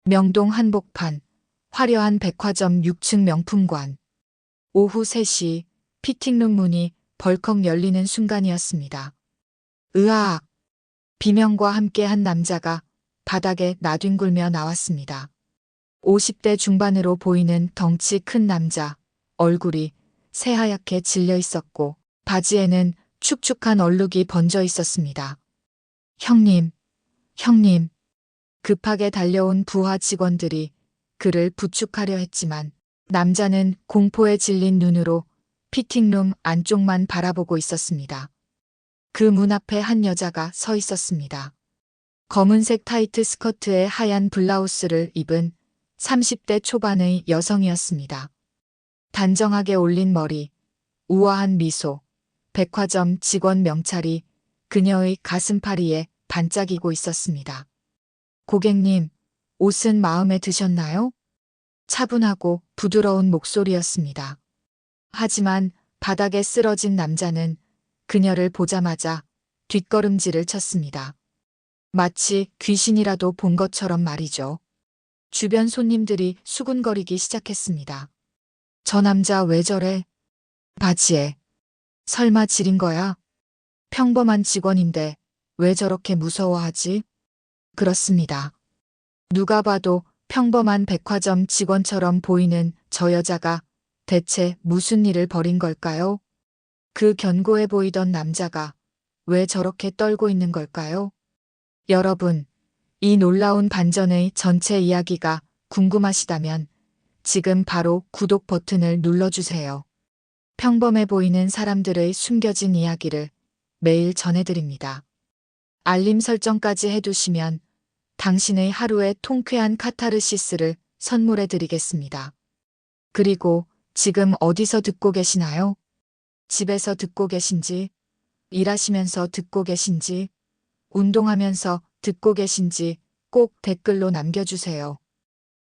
명동 한복판, 화려한 백화점 6층 명품관. 오후 3시 피팅룸 문이 벌컥 열리는 순간이었습니다. 으악! 비명과 함께 한 남자가 바닥에 나뒹굴며 나왔습니다. 50대 중반으로 보이는 덩치 큰 남자, 얼굴이 새하얗게 질려 있었고 바지에는 축축한 얼룩이 번져 있었습니다. 형님, 형님. 급하게 달려온 부하 직원들이 그를 부축하려 했지만 남자는 공포에 질린 눈으로 피팅룸 안쪽만 바라보고 있었습니다. 그 문 앞에 한 여자가 서 있었습니다. 검은색 타이트 스커트에 하얀 블라우스를 입은 30대 초반의 여성이었습니다. 단정하게 올린 머리, 우아한 미소, 백화점 직원 명찰이 그녀의 가슴파리에 반짝이고 있었습니다. 고객님, 옷은 마음에 드셨나요? 차분하고 부드러운 목소리였습니다. 하지만 바닥에 쓰러진 남자는 그녀를 보자마자 뒷걸음질을 쳤습니다. 마치 귀신이라도 본 것처럼 말이죠. 주변 손님들이 수군거리기 시작했습니다. 저 남자 왜 저래? 바지에. 설마 지린 거야? 평범한 직원인데 왜 저렇게 무서워하지? 그렇습니다. 누가 봐도 평범한 백화점 직원처럼 보이는 저 여자가 대체 무슨 일을 벌인 걸까요? 그 견고해 보이던 남자가 왜 저렇게 떨고 있는 걸까요? 여러분, 이 놀라운 반전의 전체 이야기가 궁금하시다면 지금 바로 구독 버튼을 눌러주세요. 평범해 보이는 사람들의 숨겨진 이야기를 매일 전해드립니다. 알림 설정까지 해두시면 당신의 하루의 통쾌한 카타르시스를 선물해 드리겠습니다. 그리고 지금 어디서 듣고 계시나요? 집에서 듣고 계신지, 일하시면서 듣고 계신지, 운동하면서 듣고 계신지 꼭 댓글로 남겨주세요.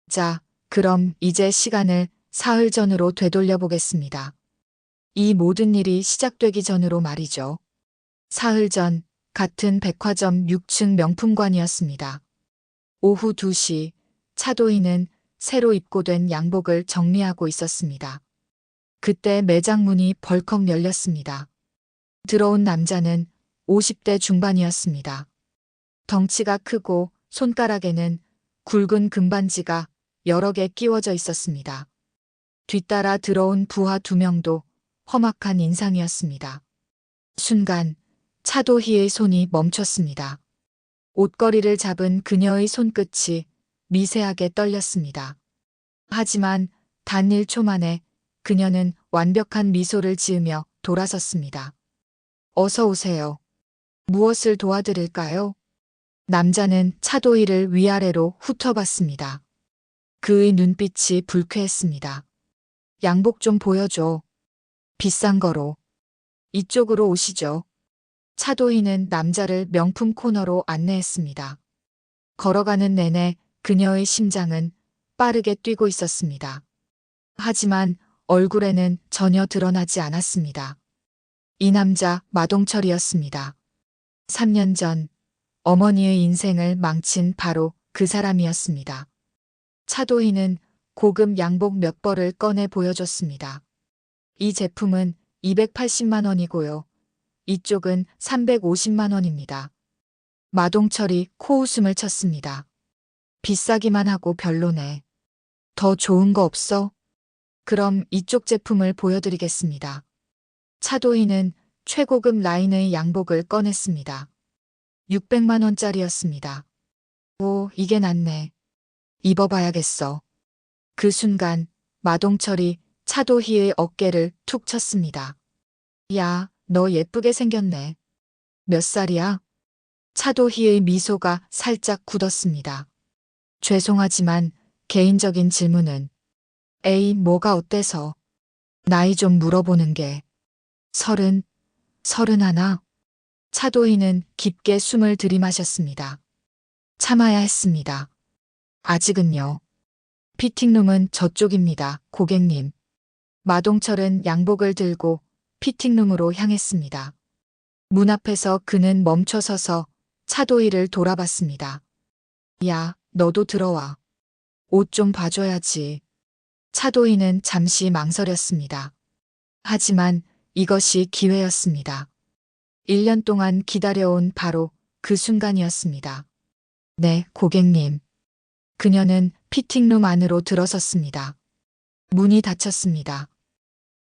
자, 그럼 이제 시간을 사흘 전으로 되돌려 보겠습니다. 이 모든 일이 시작되기 전으로 말이죠. 사흘 전, 같은 백화점 6층 명품관이었습니다. 오후 2시, 차도희는 새로 입고된 양복을 정리하고 있었습니다. 그때 매장 문이 벌컥 열렸습니다. 들어온 남자는 50대 중반이었습니다. 덩치가 크고 손가락에는 굵은 금반지가 여러 개 끼워져 있었습니다. 뒤따라 들어온 부하 2명도 험악한 인상이었습니다. 순간 차도희의 손이 멈췄습니다. 옷걸이를 잡은 그녀의 손끝이 미세하게 떨렸습니다. 하지만 단 1초 만에 그녀는 완벽한 미소를 지으며 돌아섰습니다. 어서 오세요. 무엇을 도와드릴까요? 남자는 차도희를 위아래로 훑어봤습니다. 그의 눈빛이 불쾌했습니다. 양복 좀 보여줘. 비싼 거로. 이쪽으로 오시죠. 차도희는 남자를 명품 코너로 안내했습니다. 걸어가는 내내 그녀의 심장은 빠르게 뛰고 있었습니다. 하지만 얼굴에는 전혀 드러나지 않았습니다. 이 남자 마동철이었습니다. 3년 전 어머니의 인생을 망친 바로 그 사람이었습니다. 차도희는 고급 양복 몇 벌을 꺼내 보여줬습니다. 이 제품은 280만 원이고요. 이쪽은 350만 원입니다. 마동철이 코웃음을 쳤습니다. 비싸기만 하고 별로네. 더 좋은 거 없어? 그럼 이쪽 제품을 보여드리겠습니다. 차도희는 최고급 라인의 양복을 꺼냈습니다. 600만 원짜리였습니다. 오, 이게 낫네. 입어봐야겠어. 그 순간 마동철이 차도희의 어깨를 툭 쳤습니다. 야, 너 예쁘게 생겼네. 몇 살이야? 차도희의 미소가 살짝 굳었습니다. 죄송하지만 개인적인 질문은. 에이, 뭐가 어때서? 나이 좀 물어보는 게. 30, 31. 차도희는 깊게 숨을 들이마셨습니다. 참아야 했습니다. 아직은요. 피팅룸은 저쪽입니다, 고객님. 마동철은 양복을 들고 피팅룸으로 향했습니다. 문 앞에서 그는 멈춰서서 차도희를 돌아봤습니다. 야, 너도 들어와. 옷 좀 봐줘야지. 차도희는 잠시 망설였습니다. 하지만 이것이 기회였습니다. 1년 동안 기다려온 바로 그 순간이었습니다. 네, 고객님. 그녀는 피팅룸 안으로 들어섰습니다. 문이 닫혔습니다.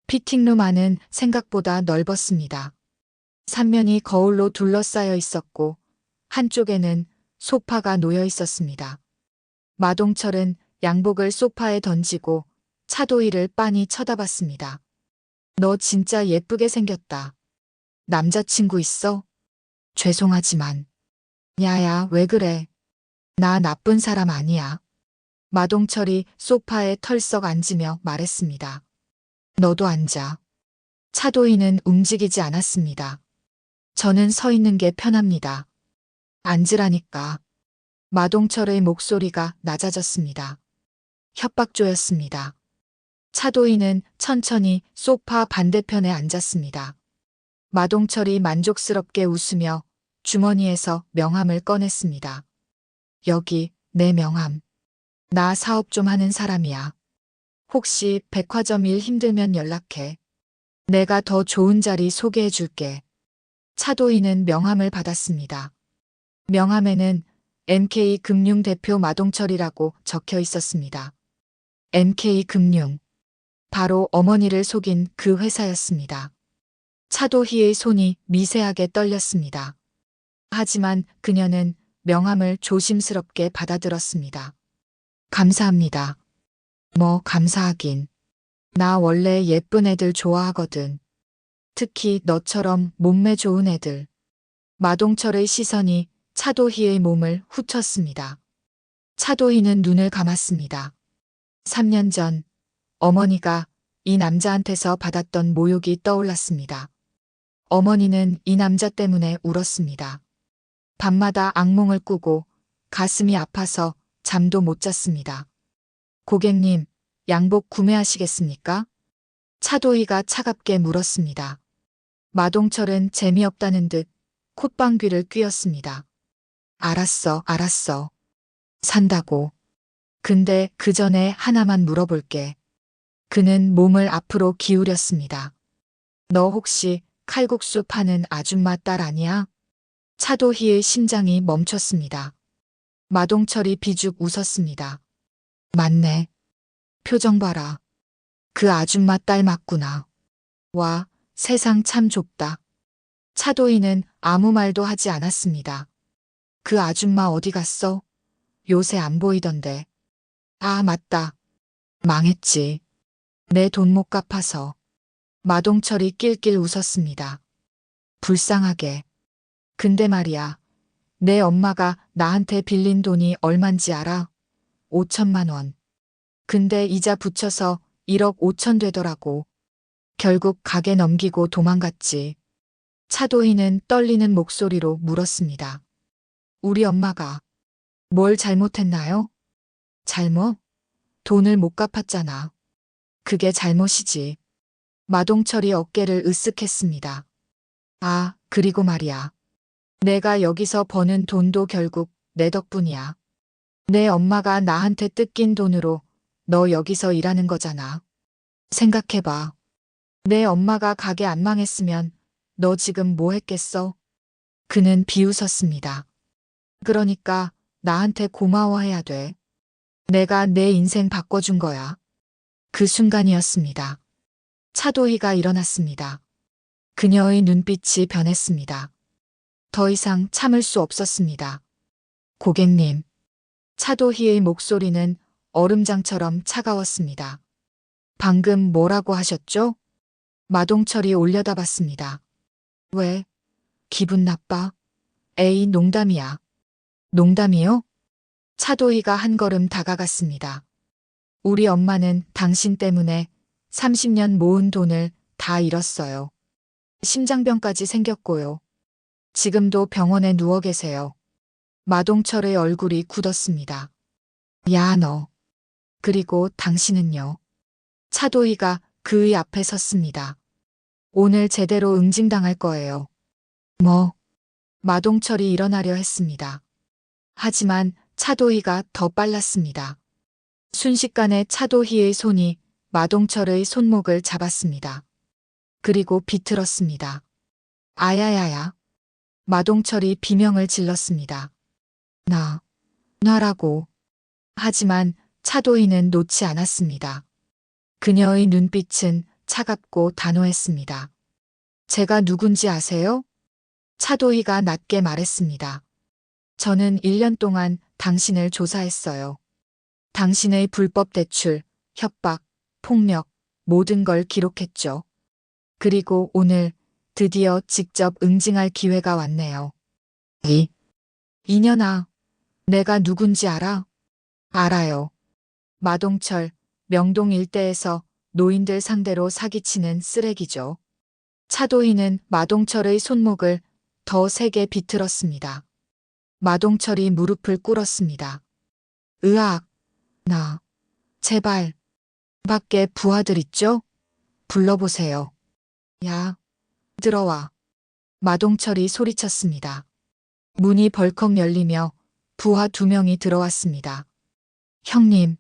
피팅룸 안은 생각보다 넓었습니다. 삼면이 거울로 둘러싸여 있었고 한쪽에는 소파가 놓여 있었습니다. 마동철은 양복을 소파에 던지고 차도희를 빤히 쳐다봤습니다. 너 진짜 예쁘게 생겼다. 남자친구 있어? 죄송하지만. 야야, 왜 그래? 나 나쁜 사람 아니야. 마동철이 소파에 털썩 앉으며 말했습니다. 너도 앉아. 차도희는 움직이지 않았습니다. 저는 서 있는 게 편합니다. 앉으라니까. 마동철의 목소리가 낮아졌습니다. 협박조였습니다. 차도희는 천천히 소파 반대편에 앉았습니다. 마동철이 만족스럽게 웃으며 주머니에서 명함을 꺼냈습니다. 여기 내 명함. 나 사업 좀 하는 사람이야. 혹시 백화점 일 힘들면 연락해. 내가 더 좋은 자리 소개해 줄게. 차도희는 명함을 받았습니다. 명함에는 MK금융 대표 마동철이라고 적혀 있었습니다. MK금융. 바로 어머니를 속인 그 회사였습니다. 차도희의 손이 미세하게 떨렸습니다. 하지만 그녀는 명함을 조심스럽게 받아들었습니다. 감사합니다. 뭐 감사하긴. 나 원래 예쁜 애들 좋아하거든. 특히 너처럼 몸매 좋은 애들. 마동철의 시선이 차도희의 몸을 훑었습니다. 차도희는 눈을 감았습니다. 3년 전 어머니가 이 남자한테서 받았던 모욕이 떠올랐습니다. 어머니는 이 남자 때문에 울었습니다. 밤마다 악몽을 꾸고 가슴이 아파서 잠도 못 잤습니다. 고객님, 양복 구매하시겠습니까? 차도희가 차갑게 물었습니다. 마동철은 재미없다는 듯 콧방귀를 뀌었습니다. 알았어, 알았어. 산다고. 근데 그 전에 하나만 물어볼게. 그는 몸을 앞으로 기울였습니다. 너 혹시 칼국수 파는 아줌마 딸 아니야? 차도희의 심장이 멈췄습니다. 마동철이 비죽 웃었습니다. 맞네. 표정 봐라. 그 아줌마 딸 맞구나. 와, 세상 참 좁다. 차도희는 아무 말도 하지 않았습니다. 그 아줌마 어디 갔어? 요새 안 보이던데. 아, 맞다. 망했지. 내 돈 못 갚아서. 마동철이 낄낄 웃었습니다. 불쌍하게. 근데 말이야. 내 엄마가 나한테 빌린 돈이 얼만지 알아? 5천만 원. 근데 이자 붙여서 1억 5천 되더라고. 결국 가게 넘기고 도망갔지. 차도희는 떨리는 목소리로 물었습니다. 우리 엄마가 뭘 잘못했나요? 잘못? 돈을 못 갚았잖아. 그게 잘못이지. 마동철이 어깨를 으쓱했습니다. 아, 그리고 말이야. 내가 여기서 버는 돈도 결국 내 덕분이야. 내 엄마가 나한테 뜯긴 돈으로 너 여기서 일하는 거잖아. 생각해봐. 내 엄마가 가게 안 망했으면 너 지금 뭐 했겠어? 그는 비웃었습니다. 그러니까 나한테 고마워해야 돼. 내가 내 인생 바꿔준 거야. 그 순간이었습니다. 차도희가 일어났습니다. 그녀의 눈빛이 변했습니다. 더 이상 참을 수 없었습니다. 고객님. 차도희의 목소리는 얼음장처럼 차가웠습니다. 방금 뭐라고 하셨죠? 마동철이 올려다봤습니다. 왜? 기분 나빠? 에이, 농담이야. 농담이요? 차도희가 한 걸음 다가갔습니다. 우리 엄마는 당신 때문에 30년 모은 돈을 다 잃었어요. 심장병까지 생겼고요. 지금도 병원에 누워 계세요. 마동철의 얼굴이 굳었습니다. 야, 너. 그리고 당신은요. 차도희가 그의 앞에 섰습니다. 오늘 제대로 응징당할 거예요. 뭐? 마동철이 일어나려 했습니다. 하지만 차도희가 더 빨랐습니다. 순식간에 차도희의 손이 마동철의 손목을 잡았습니다. 그리고 비틀었습니다. 아야야야. 마동철이 비명을 질렀습니다. 놔라고. 하지만 차도희는 놓지 않았습니다. 그녀의 눈빛은 차갑고 단호했습니다. 제가 누군지 아세요? 차도희가 낮게 말했습니다. 저는 1년 동안 당신을 조사했어요. 당신의 불법 대출, 협박, 폭력, 모든 걸 기록했죠. 그리고 오늘 드디어 직접 응징할 기회가 왔네요. 이년아, 내가 누군지 알아? 알아요. 마동철, 명동 일대에서 노인들 상대로 사기치는 쓰레기죠. 차도희는 마동철의 손목을 더 세게 비틀었습니다. 마동철이 무릎을 꿇었습니다. 으악, 제발. 밖에 부하들 있죠? 불러보세요. 야, 들어와. 마동철이 소리쳤습니다. 문이 벌컥 열리며 부하 2명이 들어왔습니다. 형님.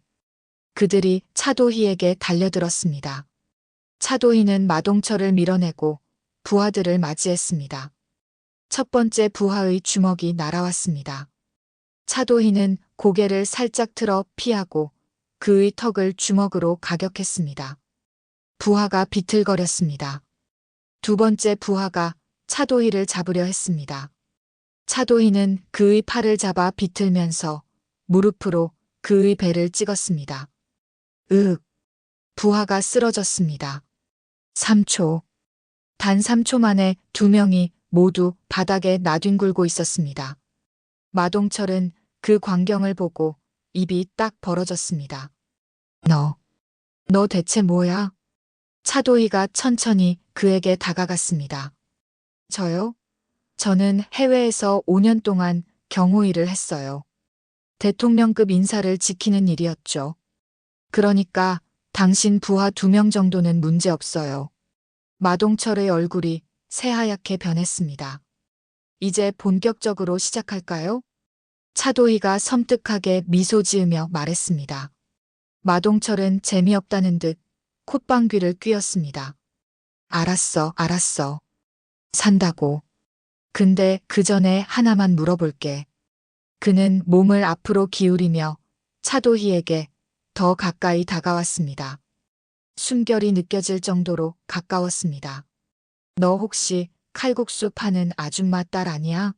그들이 차도희에게 달려들었습니다. 차도희는 마동철을 밀어내고 부하들을 맞이했습니다. 첫 번째 부하의 주먹이 날아왔습니다. 차도희는 고개를 살짝 틀어 피하고 그의 턱을 주먹으로 가격했습니다. 부하가 비틀거렸습니다. 두 번째 부하가 차도희를 잡으려 했습니다. 차도희는 그의 팔을 잡아 비틀면서 무릎으로 그의 배를 찍었습니다. 부하가 쓰러졌습니다. 3초. 단 3초 만에 2명이 모두 바닥에 나뒹굴고 있었습니다. 마동철은 그 광경을 보고 입이 딱 벌어졌습니다. 너 대체 뭐야? 차도희가 천천히 그에게 다가갔습니다. 저요? 저는 해외에서 5년 동안 경호 일을 했어요. 대통령급 인사를 지키는 일이었죠. 그러니까 당신 부하 2명 정도는 문제 없어요. 마동철의 얼굴이 새하얗게 변했습니다. 이제 본격적으로 시작할까요? 차도희가 섬뜩하게 미소 지으며 말했습니다. 마동철은 재미없다는 듯 콧방귀를 뀌었습니다. 알았어. 산다고. 근데 그 전에 하나만 물어볼게. 그는 몸을 앞으로 기울이며 차도희에게 더 가까이 다가왔습니다. 숨결이 느껴질 정도로 가까웠습니다. 너 혹시 칼국수 파는 아줌마 딸 아니야?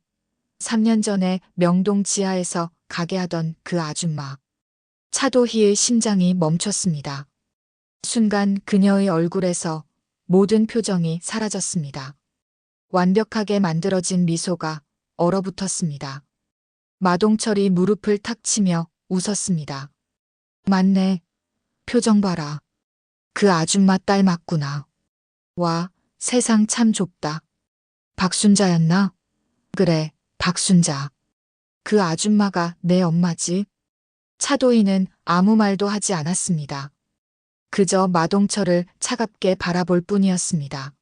3년 전에 명동 지하에서 가게 하던 그 아줌마. 차도희의 심장이 멈췄습니다. 순간 그녀의 얼굴에서 모든 표정이 사라졌습니다. 완벽하게 만들어진 미소가 얼어붙었습니다. 마동철이 무릎을 탁 치며 웃었습니다. 맞네. 표정 봐라. 그 아줌마 딸 맞구나. 와, 세상 참 좁다. 박순자였나? 그래, 박순자. 그 아줌마가 내 엄마지. 차도희는 아무 말도 하지 않았습니다. 그저 마동철을 차갑게 바라볼 뿐이었습니다.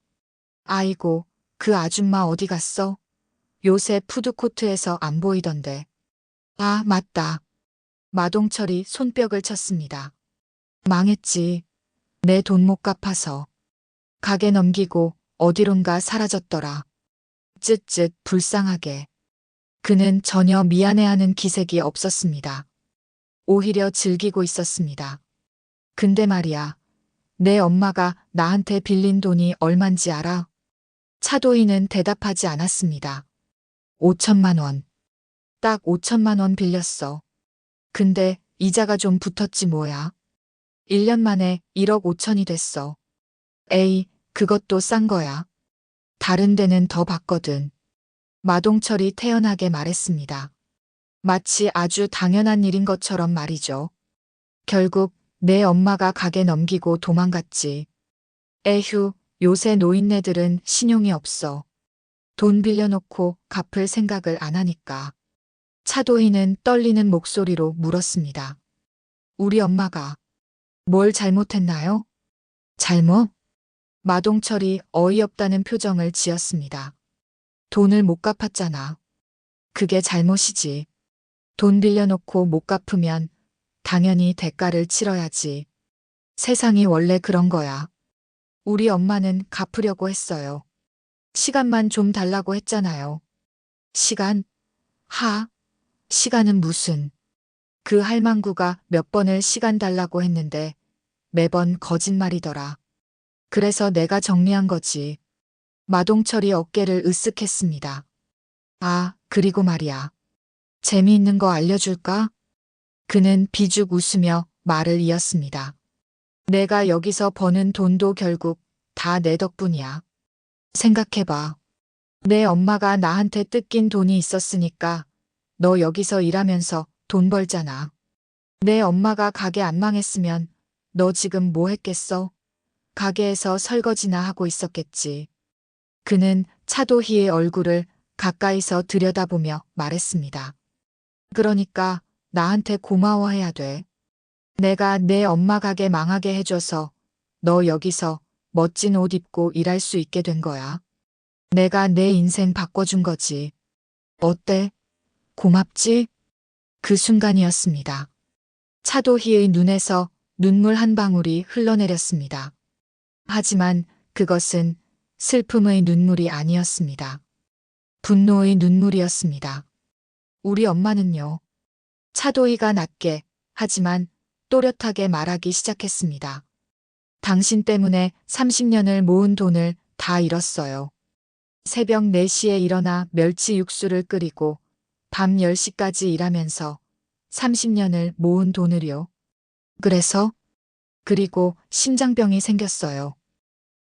아이고, 그 아줌마 어디 갔어? 요새 푸드코트에서 안 보이던데. 아, 맞다. 마동철이 손뼉을 쳤습니다. 망했지. 내 돈 못 갚아서. 가게 넘기고 어디론가 사라졌더라. 쯧쯧 불쌍하게. 그는 전혀 미안해하는 기색이 없었습니다. 오히려 즐기고 있었습니다. 근데 말이야. 내 엄마가 나한테 빌린 돈이 얼만지 알아? 차도희는 대답하지 않았습니다. 5천만 원. 딱 5천만 원 빌렸어. 근데 이자가 좀 붙었지 뭐야. 1년 만에 1억 5천이 됐어. 에이, 그것도 싼 거야. 다른 데는 더 받거든. 마동철이 태연하게 말했습니다. 마치 아주 당연한 일인 것처럼 말이죠. 결국 내 엄마가 가게 넘기고 도망갔지. 에휴, 요새 노인네들은 신용이 없어. 돈 빌려놓고 갚을 생각을 안 하니까. 차도희는 떨리는 목소리로 물었습니다. 우리 엄마가 뭘 잘못했나요? 잘못? 마동철이 어이없다는 표정을 지었습니다. 돈을 못 갚았잖아. 그게 잘못이지. 돈 빌려놓고 못 갚으면 당연히 대가를 치러야지. 세상이 원래 그런 거야. 우리 엄마는 갚으려고 했어요. 시간만 좀 달라고 했잖아요. 시간? 시간은 무슨. 그 할망구가 몇 번을 시간 달라고 했는데 매번 거짓말이더라. 그래서 내가 정리한 거지. 마동철이 어깨를 으쓱했습니다. 아, 그리고 말이야. 재미있는 거 알려줄까? 그는 비죽 웃으며 말을 이었습니다. 내가 여기서 버는 돈도 결국 다 내 덕분이야. 생각해봐. 내 엄마가 나한테 뜯긴 돈이 있었으니까 너 여기서 일하면서 돈 벌잖아. 내 엄마가 가게 안 망했으면 너 지금 뭐 했겠어? 가게에서 설거지나 하고 있었겠지. 그는 차도희의 얼굴을 가까이서 들여다보며 말했습니다. 그러니까 나한테 고마워해야 돼. 내가 내 엄마 가게 망하게 해줘서 너 여기서 멋진 옷 입고 일할 수 있게 된 거야. 내가 내 인생 바꿔준 거지. 어때? 고맙지? 그 순간이었습니다. 차도희의 눈에서 눈물 한 방울이 흘러내렸습니다. 하지만 그것은 슬픔의 눈물이 아니었습니다. 분노의 눈물이었습니다. 우리 엄마는요. 차도희가 낮게 하지만 또렷하게 말하기 시작했습니다. 당신 때문에 30년을 모은 돈을 다 잃었어요. 새벽 4시에 일어나 멸치 육수를 끓이고 밤 10시까지 일하면서 30년을 모은 돈을요. 그리고 심장병이 생겼어요.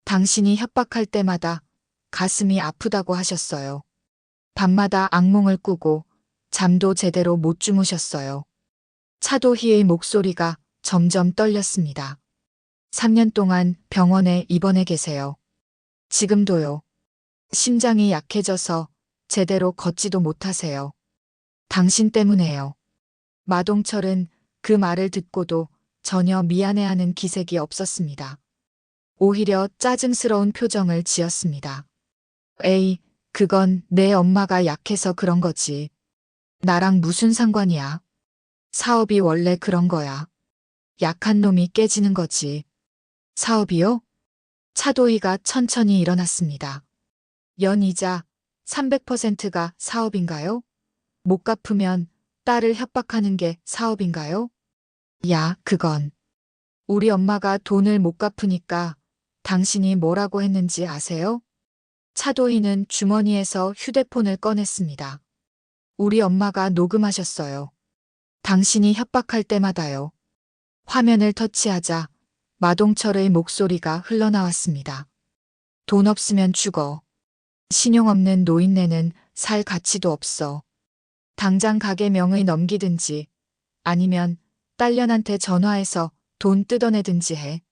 당신이 협박할 때마다 가슴이 아프다고 하셨어요. 밤마다 악몽을 꾸고 잠도 제대로 못 주무셨어요. 차도희의 목소리가 점점 떨렸습니다. 3년 동안 병원에 입원해 계세요. 지금도요. 심장이 약해져서 제대로 걷지도 못하세요. 당신 때문에요. 마동철은 그 말을 듣고도 전혀 미안해하는 기색이 없었습니다. 오히려 짜증스러운 표정을 지었습니다. 에이, 그건 내 엄마가 약해서 그런 거지. 나랑 무슨 상관이야. 사업이 원래 그런 거야. 약한 놈이 깨지는 거지. 사업이요? 차도희가 천천히 일어났습니다. 연이자 300%가 사업인가요? 못 갚으면 딸을 협박하는 게 사업인가요? 야, 그건. 우리 엄마가 돈을 못 갚으니까 당신이 뭐라고 했는지 아세요? 차도희는 주머니에서 휴대폰을 꺼냈습니다. 우리 엄마가 녹음하셨어요. 당신이 협박할 때마다요. 화면을 터치하자 마동철의 목소리가 흘러나왔습니다. 돈 없으면 죽어. 신용 없는 노인네는 살 가치도 없어. 당장 가게 명의 넘기든지 아니면 딸년한테 전화해서 돈 뜯어내든지 해.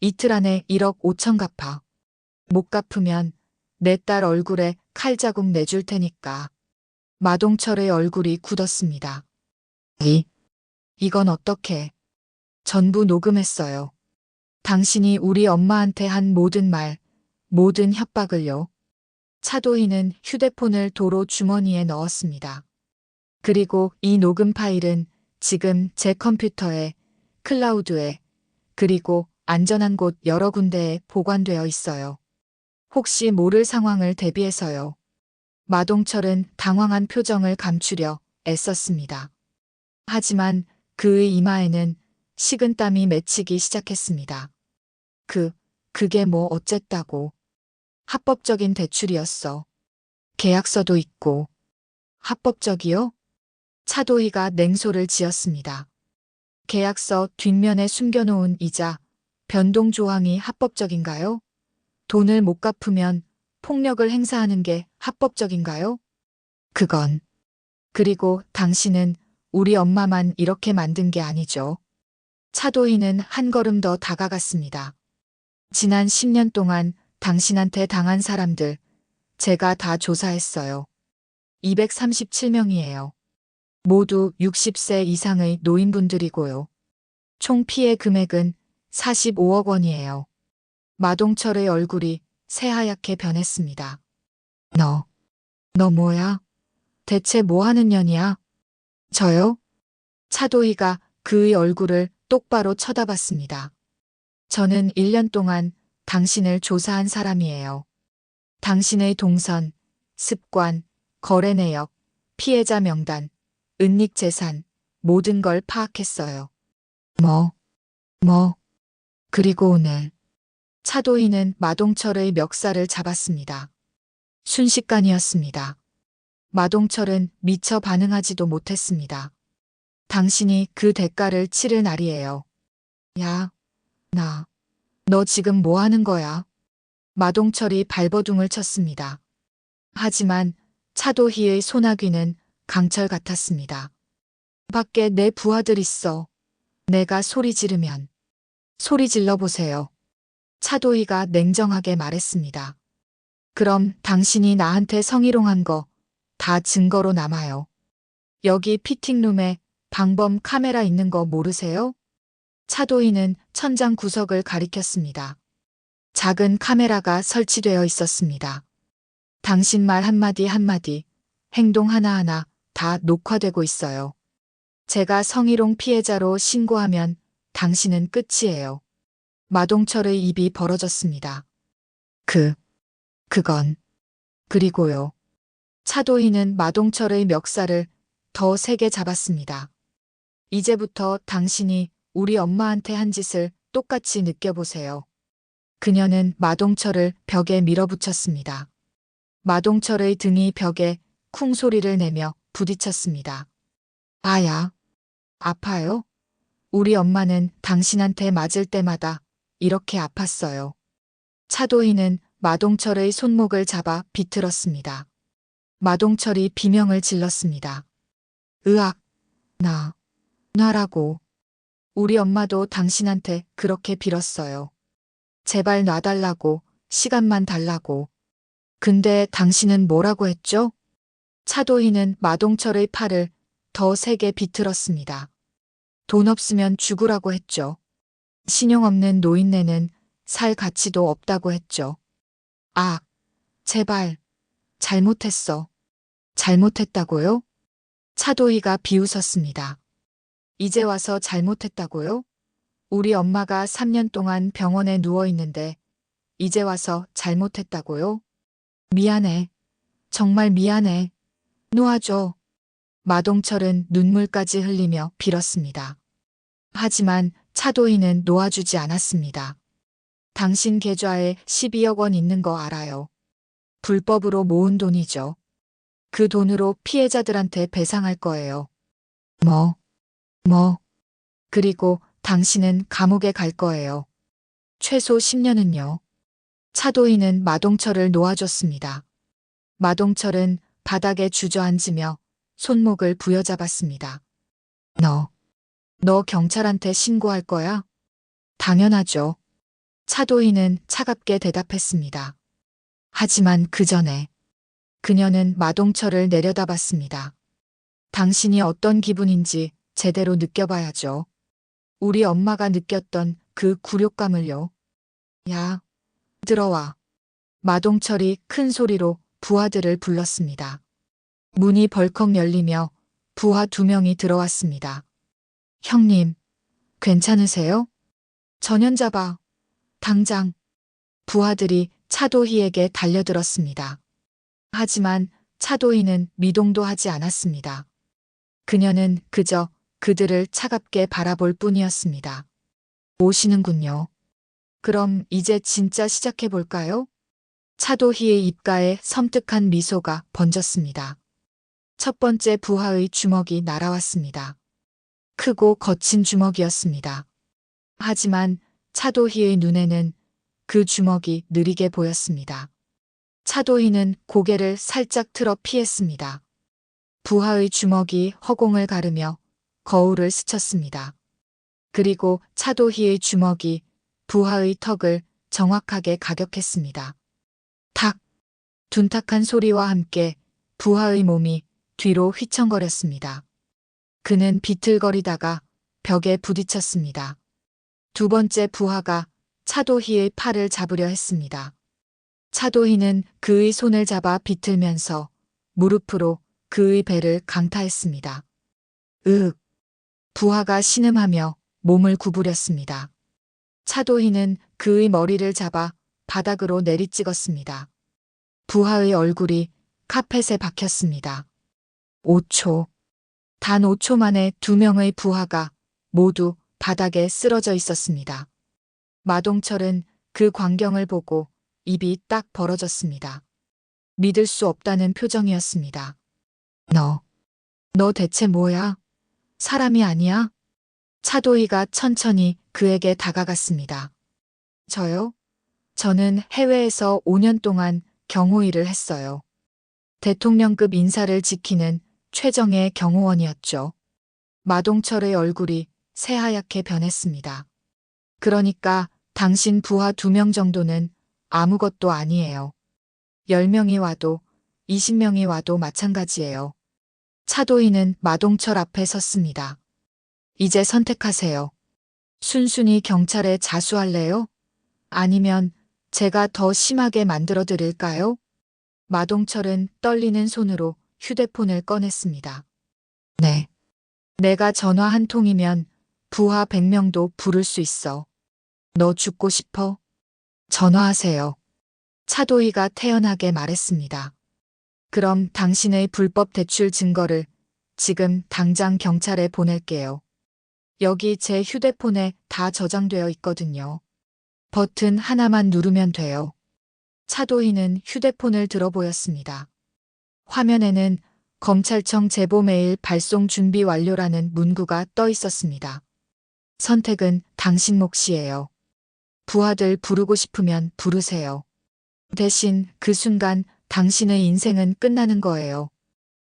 이틀 안에 1억 5천 갚아. 못 갚으면 내 딸 얼굴에 칼자국 내줄 테니까. 마동철의 얼굴이 굳었습니다. 이건 어떻게? 전부 녹음했어요. 당신이 우리 엄마한테 한 모든 말, 모든 협박을요. 차도희는 휴대폰을 도로 주머니에 넣었습니다. 그리고 이 녹음 파일은 지금 제 컴퓨터에, 클라우드에, 그리고 안전한 곳 여러 군데에 보관되어 있어요. 혹시 모를 상황을 대비해서요. 마동철은 당황한 표정을 감추려 애썼습니다. 하지만 그의 이마에는 식은땀이 맺히기 시작했습니다. 그게 뭐 어쨌다고. 합법적인 대출이었어. 계약서도 있고. 합법적이요? 차도희가 냉소를 지었습니다. 계약서 뒷면에 숨겨놓은 이자, 변동 조항이 합법적인가요? 돈을 못 갚으면 폭력을 행사하는 게 합법적인가요? 그건. 그리고 당신은 우리 엄마만 이렇게 만든 게 아니죠. 차도희는 한 걸음 더 다가갔습니다. 지난 10년 동안 당신한테 당한 사람들, 제가 다 조사했어요. 237명이에요. 모두 60세 이상의 노인분들이고요. 총 피해 금액은 45억 원이에요. 마동철의 얼굴이 새하얗게 변했습니다. 너 뭐야? 대체 뭐 하는 년이야? 저요? 차도희가 그의 얼굴을 똑바로 쳐다봤습니다. 저는 1년 동안 당신을 조사한 사람이에요. 당신의 동선, 습관, 거래 내역, 피해자 명단, 은닉 재산, 모든 걸 파악했어요. 뭐, 그리고 오늘 차도희는 마동철의 멱살을 잡았습니다. 순식간이었습니다. 마동철은 미처 반응하지도 못했습니다. 당신이 그 대가를 치를 날이에요. 야, 너 지금 뭐 하는 거야? 마동철이 발버둥을 쳤습니다. 하지만 차도희의 소나귀는 강철 같았습니다. 밖에 내 부하들 있어. 내가 소리 지르면 소리 질러 보세요. 차도희가 냉정하게 말했습니다. 그럼 당신이 나한테 성희롱한 거 다 증거로 남아요. 여기 피팅룸에 방범 카메라 있는 거 모르세요? 차도희는 천장 구석을 가리켰습니다. 작은 카메라가 설치되어 있었습니다. 당신 말 한마디 한마디, 행동 하나하나 다 녹화되고 있어요. 제가 성희롱 피해자로 신고하면 당신은 끝이에요. 마동철의 입이 벌어졌습니다. 그리고요. 차도희는 마동철의 멱살을 더 세게 잡았습니다. 이제부터 당신이 우리 엄마한테 한 짓을 똑같이 느껴보세요. 그녀는 마동철을 벽에 밀어붙였습니다. 마동철의 등이 벽에 쿵 소리를 내며 부딪혔습니다. 아야, 아파요? 우리 엄마는 당신한테 맞을 때마다 이렇게 아팠어요. 차도희는 마동철의 손목을 잡아 비틀었습니다. 마동철이 비명을 질렀습니다. 으악, 놔라고. 우리 엄마도 당신한테 그렇게 빌었어요. 제발 놔달라고, 시간만 달라고. 근데 당신은 뭐라고 했죠? 차도희는 마동철의 팔을 더 세게 비틀었습니다. 돈 없으면 죽으라고 했죠. 신용 없는 노인네는 살 가치도 없다고 했죠. 아, 제발. 잘못했어. 잘못했다고요? 차도희가 비웃었습니다. 이제 와서 잘못했다고요? 우리 엄마가 3년 동안 병원에 누워 있는데 이제 와서 잘못했다고요? 미안해. 정말 미안해. 놓아줘. 마동철은 눈물까지 흘리며 빌었습니다. 하지만 차도희는 놓아주지 않았습니다. 당신 계좌에 12억 원 있는 거 알아요. 불법으로 모은 돈이죠. 그 돈으로 피해자들한테 배상할 거예요. 그리고 당신은 감옥에 갈 거예요. 최소 10년은요. 차도희는 마동철을 놓아줬습니다. 마동철은 바닥에 주저앉으며 손목을 부여잡았습니다. 너 경찰한테 신고할 거야? 당연하죠. 차도희는 차갑게 대답했습니다. 하지만 그 전에 그녀는 마동철을 내려다봤습니다. 당신이 어떤 기분인지 제대로 느껴봐야죠. 우리 엄마가 느꼈던 그 굴욕감을요. 야, 들어와. 마동철이 큰 소리로 부하들을 불렀습니다. 문이 벌컥 열리며 부하 2명이 들어왔습니다. 형님, 괜찮으세요? 전현잡아. 당장. 부하들이 차도희에게 달려들었습니다. 하지만 차도희는 미동도 하지 않았습니다. 그녀는 그저 그들을 차갑게 바라볼 뿐이었습니다. 오시는군요. 그럼 이제 진짜 시작해볼까요? 차도희의 입가에 섬뜩한 미소가 번졌습니다. 첫 번째 부하의 주먹이 날아왔습니다. 크고 거친 주먹이었습니다. 하지만 차도희의 눈에는 그 주먹이 느리게 보였습니다. 차도희는 고개를 살짝 틀어 피했습니다. 부하의 주먹이 허공을 가르며 거울을 스쳤습니다. 그리고 차도희의 주먹이 부하의 턱을 정확하게 가격했습니다. 탁! 둔탁한 소리와 함께 부하의 몸이 뒤로 휘청거렸습니다. 그는 비틀거리다가 벽에 부딪혔습니다. 두 번째 부하가 차도희의 팔을 잡으려 했습니다. 차도희는 그의 손을 잡아 비틀면서 무릎으로 그의 배를 강타했습니다. 으윽! 부하가 신음하며 몸을 구부렸습니다. 차도희는 그의 머리를 잡아 바닥으로 내리찍었습니다. 부하의 얼굴이 카펫에 박혔습니다. 5초. 단 5초 만에 2명의 부하가 모두 바닥에 쓰러져 있었습니다. 마동철은 그 광경을 보고 입이 딱 벌어졌습니다. 믿을 수 없다는 표정이었습니다. 너 대체 뭐야? 사람이 아니야? 차도희가 천천히 그에게 다가갔습니다. 저요? 저는 해외에서 5년 동안 경호 일을 했어요. 대통령급 인사를 지키는 최정예 경호원이었죠. 마동철의 얼굴이 새하얗게 변했습니다. 그러니까 당신 부하 2명 정도는 아무것도 아니에요. 10명이 와도 20명이 와도 마찬가지예요. 차도희는 마동철 앞에 섰습니다. 이제 선택하세요. 순순히 경찰에 자수할래요? 아니면 제가 더 심하게 만들어 드릴까요? 마동철은 떨리는 손으로 휴대폰을 꺼냈습니다. 네. 내가 전화 한 통이면 부하 100명도 부를 수 있어. 너 죽고 싶어? 전화하세요. 차도희가 태연하게 말했습니다. 그럼 당신의 불법 대출 증거를 지금 당장 경찰에 보낼게요. 여기 제 휴대폰에 다 저장되어 있거든요. 버튼 하나만 누르면 돼요. 차도희는 휴대폰을 들어 보였습니다. 화면에는 검찰청 제보 메일 발송 준비 완료라는 문구가 떠 있었습니다. 선택은 당신 몫이에요. 부하들 부르고 싶으면 부르세요. 대신 그 순간 당신의 인생은 끝나는 거예요.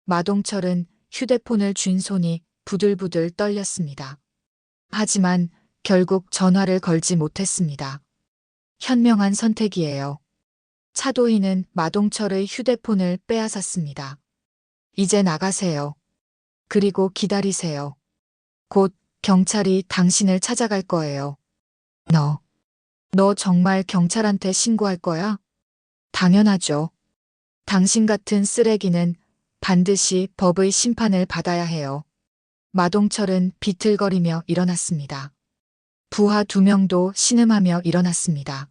마동철은 휴대폰을 쥔 손이 부들부들 떨렸습니다. 하지만 결국 전화를 걸지 못했습니다. 현명한 선택이에요. 차도희는 마동철의 휴대폰을 빼앗았습니다. 이제 나가세요. 그리고 기다리세요. 곧 경찰이 당신을 찾아갈 거예요. 너 정말 경찰한테 신고할 거야? 당연하죠. 당신 같은 쓰레기는 반드시 법의 심판을 받아야 해요. 마동철은 비틀거리며 일어났습니다. 부하 2명도 신음하며 일어났습니다.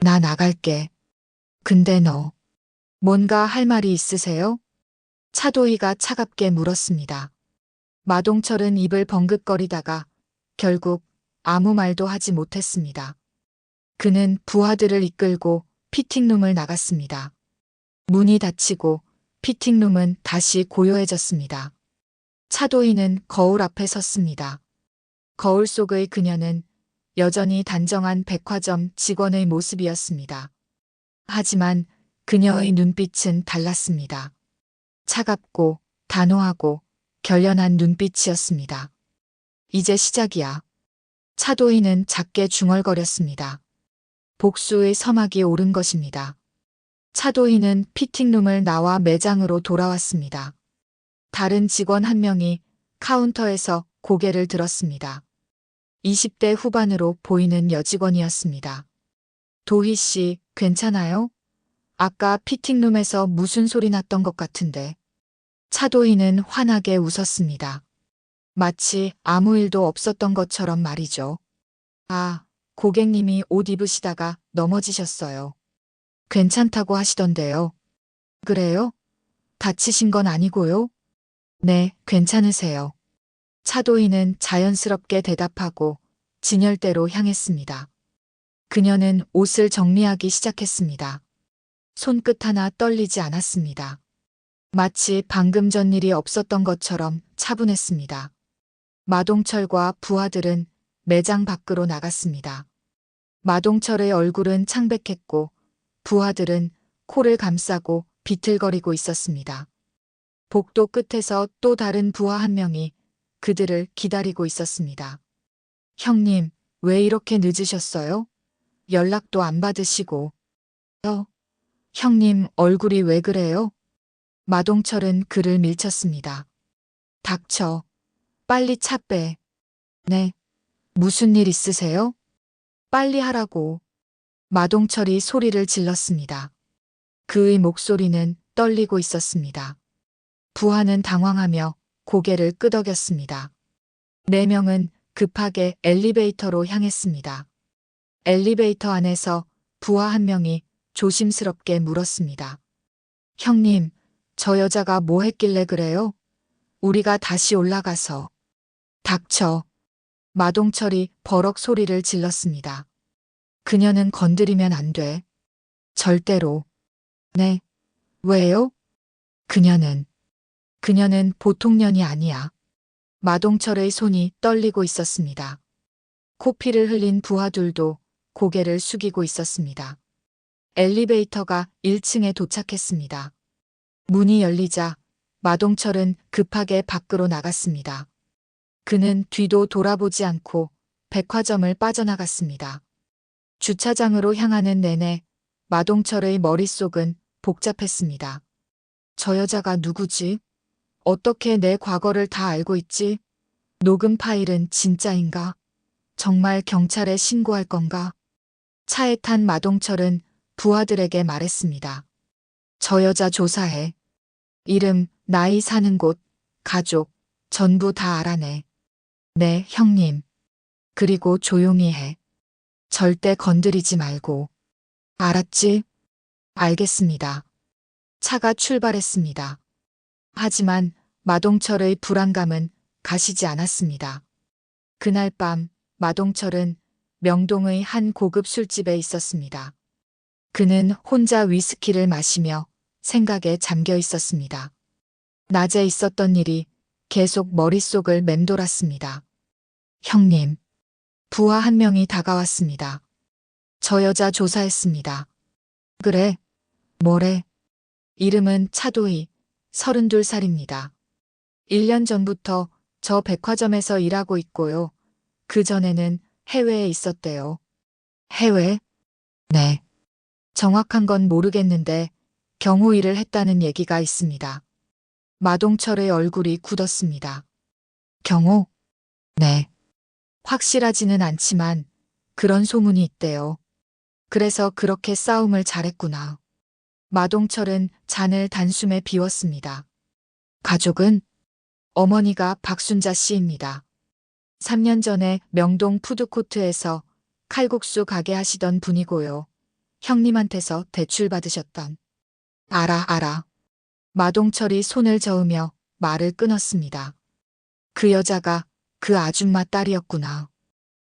나 나갈게. 근데 너 뭔가 할 말이 있으세요? 차도희가 차갑게 물었습니다. 마동철은 입을 벙긋거리다가 결국 아무 말도 하지 못했습니다. 그는 부하들을 이끌고 피팅룸을 나갔습니다. 문이 닫히고 피팅룸은 다시 고요해졌습니다. 차도희는 거울 앞에 섰습니다. 거울 속의 그녀는 여전히 단정한 백화점 직원의 모습이었습니다. 하지만 그녀의 눈빛은 달랐습니다. 차갑고 단호하고 결연한 눈빛이었습니다. 이제 시작이야. 차도희는 작게 중얼거렸습니다. 복수의 서막이 오른 것입니다. 차도희는 피팅룸을 나와 매장으로 돌아왔습니다. 다른 직원 한 명이 카운터에서 고개를 들었습니다. 20대 후반으로 보이는 여직원이었습니다. 도희 씨, 괜찮아요? 아까 피팅룸에서 무슨 소리 났던 것 같은데. 차도희는 환하게 웃었습니다. 마치 아무 일도 없었던 것처럼 말이죠. 아, 고객님이 옷 입으시다가 넘어지셨어요. 괜찮다고 하시던데요. 그래요? 다치신 건 아니고요? 네, 괜찮으세요. 차도희는 자연스럽게 대답하고 진열대로 향했습니다. 그녀는 옷을 정리하기 시작했습니다. 손끝 하나 떨리지 않았습니다. 마치 방금 전 일이 없었던 것처럼 차분했습니다. 마동철과 부하들은 매장 밖으로 나갔습니다. 마동철의 얼굴은 창백했고 부하들은 코를 감싸고 비틀거리고 있었습니다. 복도 끝에서 또 다른 부하 한 명이 그들을 기다리고 있었습니다. 형님, 왜 이렇게 늦으셨어요? 연락도 안 받으시고. 형님, 얼굴이 왜 그래요? 마동철은 그를 밀쳤습니다. 닥쳐. 빨리 차 빼. 네. 무슨 일 있으세요? 빨리 하라고. 마동철이 소리를 질렀습니다. 그의 목소리는 떨리고 있었습니다. 부하는 당황하며 고개를 끄덕였습니다. 네 명은 급하게 엘리베이터로 향했습니다. 엘리베이터 안에서 부하 한 명이 조심스럽게 물었습니다. 형님, 저 여자가 뭐 했길래 그래요? 우리가 다시 올라가서. 닥쳐. 마동철이 버럭 소리를 질렀습니다. 그녀는 건드리면 안 돼. 절대로. 네. 왜요? 그녀는 보통 년이 아니야. 마동철의 손이 떨리고 있었습니다. 코피를 흘린 부하들도 고개를 숙이고 있었습니다. 엘리베이터가 1층에 도착했습니다. 문이 열리자 마동철은 급하게 밖으로 나갔습니다. 그는 뒤도 돌아보지 않고 백화점을 빠져나갔습니다. 주차장으로 향하는 내내 마동철의 머릿속은 복잡했습니다. 저 여자가 누구지? 어떻게 내 과거를 다 알고 있지? 녹음 파일은 진짜인가? 정말 경찰에 신고할 건가? 차에 탄 마동철은 부하들에게 말했습니다. 저 여자 조사해. 이름, 나이, 사는 곳, 가족, 전부 다 알아내. 네, 형님. 그리고 조용히 해. 절대 건드리지 말고. 알았지? 알겠습니다. 차가 출발했습니다. 하지만 마동철의 불안감은 가시지 않았습니다. 그날 밤 마동철은 명동의 한 고급 술집에 있었습니다. 그는 혼자 위스키를 마시며 생각에 잠겨 있었습니다. 낮에 있었던 일이 계속 머릿속을 맴돌았습니다. 형님, 부하 한 명이 다가왔습니다. 저 여자 조사했습니다. 그래, 뭐래? 이름은 차도희, 32살입니다. 1년 전부터 저 백화점에서 일하고 있고요. 그 전에는 해외에 있었대요. 해외? 네. 정확한 건 모르겠는데 경호 일을 했다는 얘기가 있습니다. 마동철의 얼굴이 굳었습니다. 경호? 네. 확실하지는 않지만 그런 소문이 있대요. 그래서 그렇게 싸움을 잘했구나. 마동철은 잔을 단숨에 비웠습니다. 가족은? 어머니가 박순자 씨입니다. 3년 전에 명동 푸드코트에서 칼국수 가게 하시던 분이고요. 형님한테서 대출 받으셨던. 알아. 마동철이 손을 저으며 말을 끊었습니다. 그 여자가 그 아줌마 딸이었구나.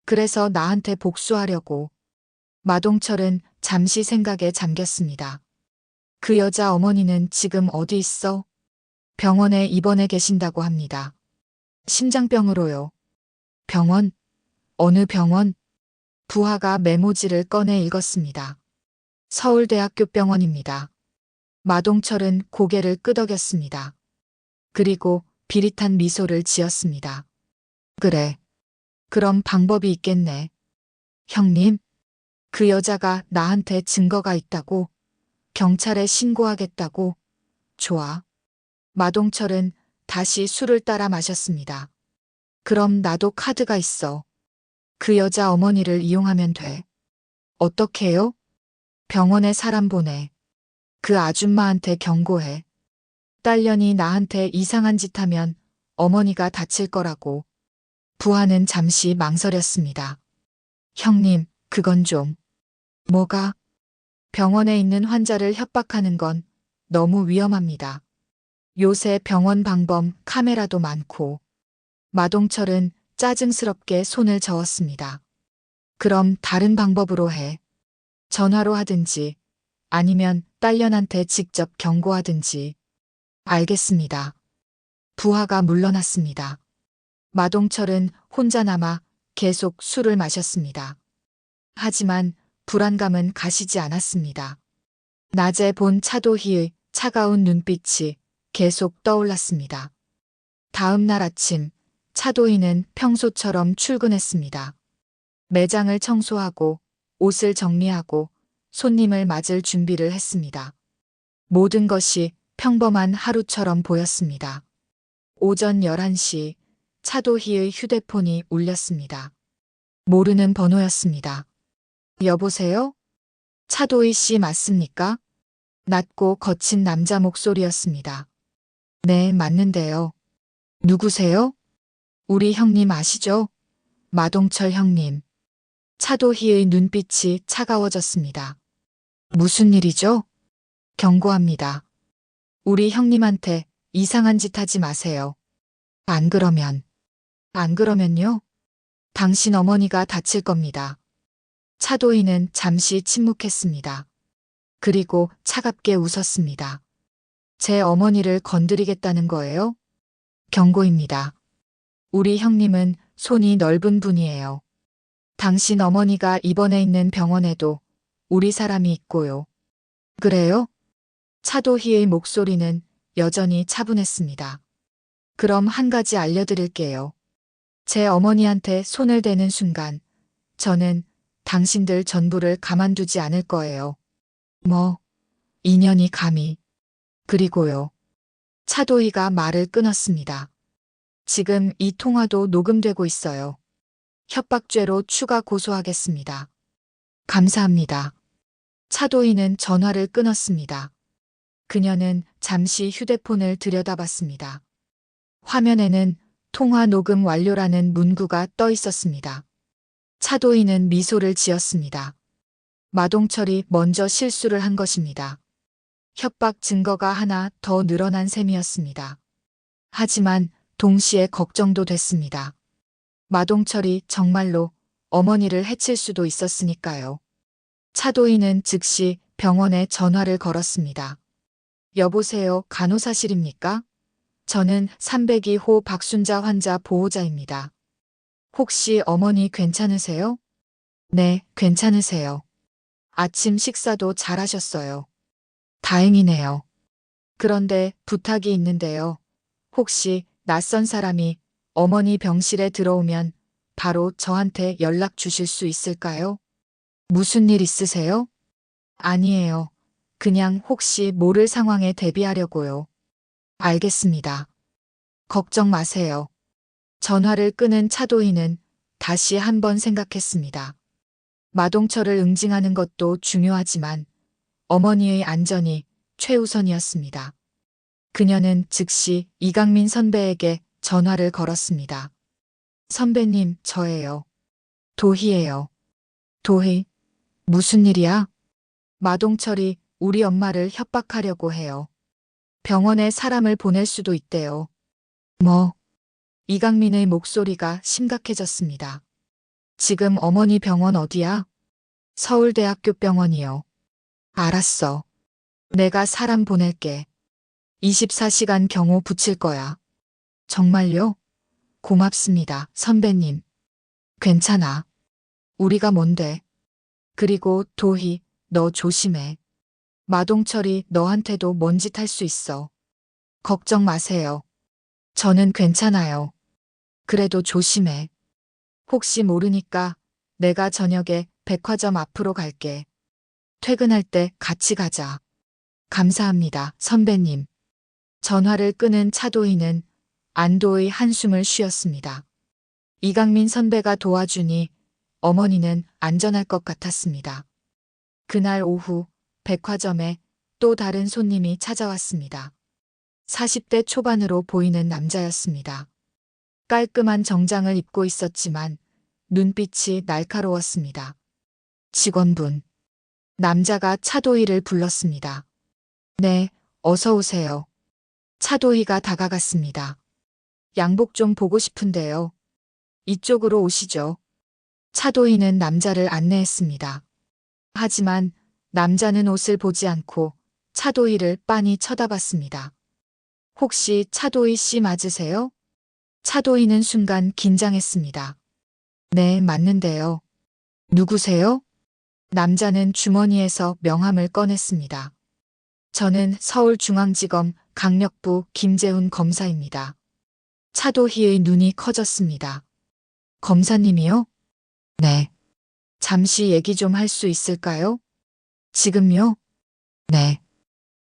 그래서 나한테 복수하려고. 마동철은 잠시 생각에 잠겼습니다. 그 여자 어머니는 지금 어디 있어? 병원에 입원해 계신다고 합니다. 심장병으로요. 병원? 어느 병원? 부하가 메모지를 꺼내 읽었습니다. 서울대학교 병원입니다. 마동철은 고개를 끄덕였습니다. 그리고 비릿한 미소를 지었습니다. 그래. 그럼 방법이 있겠네. 형님, 그 여자가 나한테 증거가 있다고? 경찰에 신고하겠다고? 좋아. 마동철은 다시 술을 따라 마셨습니다. 그럼 나도 카드가 있어. 그 여자 어머니를 이용하면 돼. 어떻게요? 병원에 사람 보내. 그 아줌마한테 경고해. 딸년이 나한테 이상한 짓 하면 어머니가 다칠 거라고. 부하는 잠시 망설였습니다. 형님, 그건 좀. 뭐가? 병원에 있는 환자를 협박하는 건 너무 위험합니다. 요새 병원 방범 카메라도 많고. 마동철은 짜증스럽게 손을 저었습니다. 그럼 다른 방법으로 해. 전화로 하든지 아니면 딸년한테 직접 경고하든지. 알겠습니다. 부하가 물러났습니다. 마동철은 혼자 남아 계속 술을 마셨습니다. 하지만 불안감은 가시지 않았습니다. 낮에 본 차도희의 차가운 눈빛이 계속 떠올랐습니다. 다음 날 아침 차도희는 평소처럼 출근했습니다. 매장을 청소하고 옷을 정리하고 손님을 맞을 준비를 했습니다. 모든 것이 평범한 하루처럼 보였습니다. 오전 11시 차도희의 휴대폰이 울렸습니다. 모르는 번호였습니다. 여보세요? 차도희 씨 맞습니까? 낮고 거친 남자 목소리였습니다. 네, 맞는데요. 누구세요? 우리 형님 아시죠? 마동철 형님. 차도희의 눈빛이 차가워졌습니다. 무슨 일이죠? 경고합니다. 우리 형님한테 이상한 짓 하지 마세요. 안 그러면요? 당신 어머니가 다칠 겁니다. 차도희는 잠시 침묵했습니다. 그리고 차갑게 웃었습니다. 제 어머니를 건드리겠다는 거예요? 경고입니다. 우리 형님은 손이 넓은 분이에요. 당신 어머니가 입원해 있는 병원에도 우리 사람이 있고요. 그래요? 차도희의 목소리는 여전히 차분했습니다. 그럼 한 가지 알려드릴게요. 제 어머니한테 손을 대는 순간 저는 당신들 전부를 가만두지 않을 거예요. 뭐, 인연이 감히. 그리고요. 차도희가 말을 끊었습니다. 지금 이 통화도 녹음되고 있어요. 협박죄로 추가 고소하겠습니다. 감사합니다. 차도희는 전화를 끊었습니다. 그녀는 잠시 휴대폰을 들여다봤습니다. 화면에는 통화 녹음 완료라는 문구가 떠 있었습니다. 차도희는 미소를 지었습니다. 마동철이 먼저 실수를 한 것입니다. 협박 증거가 하나 더 늘어난 셈이었습니다. 하지만 동시에 걱정도 됐습니다. 마동철이 정말로 어머니를 해칠 수도 있었으니까요. 차도희는 즉시 병원에 전화를 걸었습니다. 여보세요, 간호사실입니까? 저는 302호 박순자 환자 보호자입니다. 혹시 어머니 괜찮으세요? 네, 괜찮으세요. 아침 식사도 잘하셨어요. 다행이네요. 그런데 부탁이 있는데요. 혹시 낯선 사람이 어머니 병실에 들어오면 바로 저한테 연락 주실 수 있을까요? 무슨 일 있으세요? 아니에요. 그냥 혹시 모를 상황에 대비하려고요. 알겠습니다. 걱정 마세요. 전화를 끊은 차도희는 다시 한번 생각했습니다. 마동철을 응징하는 것도 중요하지만 어머니의 안전이 최우선이었습니다. 그녀는 즉시 이강민 선배에게 전화를 걸었습니다. 선배님, 저예요. 도희예요. 도희, 무슨 일이야? 마동철이 우리 엄마를 협박하려고 해요. 병원에 사람을 보낼 수도 있대요. 뭐? 이강민의 목소리가 심각해졌습니다. 지금 어머니 병원 어디야? 서울대학교 병원이요. 알았어. 내가 사람 보낼게. 24시간 경호 붙일 거야. 정말요? 고맙습니다, 선배님. 괜찮아. 우리가 뭔데? 그리고 도희, 너 조심해. 마동철이 너한테도 뭔 짓 할 수 있어. 걱정 마세요. 저는 괜찮아요. 그래도 조심해. 혹시 모르니까 내가 저녁에 백화점 앞으로 갈게. 퇴근할 때 같이 가자. 감사합니다, 선배님. 전화를 끊은 차도희는 안도의 한숨을 쉬었습니다. 이강민 선배가 도와주니 어머니는 안전할 것 같았습니다. 그날 오후 백화점에 또 다른 손님이 찾아왔습니다. 40대 초반으로 보이는 남자였습니다. 깔끔한 정장을 입고 있었지만 눈빛이 날카로웠습니다. 직원분. 남자가 차도희를 불렀습니다. 네, 어서 오세요. 차도희가 다가갔습니다. 양복 좀 보고 싶은데요. 이쪽으로 오시죠. 차도희는 남자를 안내했습니다. 하지만 남자는 옷을 보지 않고 차도희를 빤히 쳐다봤습니다. 혹시 차도희 씨 맞으세요? 차도희는 순간 긴장했습니다. 네, 맞는데요. 누구세요? 남자는 주머니에서 명함을 꺼냈습니다. 저는 서울중앙지검 강력부 김재훈 검사입니다. 차도희의 눈이 커졌습니다. 검사님이요? 네. 잠시 얘기 좀 할 수 있을까요? 지금요? 네.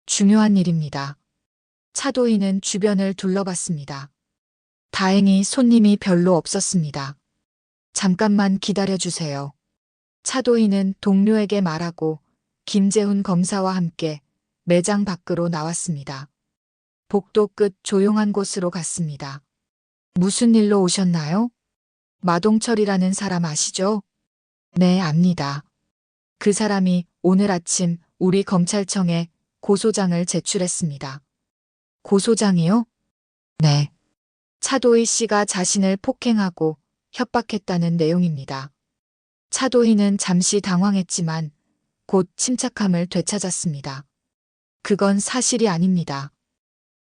중요한 일입니다. 차도희는 주변을 둘러봤습니다. 다행히 손님이 별로 없었습니다. 잠깐만 기다려주세요. 차도희는 동료에게 말하고 김재훈 검사와 함께 매장 밖으로 나왔습니다. 복도 끝 조용한 곳으로 갔습니다. 무슨 일로 오셨나요? 마동철이라는 사람 아시죠? 네, 압니다. 그 사람이 오늘 아침 우리 검찰청에 고소장을 제출했습니다. 고소장이요? 네. 차도희 씨가 자신을 폭행하고 협박했다는 내용입니다. 차도희는 잠시 당황했지만 곧 침착함을 되찾았습니다. 그건 사실이 아닙니다.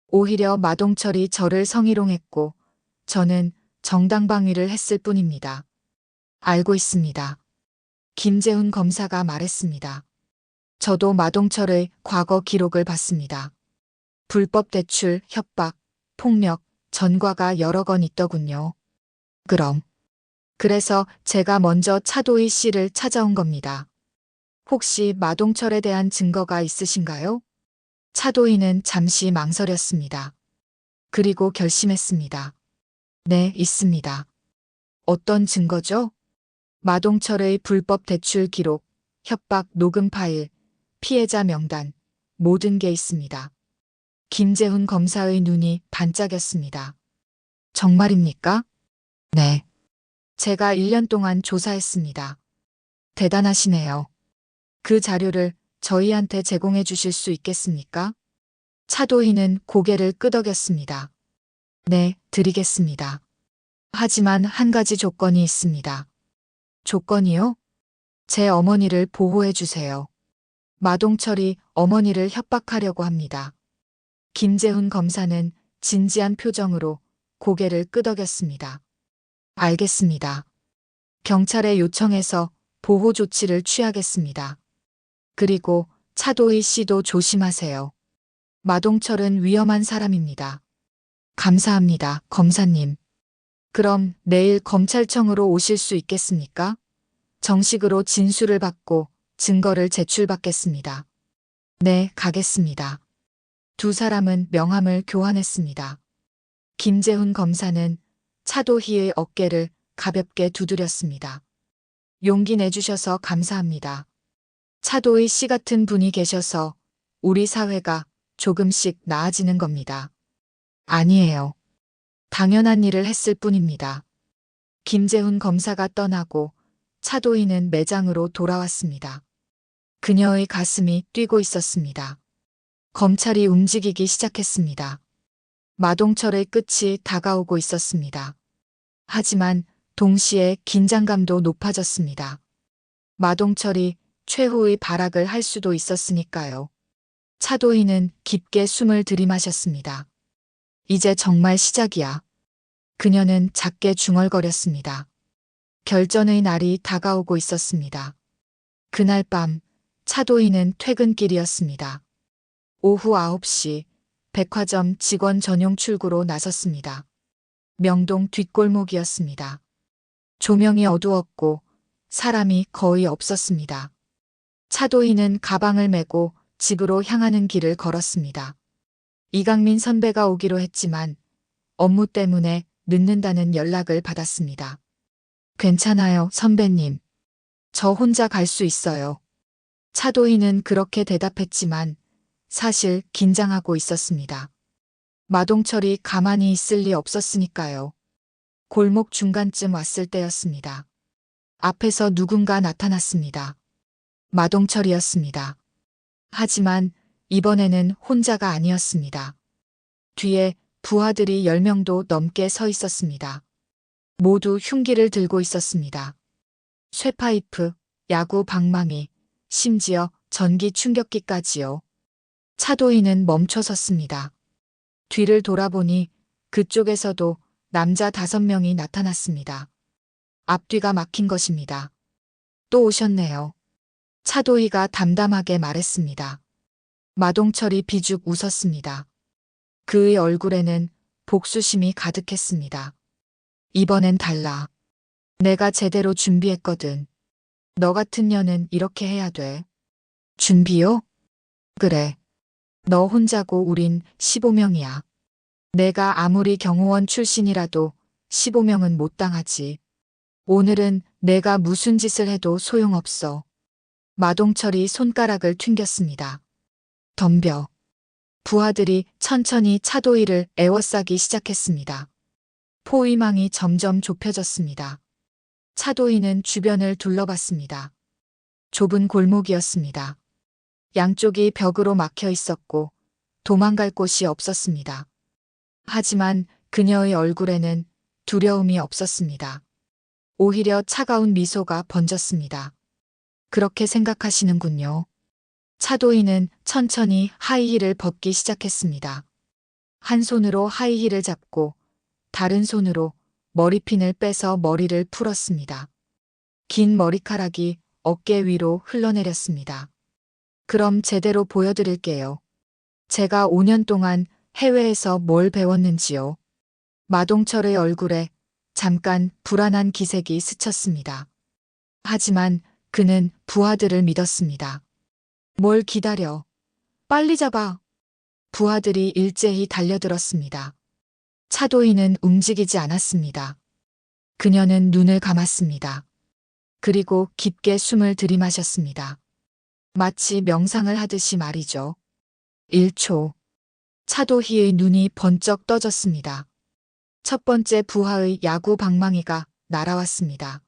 오히려 마동철이 저를 성희롱했고 저는 정당방위를 했을 뿐입니다. 알고 있습니다. 김재훈 검사가 말했습니다. 저도 마동철의 과거 기록을 봤습니다. 불법 대출, 협박, 폭력, 전과가 여러 건 있더군요. 그래서 제가 먼저 차도희 씨를 찾아온 겁니다. 혹시 마동철에 대한 증거가 있으신가요? 차도희는 잠시 망설였습니다. 그리고 결심했습니다. 네, 있습니다. 어떤 증거죠? 마동철의 불법 대출 기록, 협박 녹음 파일, 피해자 명단, 모든 게 있습니다. 김재훈 검사의 눈이 반짝였습니다. 정말입니까? 네. 제가 1년 동안 조사했습니다. 대단하시네요. 그 자료를 저희한테 제공해 주실 수 있겠습니까? 차도희는 고개를 끄덕였습니다. 네, 드리겠습니다. 하지만 한 가지 조건이 있습니다. 조건이요? 제 어머니를 보호해 주세요. 마동철이 어머니를 협박하려고 합니다. 김재훈 검사는 진지한 표정으로 고개를 끄덕였습니다. 알겠습니다. 경찰에 요청해서 보호 조치를 취하겠습니다. 그리고 차도희 씨도 조심하세요. 마동철은 위험한 사람입니다. 감사합니다, 검사님. 그럼 내일 검찰청으로 오실 수 있겠습니까? 정식으로 진술을 받고 증거를 제출받겠습니다. 네, 가겠습니다. 두 사람은 명함을 교환했습니다. 김재훈 검사는 차도희의 어깨를 가볍게 두드렸습니다. 용기 내주셔서 감사합니다. 차도희 씨 같은 분이 계셔서 우리 사회가 조금씩 나아지는 겁니다. 아니에요. 당연한 일을 했을 뿐입니다. 김재훈 검사가 떠나고 차도희는 매장으로 돌아왔습니다. 그녀의 가슴이 뛰고 있었습니다. 검찰이 움직이기 시작했습니다. 마동철의 끝이 다가오고 있었습니다. 하지만 동시에 긴장감도 높아졌습니다. 마동철이 최후의 발악을 할 수도 있었으니까요. 차도희는 깊게 숨을 들이마셨습니다. 이제 정말 시작이야. 그녀는 작게 중얼거렸습니다. 결전의 날이 다가오고 있었습니다. 그날 밤 차도희는 퇴근길이었습니다. 오후 9시 백화점 직원 전용 출구로 나섰습니다. 명동 뒷골목이었습니다. 조명이 어두웠고 사람이 거의 없었습니다. 차도희는 가방을 메고 집으로 향하는 길을 걸었습니다. 이강민 선배가 오기로 했지만 업무 때문에 늦는다는 연락을 받았습니다. 괜찮아요, 선배님. 저 혼자 갈 수 있어요. 차도희는 그렇게 대답했지만 사실 긴장하고 있었습니다. 마동철이 가만히 있을 리 없었으니까요. 골목 중간쯤 왔을 때였습니다. 앞에서 누군가 나타났습니다. 마동철이었습니다. 하지만 이번에는 혼자가 아니었습니다. 뒤에 부하들이 10명도 넘게 서 있었습니다. 모두 흉기를 들고 있었습니다. 쇠파이프, 야구 방망이, 심지어 전기 충격기까지요. 차도희는 멈춰 섰습니다. 뒤를 돌아보니 그쪽에서도 남자 5명이 나타났습니다. 앞뒤가 막힌 것입니다. 또 오셨네요. 차도희가 담담하게 말했습니다. 마동철이 비죽 웃었습니다. 그의 얼굴에는 복수심이 가득했습니다. 이번엔 달라. 내가 제대로 준비했거든. 너 같은 년은 이렇게 해야 돼. 준비요? 그래. 너 혼자고 우린 15명이야. 내가 아무리 경호원 출신이라도 15명은 못 당하지. 오늘은 내가 무슨 짓을 해도 소용없어. 마동철이 손가락을 튕겼습니다. 덤벼. 부하들이 천천히 차도희를 에워싸기 시작했습니다. 포위망이 점점 좁혀졌습니다. 차도인은 주변을 둘러봤습니다. 좁은 골목이었습니다. 양쪽이 벽으로 막혀 있었고 도망갈 곳이 없었습니다. 하지만 그녀의 얼굴에는 두려움이 없었습니다. 오히려 차가운 미소가 번졌습니다. 그렇게 생각하시는군요. 차도인은 천천히 하이힐을 벗기 시작했습니다. 한 손으로 하이힐을 잡고 다른 손으로 머리핀을 빼서 머리를 풀었습니다. 긴 머리카락이 어깨 위로 흘러내렸습니다. 그럼 제대로 보여드릴게요. 제가 5년 동안 해외에서 뭘 배웠는지요. 마동철의 얼굴에 잠깐 불안한 기색이 스쳤습니다. 하지만 그는 부하들을 믿었습니다. 뭘 기다려. 빨리 잡아. 부하들이 일제히 달려들었습니다. 차도인은 움직이지 않았습니다. 그녀는 눈을 감았습니다. 그리고 깊게 숨을 들이마셨습니다. 마치 명상을 하듯이 말이죠. 1초. 차도희의 눈이 번쩍 떠졌습니다. 첫 번째 부하의 야구 방망이가 날아왔습니다.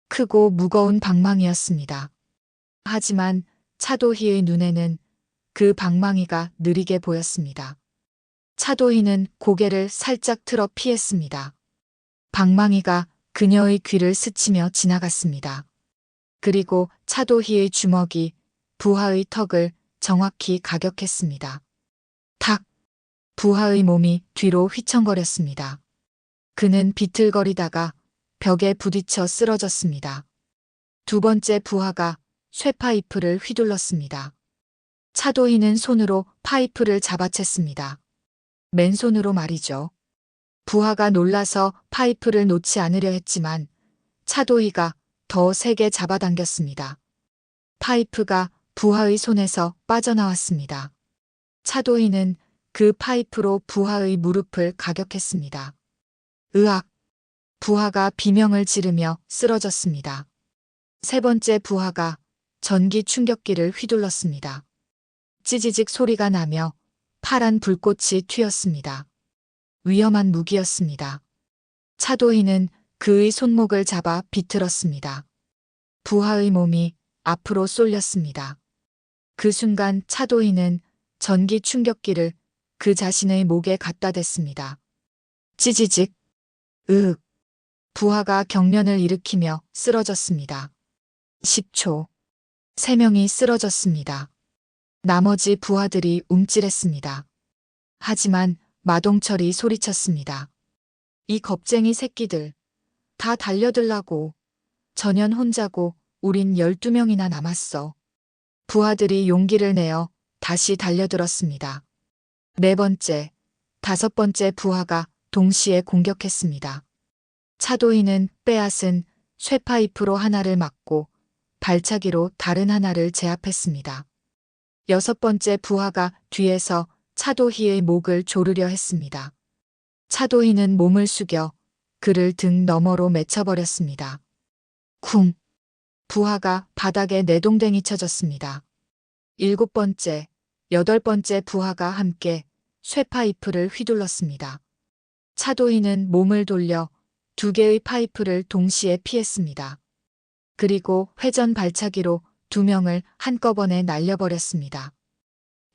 크고 무거운 방망이였습니다. 하지만 차도희의 눈에는 그 방망이가 느리게 보였습니다. 차도희는 고개를 살짝 틀어 피했습니다. 방망이가 그녀의 귀를 스치며 지나갔습니다. 그리고 차도희의 주먹이 부하의 턱을 정확히 가격했습니다. 탁! 부하의 몸이 뒤로 휘청거렸습니다. 그는 비틀거리다가 벽에 부딪혀 쓰러졌습니다. 두 번째 부하가 쇠파이프를 휘둘렀습니다. 차도희는 손으로 파이프를 잡아챘습니다. 맨손으로 말이죠. 부하가 놀라서 파이프를 놓지 않으려 했지만 차도희가 더 세게 잡아당겼습니다. 파이프가 부하의 손에서 빠져나왔습니다. 차도희는 그 파이프로 부하의 무릎을 가격했습니다. 으악! 부하가 비명을 지르며 쓰러졌습니다. 세 번째 부하가 전기 충격기를 휘둘렀습니다. 찌지직 소리가 나며 파란 불꽃이 튀었습니다. 위험한 무기였습니다. 차도희는 그의 손목을 잡아 비틀었습니다. 부하의 몸이 앞으로 쏠렸습니다. 그 순간 차도희는 전기 충격기를 그 자신의 목에 갖다 댔습니다. 찌지직, 으윽. 부하가 경련을 일으키며 쓰러졌습니다. 10초. 3명이 쓰러졌습니다. 나머지 부하들이 움찔했습니다. 하지만 마동철이 소리쳤습니다. 이 겁쟁이 새끼들. 다 달려들라고. 전현 혼자고 우린 12명이나 남았어. 부하들이 용기를 내어 다시 달려들었습니다. 네 번째, 다섯 번째 부하가 동시에 공격했습니다. 차도희는 빼앗은 쇠파이프로 하나를 막고 발차기로 다른 하나를 제압했습니다. 여섯 번째 부하가 뒤에서 차도희의 목을 조르려 했습니다. 차도희는 몸을 숙여 그를 등 너머로 맺혀버렸습니다. 쿵! 부하가 바닥에 내동댕이 쳐졌습니다. 일곱 번째, 여덟 번째 부하가 함께 쇠파이프를 휘둘렀습니다. 차도희는 몸을 돌려 두 개의 파이프를 동시에 피했습니다. 그리고 회전 발차기로 두 명을 한꺼번에 날려버렸습니다.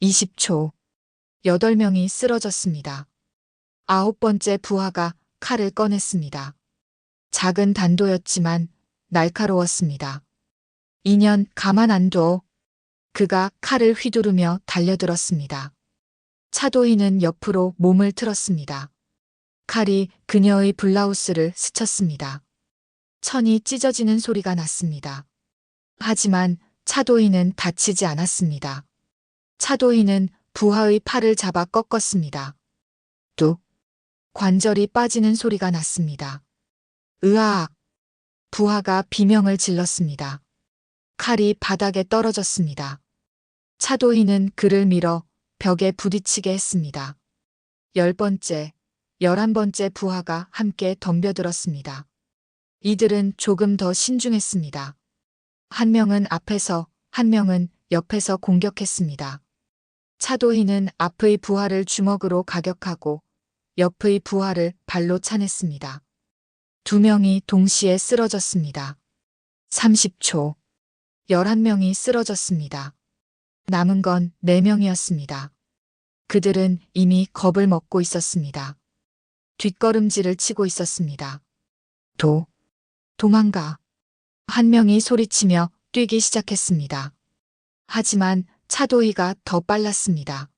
20초. 8명이 쓰러졌습니다. 아홉 번째 부하가 칼을 꺼냈습니다. 작은 단도였지만 날카로웠습니다. 인연 가만 안 둬. 그가 칼을 휘두르며 달려들었습니다. 차도희는 옆으로 몸을 틀었습니다. 칼이 그녀의 블라우스를 스쳤습니다. 천이 찢어지는 소리가 났습니다. 하지만 차도희는 다치지 않았습니다. 차도희는 부하의 팔을 잡아 꺾었습니다. 뚝! 관절이 빠지는 소리가 났습니다. 으악! 부하가 비명을 질렀습니다. 칼이 바닥에 떨어졌습니다. 차도희는 그를 밀어 벽에 부딪히게 했습니다. 10번째, 11번째 부하가 함께 덤벼들었습니다. 이들은 조금 더 신중했습니다. 한 명은 앞에서, 한 명은 옆에서 공격했습니다. 차도희는 앞의 부하를 주먹으로 가격하고 옆의 부하를 발로 차냈습니다. 두 명이 동시에 쓰러졌습니다. 30초. 11명이 쓰러졌습니다. 남은 건 4명이었습니다. 그들은 이미 겁을 먹고 있었습니다. 뒷걸음질을 치고 있었습니다. 도망가. 한 명이 소리치며 뛰기 시작했습니다. 하지만 차도희가 더 빨랐습니다.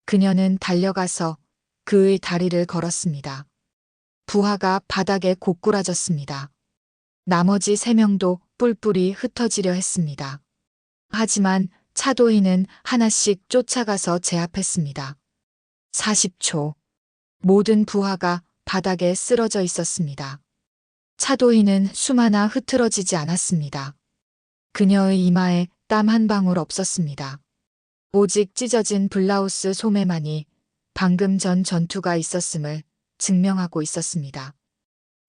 그녀는 달려가서 그의 다리를 걸었습니다. 부하가 바닥에 고꾸라졌습니다. 나머지 3명도 뿔뿔이 흩어지려 했습니다. 하지만 차도희는 하나씩 쫓아가서 제압했습니다. 40초. 모든 부하가 바닥에 쓰러져 있었습니다. 차도희는 숨 하나 흐트러지지 않았습니다. 그녀의 이마에 땀 한 방울 없었습니다. 오직 찢어진 블라우스 소매만이 방금 전 전투가 있었음을 증명하고 있었습니다.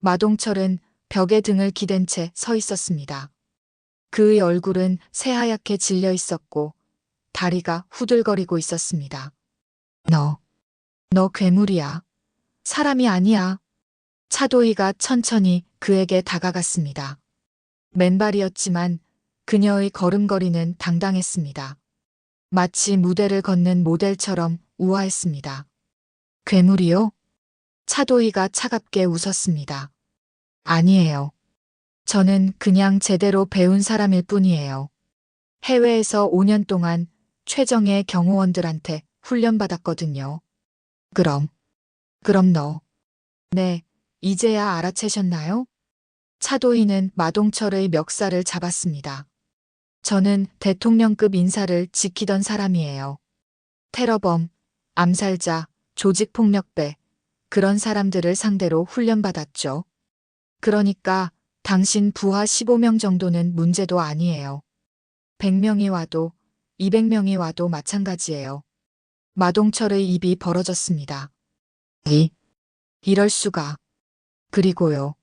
마동철은 벽에 등을 기댄 채 서 있었습니다. 그의 얼굴은 새하얗게 질려 있었고 다리가 후들거리고 있었습니다. 너 괴물이야. 사람이 아니야. 차도희가 천천히 그에게 다가갔습니다. 맨발이었지만 그녀의 걸음걸이는 당당했습니다. 마치 무대를 걷는 모델처럼 우아했습니다. 괴물이요? 차도희가 차갑게 웃었습니다. 아니에요. 저는 그냥 제대로 배운 사람일 뿐이에요. 해외에서 5년 동안 최정예 경호원들한테 훈련받았거든요. 그럼 너. 네, 이제야 알아채셨나요? 차도희는 마동철의 멱살을 잡았습니다. 저는 대통령급 인사를 지키던 사람이에요. 테러범, 암살자, 조직폭력배, 그런 사람들을 상대로 훈련받았죠. 그러니까 당신 부하 15명 정도는 문제도 아니에요. 100명이 와도 200명이 와도 마찬가지예요. 마동철의 입이 벌어졌습니다. 이럴 수가. 그리고요.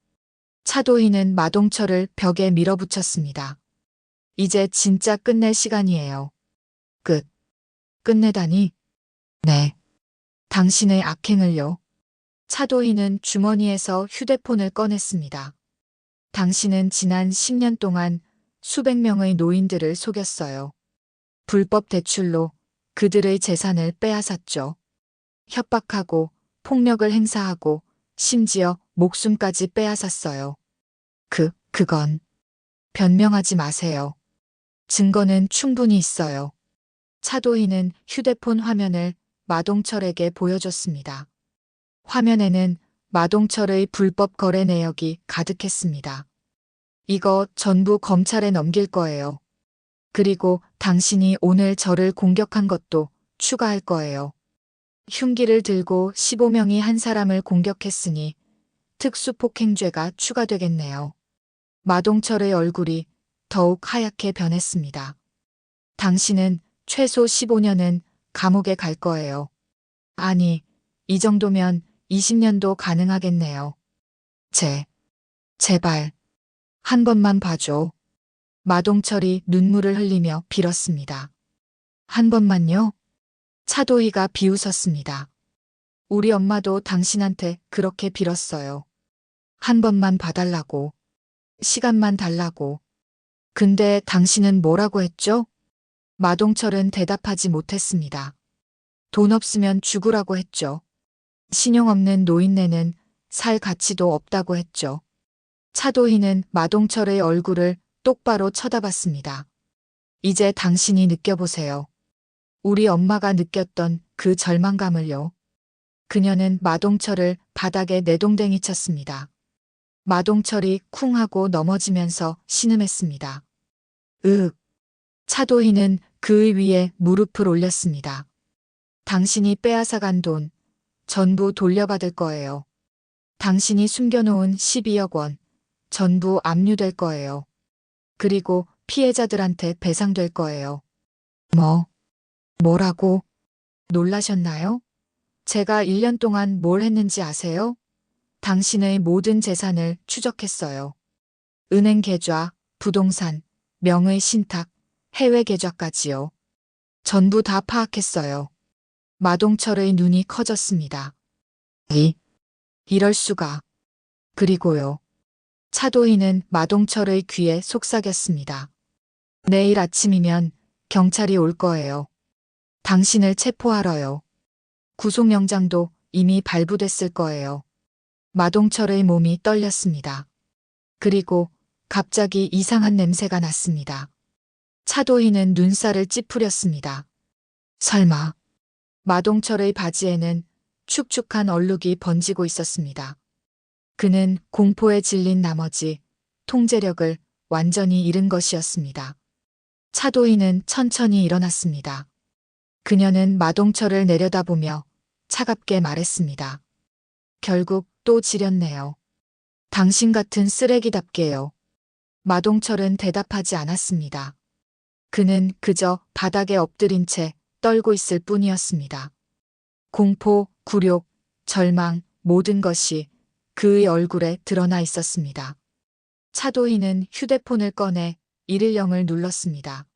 차도희는 마동철을 벽에 밀어붙였습니다. 이제 진짜 끝낼 시간이에요. 끝내다니? 네. 당신의 악행을요. 차도희는 주머니에서 휴대폰을 꺼냈습니다. 당신은 지난 10년 동안 수백 명의 노인들을 속였어요. 불법 대출로 그들의 재산을 빼앗았죠. 협박하고 폭력을 행사하고 심지어 목숨까지 빼앗았어요. 그건 변명하지 마세요. 증거는 충분히 있어요. 차도희는 휴대폰 화면을 마동철에게 보여줬습니다. 화면에는 마동철의 불법 거래 내역이 가득했습니다. 이거 전부 검찰에 넘길 거예요. 그리고 당신이 오늘 저를 공격한 것도 추가할 거예요. 흉기를 들고 15명이 한 사람을 공격했으니 특수폭행죄가 추가되겠네요. 마동철의 얼굴이 더욱 하얗게 변했습니다. 당신은 최소 15년은 감옥에 갈 거예요. 아니, 이 정도면 20년도 가능하겠네요. 제발, 한 번만 봐줘. 마동철이 눈물을 흘리며 빌었습니다. 한 번만요? 차도희가 비웃었습니다. 우리 엄마도 당신한테 그렇게 빌었어요. 한 번만 봐달라고. 시간만 달라고. 근데 당신은 뭐라고 했죠? 마동철은 대답하지 못했습니다. 돈 없으면 죽으라고 했죠. 신용 없는 노인네는 살 가치도 없다고 했죠. 차도희는 마동철의 얼굴을 똑바로 쳐다봤습니다. 이제 당신이 느껴보세요. 우리 엄마가 느꼈던 그 절망감을요. 그녀는 마동철을 바닥에 내동댕이 쳤습니다. 마동철이 쿵 하고 넘어지면서 신음했습니다. 차도희는 그의 위에 무릎을 올렸습니다. 당신이 빼앗아간 돈 전부 돌려받을 거예요. 당신이 숨겨놓은 12억 원 전부 압류될 거예요. 그리고 피해자들한테 배상될 거예요. 뭐라고? 놀라셨나요? 제가 1년 동안 뭘 했는지 아세요? 당신의 모든 재산을 추적했어요. 은행 계좌, 부동산, 명의 신탁, 해외 계좌까지요. 전부 다 파악했어요. 마동철의 눈이 커졌습니다. 이럴 수가. 그리고요. 차도희는 마동철의 귀에 속삭였습니다. 내일 아침이면 경찰이 올 거예요. 당신을 체포하러요. 구속영장도 이미 발부됐을 거예요. 마동철의 몸이 떨렸습니다. 그리고 갑자기 이상한 냄새가 났습니다. 차도희는 눈살을 찌푸렸습니다. 설마. 마동철의 바지에는 축축한 얼룩이 번지고 있었습니다. 그는 공포에 질린 나머지 통제력을 완전히 잃은 것이었습니다. 차도희는 천천히 일어났습니다. 그녀는 마동철을 내려다보며 차갑게 말했습니다. 결국 또 지렸네요. 당신 같은 쓰레기답게요. 마동철은 대답하지 않았습니다. 그는 그저 바닥에 엎드린 채 떨고 있을 뿐이었습니다. 공포, 굴욕, 절망, 모든 것이 그의 얼굴에 드러나 있었습니다. 차도희는 휴대폰을 꺼내 110을 눌렀습니다.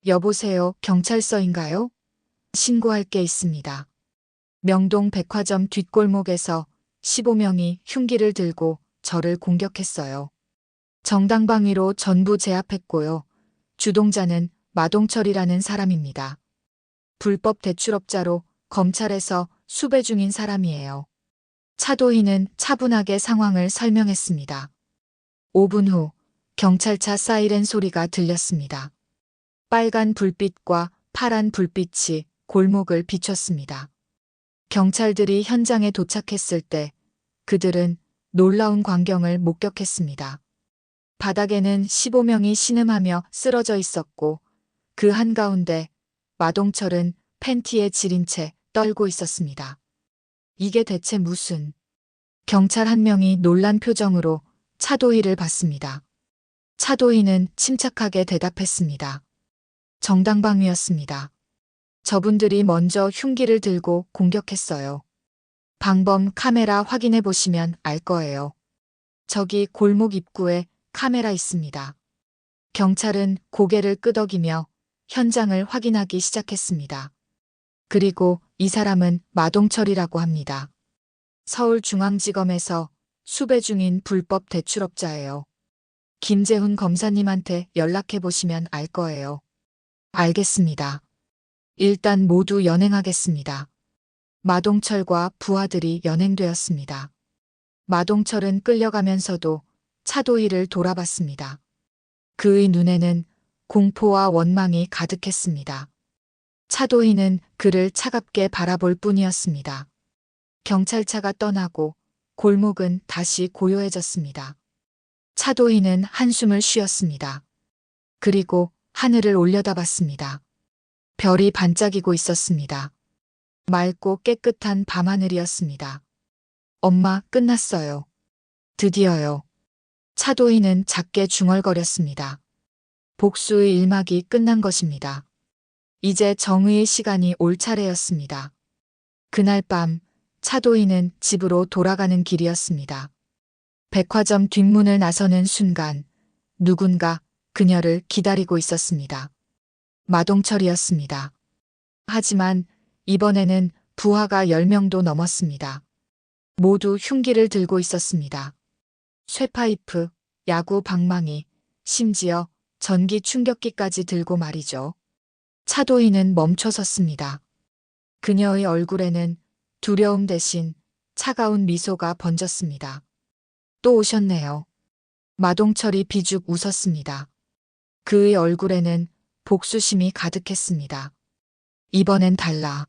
여보세요, 경찰서인가요? 신고할 게 있습니다. 명동 백화점 뒷골목에서 15명이 흉기를 들고 저를 공격했어요. 정당방위로 전부 제압했고요. 주동자는 마동철이라는 사람입니다. 불법 대출업자로 검찰에서 수배 중인 사람이에요. 차도희는 차분하게 상황을 설명했습니다. 5분 후 경찰차 사이렌 소리가 들렸습니다. 빨간 불빛과 파란 불빛이 골목을 비췄습니다. 경찰들이 현장에 도착했을 때 그들은 놀라운 광경을 목격했습니다. 바닥에는 15명이 신음하며 쓰러져 있었고 그 한가운데 마동철은 팬티에 지린 채 떨고 있었습니다. 이게 대체 무슨... 경찰 한 명이 놀란 표정으로 차도희를 봤습니다. 차도희는 침착하게 대답했습니다. 정당방위였습니다. 저분들이 먼저 흉기를 들고 공격했어요. 방범 카메라 확인해 보시면 알 거예요. 저기 골목 입구에 카메라 있습니다. 경찰은 고개를 끄덕이며 현장을 확인하기 시작했습니다. 그리고 이 사람은 마동철이라고 합니다. 서울중앙지검에서 수배 중인 불법 대출업자예요. 김재훈 검사님한테 연락해 보시면 알 거예요. 알겠습니다. 일단 모두 연행하겠습니다. 마동철과 부하들이 연행되었습니다. 마동철은 끌려가면서도 차도희를 돌아봤습니다. 그의 눈에는 공포와 원망이 가득했습니다. 차도희는 그를 차갑게 바라볼 뿐이었습니다. 경찰차가 떠나고 골목은 다시 고요해졌습니다. 차도희는 한숨을 쉬었습니다. 그리고 하늘을 올려다봤습니다. 별이 반짝이고 있었습니다. 맑고 깨끗한 밤하늘이었습니다. 엄마, 끝났어요. 드디어요. 차도희는 작게 중얼거렸습니다. 복수의 일막이 끝난 것입니다. 이제 정의의 시간이 올 차례였습니다. 그날 밤 차도희는 집으로 돌아가는 길이었습니다. 백화점 뒷문을 나서는 순간 누군가 그녀를 기다리고 있었습니다. 마동철이었습니다. 하지만 이번에는 부하가 10명도 넘었습니다. 모두 흉기를 들고 있었습니다. 쇠파이프, 야구 방망이, 심지어 전기 충격기까지 들고 말이죠. 차도희는 멈춰섰습니다. 그녀의 얼굴에는 두려움 대신 차가운 미소가 번졌습니다. 또 오셨네요. 마동철이 비죽 웃었습니다. 그의 얼굴에는 복수심이 가득했습니다. 이번엔 달라.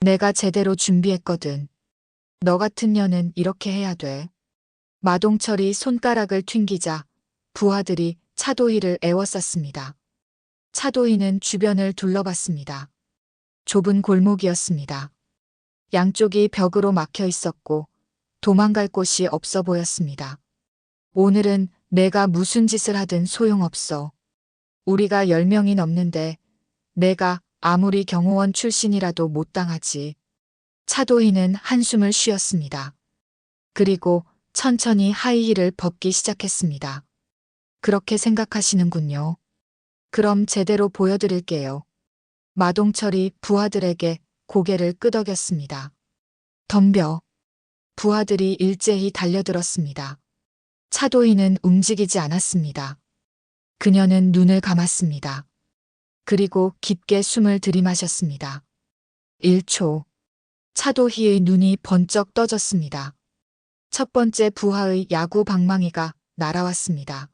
내가 제대로 준비했거든. 너 같은 년은 이렇게 해야 돼. 마동철이 손가락을 튕기자 부하들이 차도희를 에워쌌습니다. 차도희는 주변을 둘러봤습니다. 좁은 골목이었습니다. 양쪽이 벽으로 막혀 있었고 도망갈 곳이 없어 보였습니다. 오늘은 내가 무슨 짓을 하든 소용없어. 우리가 10명이 넘는데 내가 아무리 경호원 출신이라도 못 당하지. 차도희는 한숨을 쉬었습니다. 그리고 천천히 하이힐을 벗기 시작했습니다. 그렇게 생각하시는군요. 그럼 제대로 보여드릴게요. 마동철이 부하들에게 고개를 끄덕였습니다. 덤벼. 부하들이 일제히 달려들었습니다. 차도희는 움직이지 않았습니다. 그녀는 눈을 감았습니다. 그리고 깊게 숨을 들이마셨습니다. 1초. 차도희의 눈이 번쩍 떠졌습니다. 첫 번째 부하의 야구 방망이가 날아왔습니다.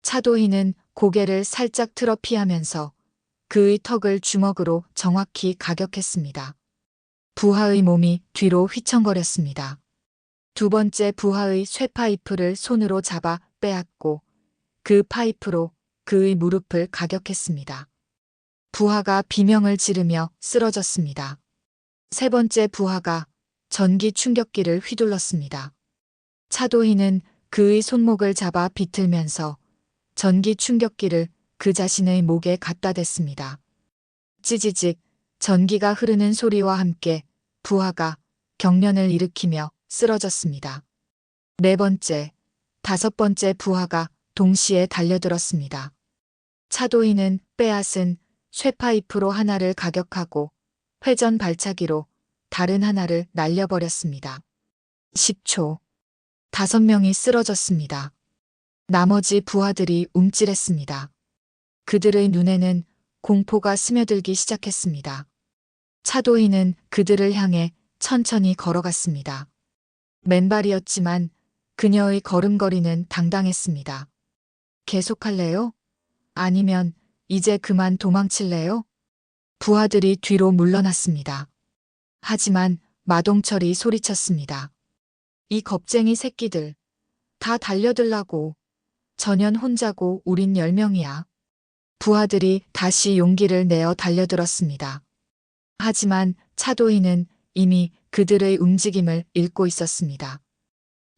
차도희는 고개를 살짝 틀어 피하면서 그의 턱을 주먹으로 정확히 가격했습니다. 부하의 몸이 뒤로 휘청거렸습니다. 두 번째 부하의 쇠파이프를 손으로 잡아 빼앗고 그 파이프로 그의 무릎을 가격했습니다. 부하가 비명을 지르며 쓰러졌습니다. 세 번째 부하가 전기 충격기를 휘둘렀습니다. 차도희는 그의 손목을 잡아 비틀면서 전기 충격기를 그 자신의 목에 갖다 댔습니다. 찌지직 전기가 흐르는 소리와 함께 부하가 경련을 일으키며 쓰러졌습니다. 네 번째, 다섯 번째 부하가 동시에 달려들었습니다. 차도희는 빼앗은 쇠파이프로 하나를 가격하고 회전 발차기로 다른 하나를 날려버렸습니다. 10초. 5명이 쓰러졌습니다. 나머지 부하들이 움찔했습니다. 그들의 눈에는 공포가 스며들기 시작했습니다. 차도희는 그들을 향해 천천히 걸어갔습니다. 맨발이었지만 그녀의 걸음걸이는 당당했습니다. 계속할래요? 아니면 이제 그만 도망칠래요? 부하들이 뒤로 물러났습니다. 하지만 마동철이 소리쳤습니다. 이 겁쟁이 새끼들. 다 달려들라고. 전현 혼자고 우린 10명이야. 부하들이 다시 용기를 내어 달려들었습니다. 하지만 차도희는 이미 그들의 움직임을 읽고 있었습니다.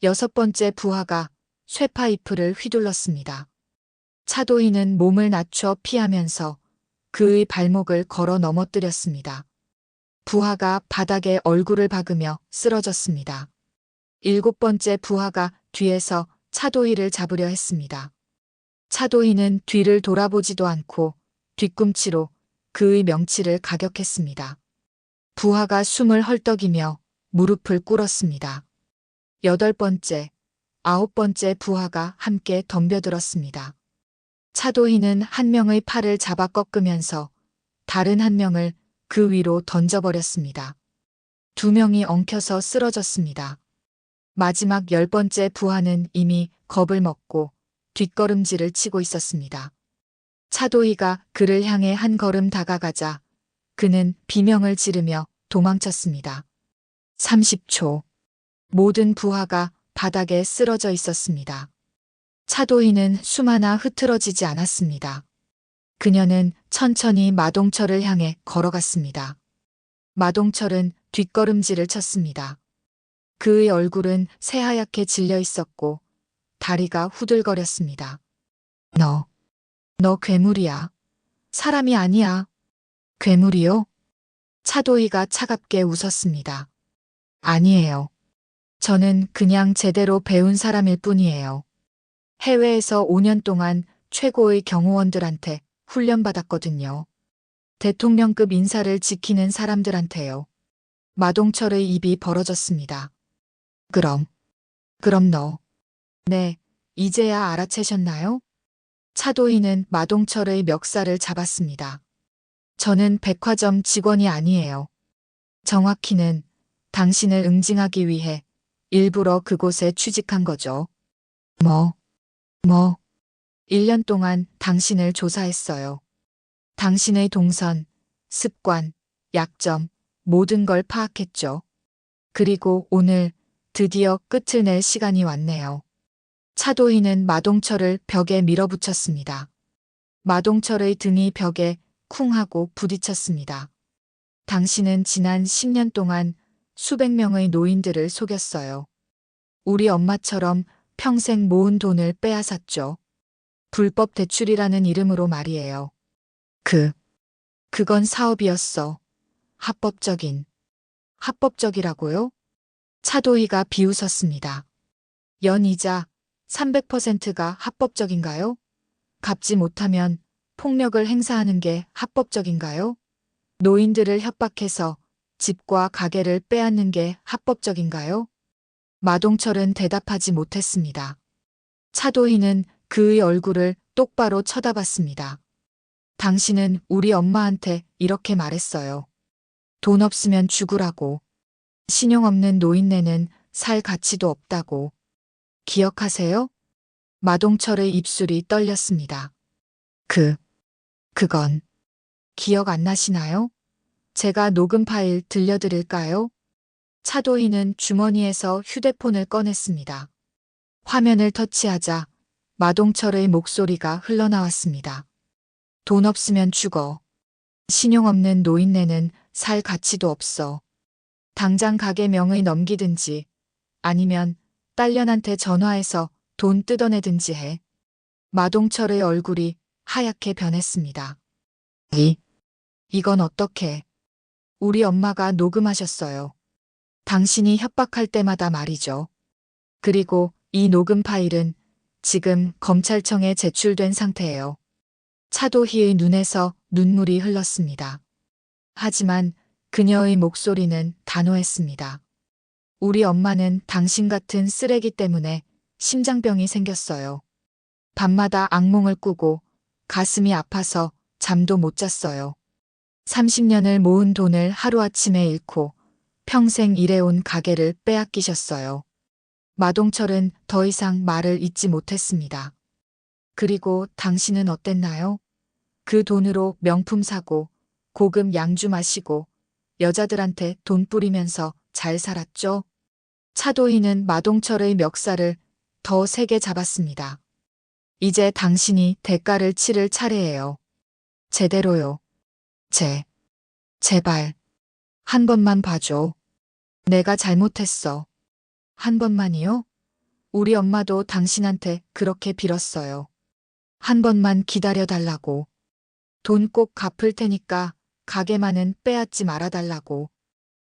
여섯 번째 부하가 쇠파이프를 휘둘렀습니다. 차도희는 몸을 낮춰 피하면서 그의 발목을 걸어 넘어뜨렸습니다. 부하가 바닥에 얼굴을 박으며 쓰러졌습니다. 일곱 번째 부하가 뒤에서 차도희를 잡으려 했습니다. 차도희는 뒤를 돌아보지도 않고 뒤꿈치로 그의 명치를 가격했습니다. 부하가 숨을 헐떡이며 무릎을 꿇었습니다. 여덟 번째, 아홉 번째 부하가 함께 덤벼들었습니다. 차도희는 한 명의 팔을 잡아 꺾으면서 다른 한 명을 그 위로 던져버렸습니다. 두 명이 엉켜서 쓰러졌습니다. 마지막 10번째 부하는 이미 겁을 먹고 뒷걸음질을 치고 있었습니다. 차도희가 그를 향해 한 걸음 다가가자 그는 비명을 지르며 도망쳤습니다. 30초. 모든 부하가 바닥에 쓰러져 있었습니다. 차도희는 숨 하나 흐트러지지 않았습니다. 그녀는 천천히 마동철을 향해 걸어갔습니다. 마동철은 뒷걸음질을 쳤습니다. 그의 얼굴은 새하얗게 질려 있었고 다리가 후들거렸습니다. 너 괴물이야. 사람이 아니야. 괴물이요? 차도희가 차갑게 웃었습니다. 아니에요. 저는 그냥 제대로 배운 사람일 뿐이에요. 해외에서 5년 동안 최고의 경호원들한테 훈련받았거든요. 대통령급 인사를 지키는 사람들한테요. 마동철의 입이 벌어졌습니다. 그럼 너. 네, 이제야 알아채셨나요? 차도희는 마동철의 멱살을 잡았습니다. 저는 백화점 직원이 아니에요. 정확히는 당신을 응징하기 위해 일부러 그곳에 취직한 거죠. 1년 동안 당신을 조사했어요. 당신의 동선, 습관, 약점, 모든 걸 파악했죠. 그리고 오늘 드디어 끝을 낼 시간이 왔네요. 차도희는 마동철을 벽에 밀어붙였습니다. 마동철의 등이 벽에 쿵 하고 부딪혔습니다. 당신은 지난 10년 동안 수백 명의 노인들을 속였어요. 우리 엄마처럼 평생 모은 돈을 빼앗았죠. 불법 대출이라는 이름으로 말이에요. 그건 사업이었어. 합법적이라고요? 차도희가 비웃었습니다. 연이자 300%가 합법적인가요? 갚지 못하면 폭력을 행사하는 게 합법적인가요? 노인들을 협박해서 집과 가게를 빼앗는 게 합법적인가요? 마동철은 대답하지 못했습니다. 차도희는 그의 얼굴을 똑바로 쳐다봤습니다. 당신은 우리 엄마한테 이렇게 말했어요. 돈 없으면 죽으라고. 신용 없는 노인네는 살 가치도 없다고. 기억하세요? 마동철의 입술이 떨렸습니다. 그건 기억 안 나시나요? 제가 녹음 파일 들려드릴까요? 차도희는 주머니에서 휴대폰을 꺼냈습니다. 화면을 터치하자 마동철의 목소리가 흘러나왔습니다. 돈 없으면 죽어. 신용 없는 노인네는 살 가치도 없어. 당장 가게 명의 넘기든지 아니면 딸년한테 전화해서 돈 뜯어내든지 해. 마동철의 얼굴이 하얗게 변했습니다. 이건 어떻게? 우리 엄마가 녹음하셨어요. 당신이 협박할 때마다 말이죠. 그리고 이 녹음 파일은 지금 검찰청에 제출된 상태예요. 차도희의 눈에서 눈물이 흘렀습니다. 하지만 그녀의 목소리는 단호했습니다. 우리 엄마는 당신 같은 쓰레기 때문에 심장병이 생겼어요. 밤마다 악몽을 꾸고 가슴이 아파서 잠도 못 잤어요. 30년을 모은 돈을 하루아침에 잃고 평생 일해온 가게를 빼앗기셨어요. 마동철은 더 이상 말을 잇지 못했습니다. 그리고 당신은 어땠나요? 그 돈으로 명품 사고 고급 양주 마시고 여자들한테 돈 뿌리면서 잘 살았죠? 차도희는 마동철의 멱살을 더 세게 잡았습니다. 이제 당신이 대가를 치를 차례예요. 제대로요. 제발. 한 번만 봐줘. 내가 잘못했어. 한 번만이요? 우리 엄마도 당신한테 그렇게 빌었어요. 한 번만 기다려달라고. 돈 꼭 갚을 테니까 가게만은 빼앗지 말아달라고.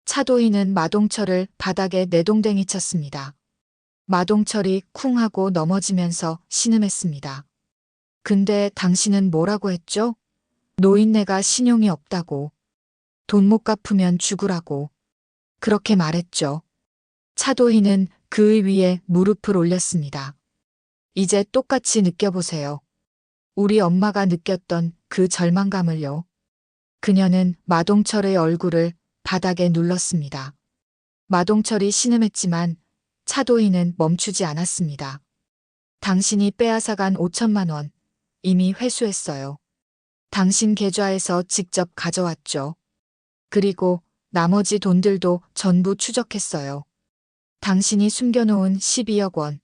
차도희는 마동철을 바닥에 내동댕이 쳤습니다. 마동철이 쿵 하고 넘어지면서 신음했습니다. 근데 당신은 뭐라고 했죠? 노인네가 신용이 없다고. 돈 못 갚으면 죽으라고. 그렇게 말했죠. 차도희는 그의 위에 무릎을 올렸습니다. 이제 똑같이 느껴보세요. 우리 엄마가 느꼈던 그 절망감을요. 그녀는 마동철의 얼굴을 바닥에 눌렀습니다. 마동철이 신음했지만 차도희는 멈추지 않았습니다. 당신이 빼앗아간 5천만 원 이미 회수했어요. 당신 계좌에서 직접 가져왔죠. 그리고 나머지 돈들도 전부 추적했어요. 당신이 숨겨놓은 12억 원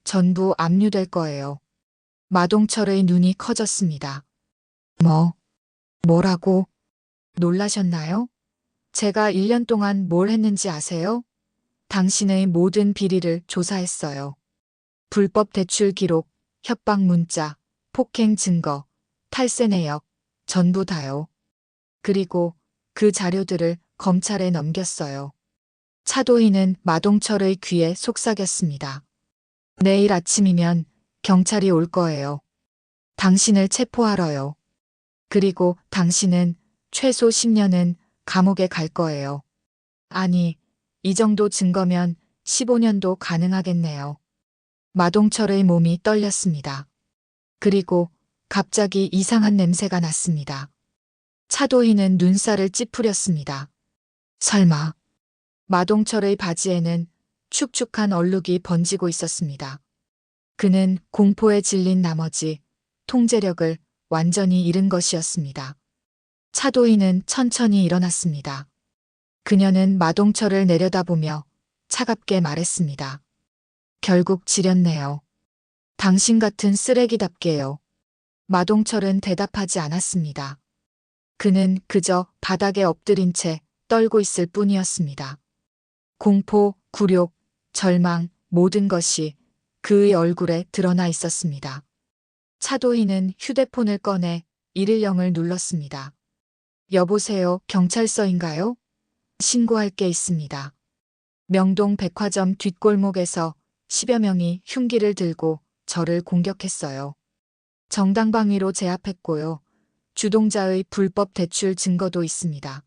전부 압류될 거예요. 마동철의 눈이 커졌습니다. 뭐라고? 놀라셨나요? 제가 1년 동안 뭘 했는지 아세요? 당신의 모든 비리를 조사했어요. 불법 대출 기록, 협박 문자, 폭행 증거, 탈세 내역, 전부 다요. 그리고 그 자료들을 검찰에 넘겼어요. 차도희는 마동철의 귀에 속삭였습니다. 내일 아침이면 경찰이 올 거예요. 당신을 체포하러요. 그리고 당신은 최소 10년은 감옥에 갈 거예요. 아니, 이 정도 증거면 15년도 가능하겠네요. 마동철의 몸이 떨렸습니다. 그리고 갑자기 이상한 냄새가 났습니다. 차도희는 눈살을 찌푸렸습니다. 설마. 마동철의 바지에는 축축한 얼룩이 번지고 있었습니다. 그는 공포에 질린 나머지 통제력을 완전히 잃은 것이었습니다. 차도희는 천천히 일어났습니다. 그녀는 마동철을 내려다보며 차갑게 말했습니다. 결국 지렸네요. 당신 같은 쓰레기답게요. 마동철은 대답하지 않았습니다. 그는 그저 바닥에 엎드린 채 떨고 있을 뿐이었습니다. 공포, 굴욕, 절망, 모든 것이 그의 얼굴에 드러나 있었습니다. 차도희는 휴대폰을 꺼내 110을 눌렀습니다. 여보세요, 경찰서인가요? 신고할 게 있습니다. 명동 백화점 뒷골목에서 10여 명이 흉기를 들고 저를 공격했어요. 정당방위로 제압했고요. 주동자의 불법 대출 증거도 있습니다.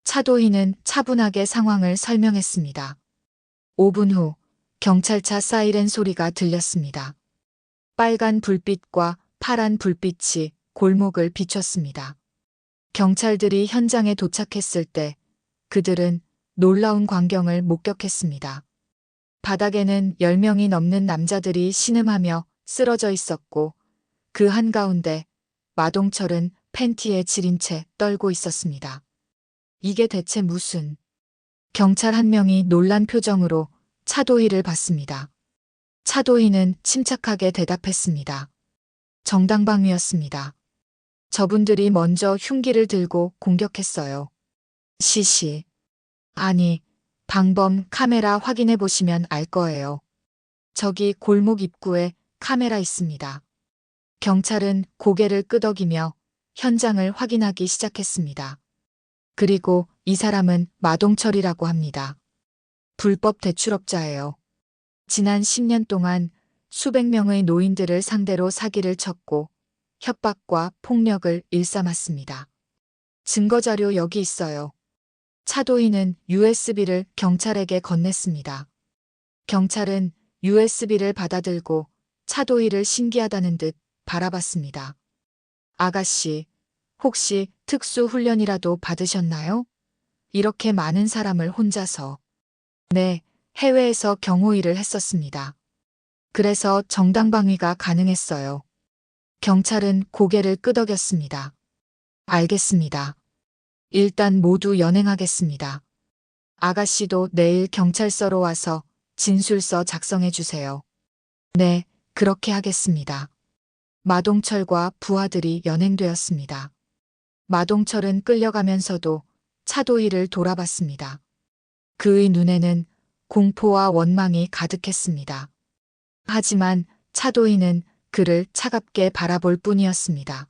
차도희는 차분하게 상황을 설명했습니다. 5분 후 경찰차 사이렌 소리가 들렸습니다. 빨간 불빛과 파란 불빛이 골목을 비췄습니다. 경찰들이 현장에 도착했을 때 그들은 놀라운 광경을 목격했습니다. 바닥에는 10명이 넘는 남자들이 신음하며 쓰러져 있었고 그 한가운데 마동철은 팬티에 지린 채 떨고 있었습니다. 이게 대체 무슨... 경찰 한 명이 놀란 표정으로 차도희를 봤습니다. 차도희는 침착하게 대답했습니다. 정당방위였습니다. 저분들이 먼저 흉기를 들고 공격했어요. 시시. 아니, 방범 카메라 확인해 보시면 알 거예요. 저기 골목 입구에 카메라 있습니다. 경찰은 고개를 끄덕이며 현장을 확인하기 시작했습니다. 그리고 이 사람은 마동철이라고 합니다. 불법 대출업자예요. 지난 10년 동안 수백 명의 노인들을 상대로 사기를 쳤고 협박과 폭력을 일삼았습니다. 증거자료 여기 있어요. 차도희는 USB를 경찰에게 건넸습니다. 경찰은 USB를 받아들고 차도희를 신기하다는 듯 바라봤습니다. 아가씨, 혹시 특수훈련이라도 받으셨나요? 이렇게 많은 사람을 혼자서. 네, 해외에서 경호일을 했었습니다. 그래서 정당방위가 가능했어요. 경찰은 고개를 끄덕였습니다. 알겠습니다. 일단 모두 연행하겠습니다. 아가씨도 내일 경찰서로 와서 진술서 작성해 주세요. 네, 그렇게 하겠습니다. 마동철과 부하들이 연행되었습니다. 마동철은 끌려가면서도 차도희를 돌아봤습니다. 그의 눈에는 공포와 원망이 가득했습니다. 하지만 차도희는 그를 차갑게 바라볼 뿐이었습니다.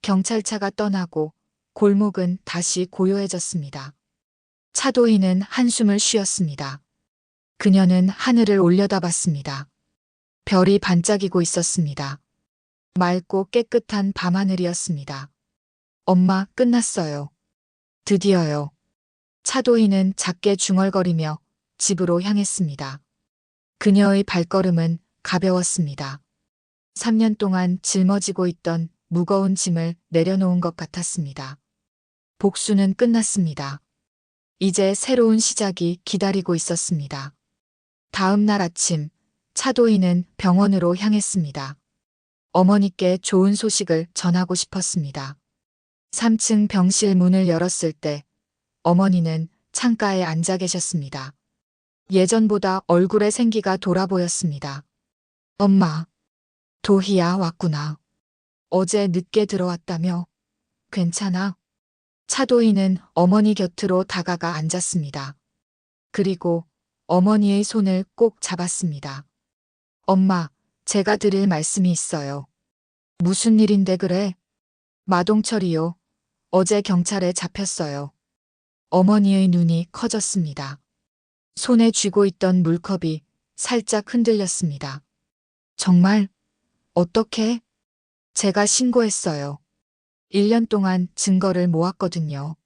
경찰차가 떠나고 골목은 다시 고요해졌습니다. 차도희는 한숨을 쉬었습니다. 그녀는 하늘을 올려다봤습니다. 별이 반짝이고 있었습니다. 맑고 깨끗한 밤하늘이었습니다. 엄마, 끝났어요. 드디어요. 차도희는 작게 중얼거리며 집으로 향했습니다. 그녀의 발걸음은 가벼웠습니다. 3년 동안 짊어지고 있던 무거운 짐을 내려놓은 것 같았습니다. 복수는 끝났습니다. 이제 새로운 시작이 기다리고 있었습니다. 다음 날 아침, 차도희는 병원으로 향했습니다. 어머니께 좋은 소식을 전하고 싶었습니다. 3층 병실 문을 열었을 때 어머니는 창가에 앉아 계셨습니다. 예전보다 얼굴에 생기가 돌아 보였습니다. 엄마, 도희야 왔구나. 어제 늦게 들어왔다며? 괜찮아? 차도희는 어머니 곁으로 다가가 앉았습니다. 그리고 어머니의 손을 꼭 잡았습니다. 엄마, 제가 드릴 말씀이 있어요. 무슨 일인데 그래? 마동철이요. 어제 경찰에 잡혔어요. 어머니의 눈이 커졌습니다. 손에 쥐고 있던 물컵이 살짝 흔들렸습니다. 정말? 어떻게? 제가 신고했어요. 1년 동안 증거를 모았거든요.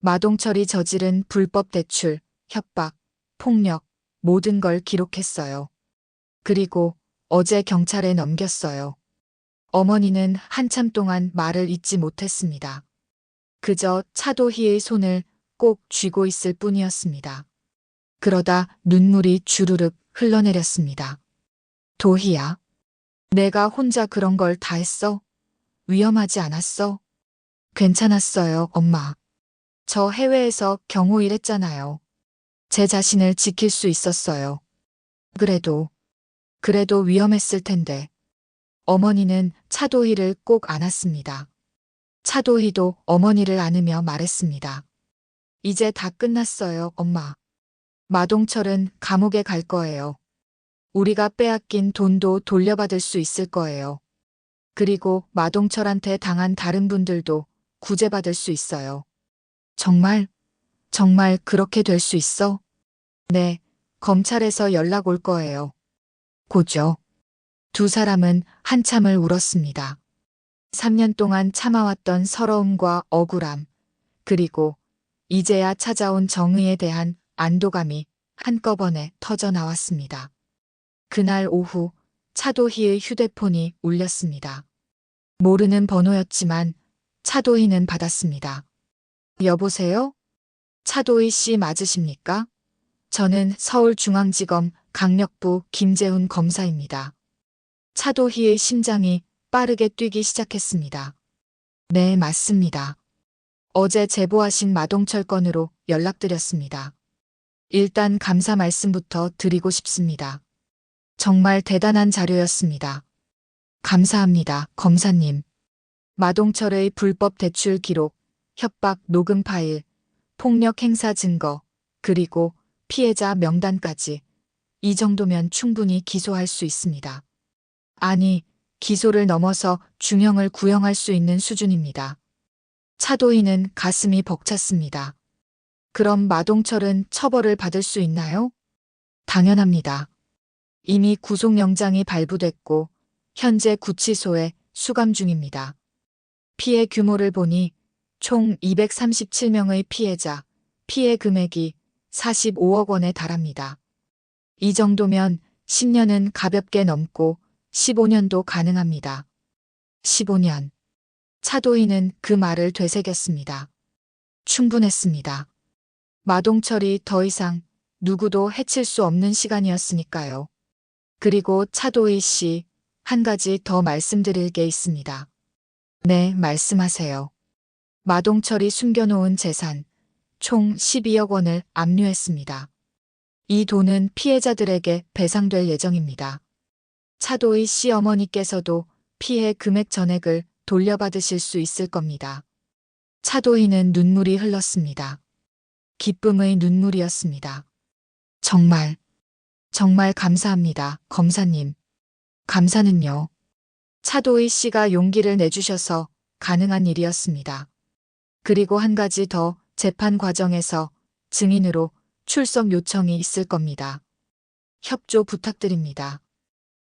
마동철이 저지른 불법 대출, 협박, 폭력, 모든 걸 기록했어요. 그리고 어제 경찰에 넘겼어요. 어머니는 한참 동안 말을 잇지 못했습니다. 그저 차도희의 손을 꼭 쥐고 있을 뿐이었습니다. 그러다 눈물이 주르륵 흘러내렸습니다. 도희야, 내가 혼자 그런 걸 다 했어? 위험하지 않았어? 괜찮았어요, 엄마. 저 해외에서 경호일 했잖아요. 제 자신을 지킬 수 있었어요. 그래도 위험했을 텐데. 어머니는 차도희를 꼭 안았습니다. 차도희도 어머니를 안으며 말했습니다. 이제 다 끝났어요, 엄마. 마동철은 감옥에 갈 거예요. 우리가 빼앗긴 돈도 돌려받을 수 있을 거예요. 그리고 마동철한테 당한 다른 분들도 구제받을 수 있어요. 정말 그렇게 될 수 있어? 네, 검찰에서 연락 올 거예요. 곧요. 두 사람은 한참을 울었습니다. 3년 동안 참아왔던 서러움과 억울함, 그리고 이제야 찾아온 정의에 대한 안도감이 한꺼번에 터져 나왔습니다. 그날 오후 차도희의 휴대폰이 울렸습니다. 모르는 번호였지만 차도희는 받았습니다. 여보세요? 차도희 씨 맞으십니까? 저는 서울중앙지검 강력부 김재훈 검사입니다. 차도희의 심장이 빠르게 뛰기 시작했습니다. 네, 맞습니다. 어제 제보하신 마동철 건으로 연락드렸습니다. 일단 감사 말씀부터 드리고 싶습니다. 정말 대단한 자료였습니다. 감사합니다, 검사님. 마동철의 불법 대출 기록, 협박 녹음 파일, 폭력 행사 증거, 그리고 피해자 명단까지 이 정도면 충분히 기소할 수 있습니다. 아니, 기소를 넘어서 중형을 구형할 수 있는 수준입니다. 차도희는 가슴이 벅찼습니다. 그럼 마동철은 처벌을 받을 수 있나요? 당연합니다. 이미 구속영장이 발부됐고 현재 구치소에 수감 중입니다. 피해 규모를 보니 총 237명의 피해자, 피해 금액이 45억 원에 달합니다. 이 정도면 10년은 가볍게 넘고 15년도 가능합니다. 15년. 차도희는 그 말을 되새겼습니다. 충분했습니다. 마동철이 더 이상 누구도 해칠 수 없는 시간이었으니까요. 그리고 차도희 씨, 한 가지 더 말씀드릴 게 있습니다. 네, 말씀하세요. 마동철이 숨겨놓은 재산, 총 12억 원을 압류했습니다. 이 돈은 피해자들에게 배상될 예정입니다. 차도희 씨 어머니께서도 피해 금액 전액을 돌려받으실 수 있을 겁니다. 차도희는 눈물이 흘렀습니다. 기쁨의 눈물이었습니다. 정말 감사합니다, 검사님. 감사는요. 차도희 씨가 용기를 내주셔서 가능한 일이었습니다. 그리고 한 가지 더 재판 과정에서 증인으로 출석 요청이 있을 겁니다. 협조 부탁드립니다.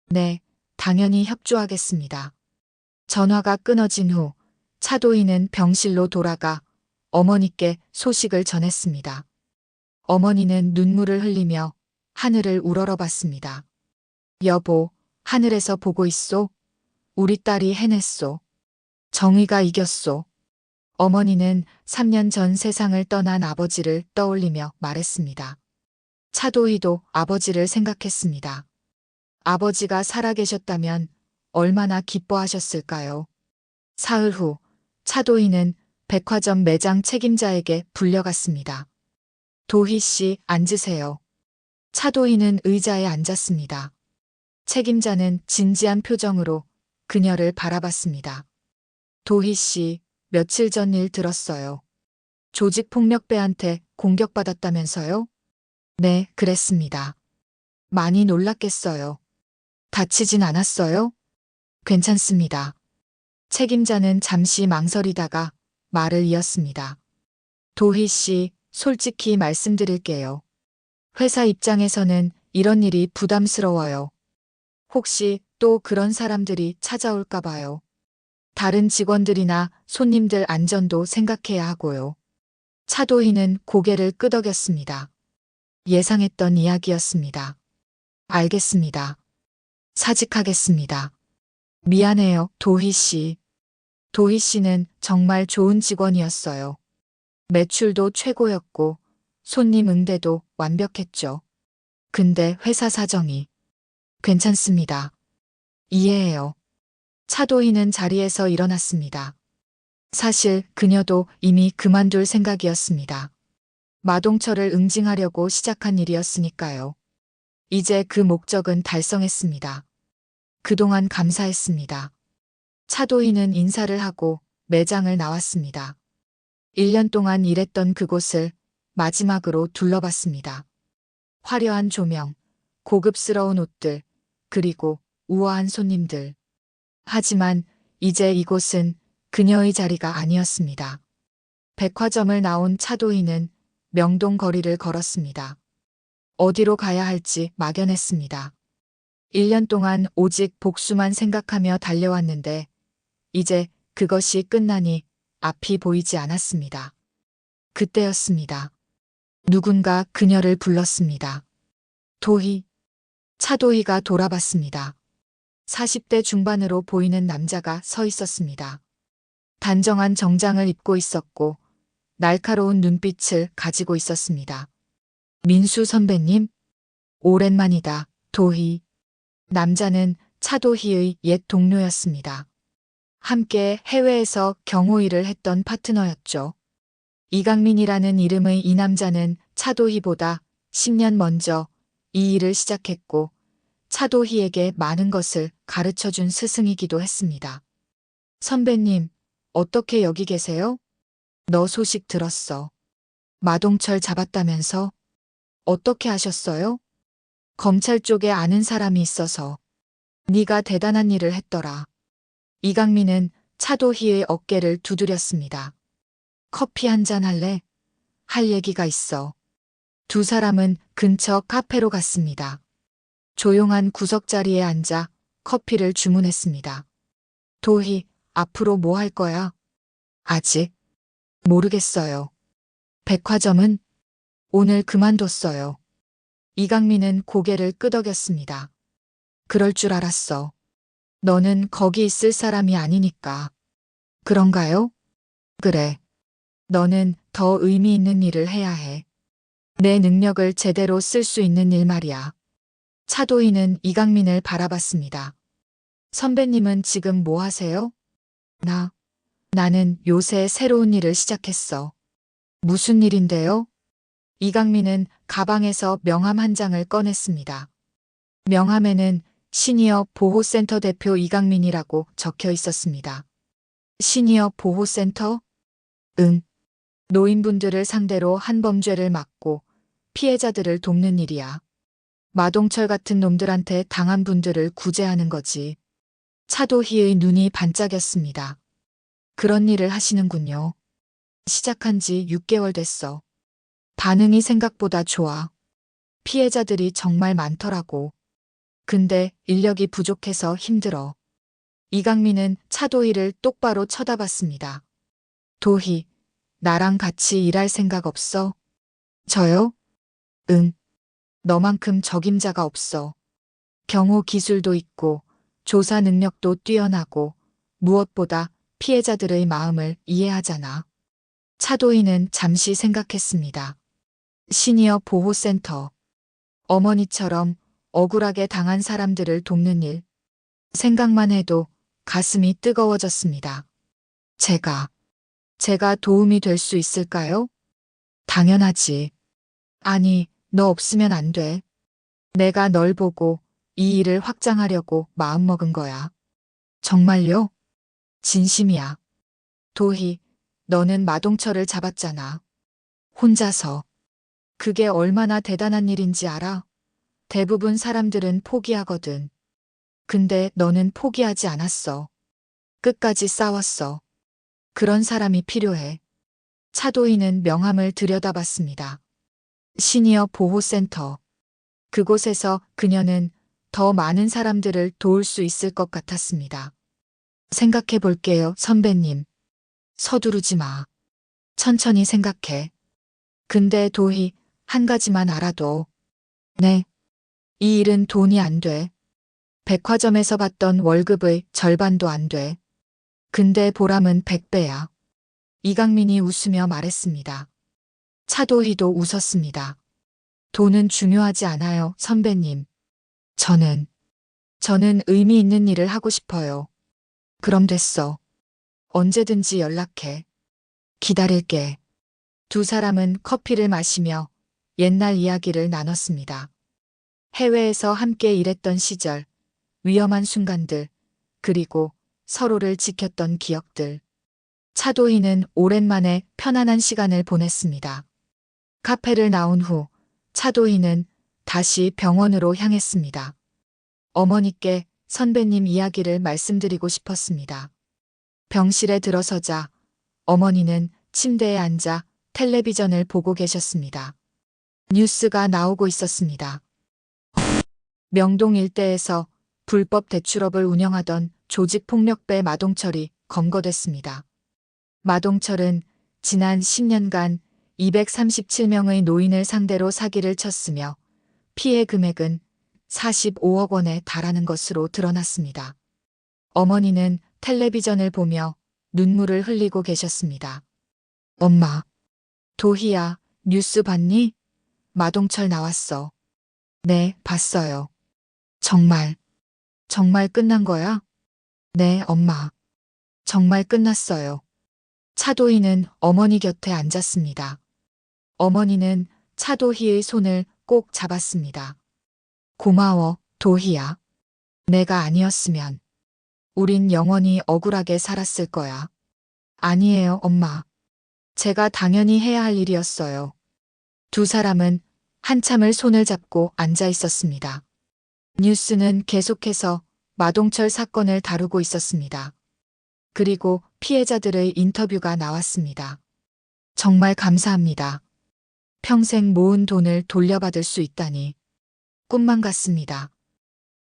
네, 당연히 협조하겠습니다. 전화가 끊어진 후 차도희는 병실로 돌아가 어머니께 소식을 전했습니다. 어머니는 눈물을 흘리며 하늘을 우러러봤습니다. 여보, 하늘에서 보고 있소? 우리 딸이 해냈소. 정의가 이겼소. 어머니는 3년 전 세상을 떠난 아버지를 떠올리며 말했습니다. 차도희도 아버지를 생각했습니다. 아버지가 살아계셨다면 얼마나 기뻐하셨을까요? 사흘 후 차도희는 백화점 매장 책임자에게 불려갔습니다. 도희 씨, 앉으세요. 차도희는 의자에 앉았습니다. 책임자는 진지한 표정으로 그녀를 바라봤습니다. 도희 씨, 며칠 전 일 들었어요. 조직폭력배한테 공격받았다면서요? 네, 그랬습니다. 많이 놀랐겠어요. 다치진 않았어요? 괜찮습니다. 책임자는 잠시 망설이다가 말을 이었습니다. 도희 씨, 솔직히 말씀드릴게요. 회사 입장에서는 이런 일이 부담스러워요. 혹시 또 그런 사람들이 찾아올까 봐요. 다른 직원들이나 손님들 안전도 생각해야 하고요. 차도희는 고개를 끄덕였습니다. 예상했던 이야기였습니다. 알겠습니다. 사직하겠습니다. 미안해요, 도희 씨. 도희 씨는 정말 좋은 직원이었어요. 매출도 최고였고 손님 응대도 완벽했죠. 근데 회사 사정이. 괜찮습니다. 이해해요. 차도희는 자리에서 일어났습니다. 사실 그녀도 이미 그만둘 생각이었습니다. 마동철을 응징하려고 시작한 일이었으니까요. 이제 그 목적은 달성했습니다. 그동안 감사했습니다. 차도희는 인사를 하고 매장을 나왔습니다. 1년 동안 일했던 그곳을 마지막으로 둘러봤습니다. 화려한 조명, 고급스러운 옷들, 그리고 우아한 손님들. 하지만 이제 이곳은 그녀의 자리가 아니었습니다. 백화점을 나온 차도희는 명동 거리를 걸었습니다. 어디로 가야 할지 막연했습니다. 1년 동안 오직 복수만 생각하며 달려왔는데 이제 그것이 끝나니 앞이 보이지 않았습니다. 그때였습니다. 누군가 그녀를 불렀습니다. 도희. 차도희가 돌아봤습니다. 40대 중반으로 보이는 남자가 서 있었습니다. 단정한 정장을 입고 있었고 날카로운 눈빛을 가지고 있었습니다. 민수 선배님? 오랜만이다, 도희. 남자는 차도희의 옛 동료였습니다. 함께 해외에서 경호 일을 했던 파트너였죠. 이강민이라는 이름의 이 남자는 차도희보다 10년 먼저 이 일을 시작했고 차도희에게 많은 것을 가르쳐준 스승이기도 했습니다. 선배님, 어떻게 여기 계세요? 너 소식 들었어. 마동철 잡았다면서? 어떻게 하셨어요? 검찰 쪽에 아는 사람이 있어서. 네가 대단한 일을 했더라. 이강민은 차도희의 어깨를 두드렸습니다. 커피 한잔 할래? 할 얘기가 있어. 두 사람은 근처 카페로 갔습니다. 조용한 구석자리에 앉아 커피를 주문했습니다. 도희, 앞으로 뭐 할 거야? 아직 모르겠어요. 백화점은 오늘 그만뒀어요. 이강민은 고개를 끄덕였습니다. 그럴 줄 알았어. 너는 거기 있을 사람이 아니니까. 그런가요? 그래. 너는 더 의미 있는 일을 해야 해. 내 능력을 제대로 쓸 수 있는 일 말이야. 차도희는 이강민을 바라봤습니다. 선배님은 지금 뭐 하세요? 나는 요새 새로운 일을 시작했어. 무슨 일인데요? 이강민은 가방에서 명함 한 장을 꺼냈습니다. 명함에는 시니어 보호센터 대표 이강민이라고 적혀 있었습니다. 시니어 보호센터? 응. 노인분들을 상대로 한 범죄를 막고 피해자들을 돕는 일이야. 마동철 같은 놈들한테 당한 분들을 구제하는 거지. 차도희의 눈이 반짝였습니다. 그런 일을 하시는군요. 시작한 지 6개월 됐어. 반응이 생각보다 좋아. 피해자들이 정말 많더라고. 근데 인력이 부족해서 힘들어. 이강민은 차도희를 똑바로 쳐다봤습니다. 도희, 나랑 같이 일할 생각 없어? 저요? 응. 너만큼 적임자가 없어. 경호 기술도 있고 조사 능력도 뛰어나고 무엇보다 피해자들의 마음을 이해하잖아. 차도희는 잠시 생각했습니다. 시니어 보호센터. 어머니처럼 억울하게 당한 사람들을 돕는 일. 생각만 해도 가슴이 뜨거워졌습니다. 제가 도움이 될 수 있을까요? 당연하지. 아니, 너 없으면 안 돼. 내가 널 보고 이 일을 확장하려고 마음먹은 거야. 정말요? 진심이야. 도희, 너는 마동철을 잡았잖아. 혼자서. 그게 얼마나 대단한 일인지 알아? 대부분 사람들은 포기하거든. 근데 너는 포기하지 않았어. 끝까지 싸웠어. 그런 사람이 필요해. 차도희는 명함을 들여다봤습니다. 시니어 보호센터. 그곳에서 그녀는 더 많은 사람들을 도울 수 있을 것 같았습니다. 생각해 볼게요, 선배님. 서두르지 마. 천천히 생각해. 근데 도희, 한 가지만 알아둬. 네. 이 일은 돈이 안 돼. 백화점에서 받던 월급의 절반도 안 돼. 근데 보람은 100배야. 이강민이 웃으며 말했습니다. 차도희도 웃었습니다. 돈은 중요하지 않아요, 선배님. 저는 의미 있는 일을 하고 싶어요. 그럼 됐어. 언제든지 연락해. 기다릴게. 두 사람은 커피를 마시며 옛날 이야기를 나눴습니다. 해외에서 함께 일했던 시절, 위험한 순간들, 그리고 서로를 지켰던 기억들. 차도희는 오랜만에 편안한 시간을 보냈습니다. 카페를 나온 후 차도희는 다시 병원으로 향했습니다. 어머니께 선배님 이야기를 말씀드리고 싶었습니다. 병실에 들어서자 어머니는 침대에 앉아 텔레비전을 보고 계셨습니다. 뉴스가 나오고 있었습니다. 명동 일대에서 불법 대출업을 운영하던 조직폭력배 마동철이 검거됐습니다. 마동철은 지난 10년간 237명의 노인을 상대로 사기를 쳤으며 피해 금액은 45억 원에 달하는 것으로 드러났습니다. 어머니는 텔레비전을 보며 눈물을 흘리고 계셨습니다. 엄마, 도희야, 뉴스 봤니? 마동철 나왔어. 네, 봤어요. 정말 끝난 거야? 네, 엄마. 정말 끝났어요. 차도희는 어머니 곁에 앉았습니다. 어머니는 차도희의 손을 꼭 잡았습니다. 고마워, 도희야. 내가 아니었으면 우린 영원히 억울하게 살았을 거야. 아니에요, 엄마. 제가 당연히 해야 할 일이었어요. 두 사람은 한참을 손을 잡고 앉아 있었습니다. 뉴스는 계속해서 마동철 사건을 다루고 있었습니다. 그리고 피해자들의 인터뷰가 나왔습니다. 정말 감사합니다. 평생 모은 돈을 돌려받을 수 있다니. 꿈만 같습니다.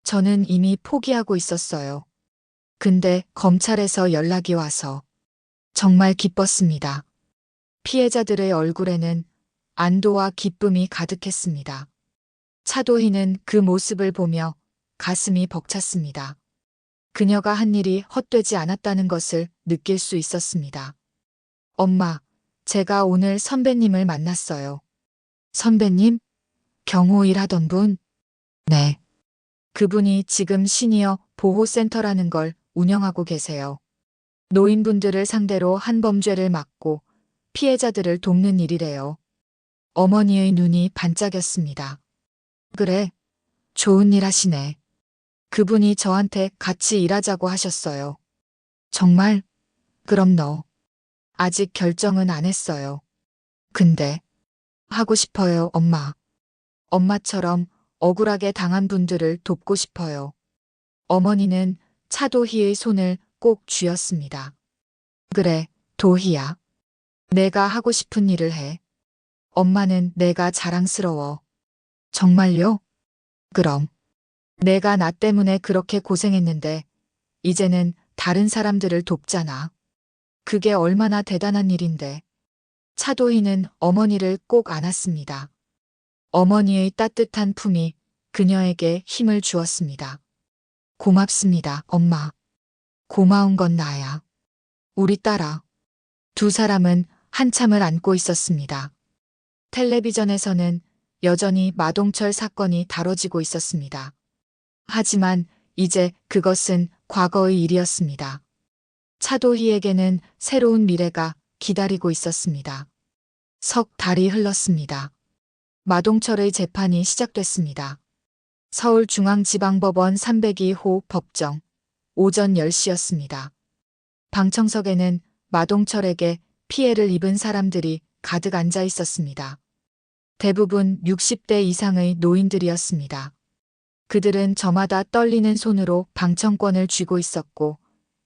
저는 이미 포기하고 있었어요. 근데 검찰에서 연락이 와서 정말 기뻤습니다. 피해자들의 얼굴에는 안도와 기쁨이 가득했습니다. 차도희는 그 모습을 보며 가슴이 벅찼습니다. 그녀가 한 일이 헛되지 않았다는 것을 느낄 수 있었습니다. 엄마, 제가 오늘 선배님을 만났어요. 선배님? 경호 일하던 분? 네. 그분이 지금 시니어 보호센터라는 걸 운영하고 계세요. 노인분들을 상대로 한 범죄를 막고 피해자들을 돕는 일이래요. 어머니의 눈이 반짝였습니다. 그래, 좋은 일 하시네. 그분이 저한테 같이 일하자고 하셨어요. 정말? 그럼 너 아직 결정은 안 했어요. 근데 하고 싶어요, 엄마. 엄마처럼 억울하게 당한 분들을 돕고 싶어요. 어머니는 차도희의 손을 꼭 쥐었습니다. 그래, 도희야. 내가 하고 싶은 일을 해. 엄마는 내가 자랑스러워. 정말요? 그럼. 내가 나 때문에 그렇게 고생했는데 이제는 다른 사람들을 돕잖아. 그게 얼마나 대단한 일인데. 차도희는 어머니를 꼭 안았습니다. 어머니의 따뜻한 품이 그녀에게 힘을 주었습니다. 고맙습니다, 엄마. 고마운 건 나야. 우리 딸아. 두 사람은 한참을 안고 있었습니다. 텔레비전에서는 여전히 마동철 사건이 다뤄지고 있었습니다. 하지만 이제 그것은 과거의 일이었습니다. 차도희에게는 새로운 미래가 기다리고 있었습니다. 석 달이 흘렀습니다. 마동철의 재판이 시작됐습니다. 서울중앙지방법원 302호 법정, 오전 10시였습니다. 방청석에는 마동철에게 피해를 입은 사람들이 가득 앉아 있었습니다. 대부분 60대 이상의 노인들이었습니다. 그들은 저마다 떨리는 손으로 방청권을 쥐고 있었고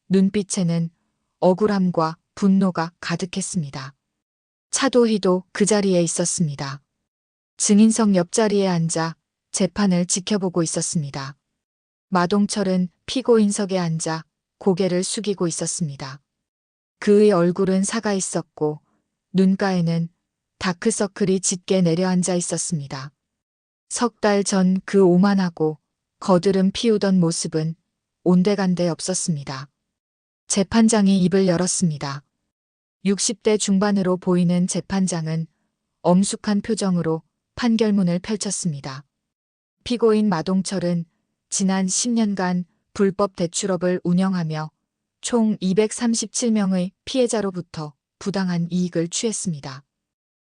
눈빛에는 억울함과 분노가 가득했습니다. 차도희도 그 자리에 있었습니다. 증인석 옆자리에 앉아 재판을 지켜보고 있었습니다. 마동철은 피고인석에 앉아 고개를 숙이고 있었습니다. 그의 얼굴은 사가 있었고 눈가에는 다크서클이 짙게 내려앉아 있었습니다. 석 달 전 그 오만하고 거드름 피우던 모습은 온데간데 없었습니다. 재판장이 입을 열었습니다. 60대 중반으로 보이는 재판장은 엄숙한 표정으로 판결문을 펼쳤습니다. 피고인 마동철은 지난 10년간 불법 대출업을 운영하며 총 237명의 피해자로부터 부당한 이익을 취했습니다.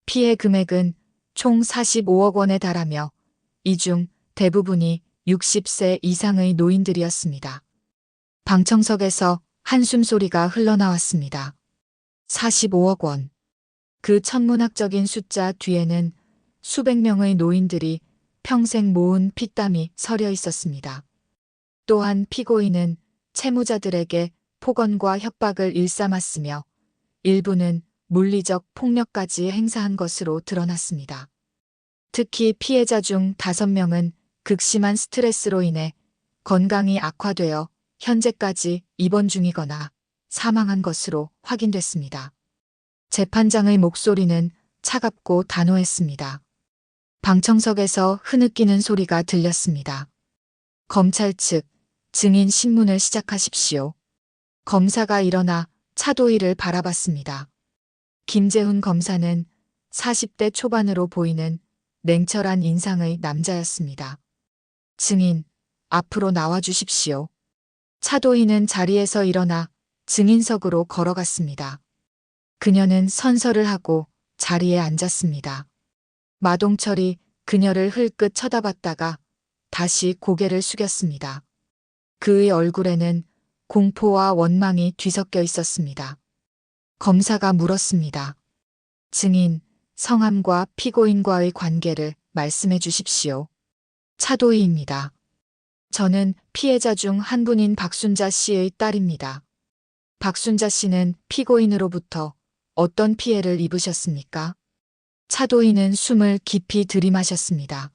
피해 금액은 총 45억 원에 달하며 이 중 대부분이 60세 이상의 노인들이었습니다. 방청석에서 한숨 소리가 흘러나왔습니다. 45억 원. 그 천문학적인 숫자 뒤에는 수백 명의 노인들이 평생 모은 피땀이 서려 있었습니다. 또한 피고인은 채무자들에게 폭언과 협박을 일삼았으며 일부는 물리적 폭력까지 행사한 것으로 드러났습니다. 특히 피해자 중 5명은 극심한 스트레스로 인해 건강이 악화되어 현재까지 입원 중이거나 사망한 것으로 확인됐습니다. 재판장의 목소리는 차갑고 단호했습니다. 방청석에서 흐느끼는 소리가 들렸습니다. 검찰 측 증인 신문을 시작하십시오. 검사가 일어나 차도희를 바라봤습니다. 김재훈 검사는 40대 초반으로 보이는 냉철한 인상의 남자였습니다. 증인, 앞으로 나와 주십시오. 차도희는 자리에서 일어나 증인석으로 걸어갔습니다. 그녀는 선서를 하고 자리에 앉았습니다. 마동철이 그녀를 흘끗 쳐다봤다가 다시 고개를 숙였습니다. 그의 얼굴에는 공포와 원망이 뒤섞여 있었습니다. 검사가 물었습니다. 증인, 성함과 피고인과의 관계를 말씀해 주십시오. 차도희입니다. 저는 피해자 중 한 분인 박순자 씨의 딸입니다. 박순자 씨는 피고인으로부터 어떤 피해를 입으셨습니까? 차도희는 숨을 깊이 들이마셨습니다.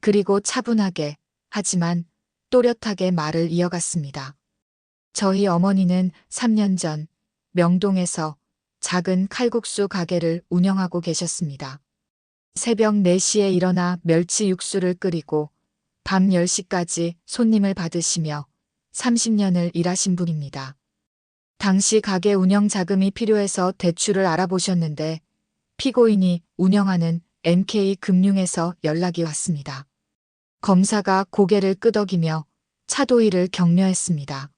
그리고 차분하게, 하지만 또렷하게 말을 이어갔습니다. 저희 어머니는 3년 전 명동에서 작은 칼국수 가게를 운영하고 계셨습니다. 새벽 4시에 일어나 멸치 육수를 끓이고 밤 10시까지 손님을 받으시며 30년을 일하신 분입니다. 당시 가게 운영 자금이 필요해서 대출을 알아보셨는데 피고인이 운영하는 MK금융에서 연락이 왔습니다. 검사가 고개를 끄덕이며 차도희를 격려했습니다.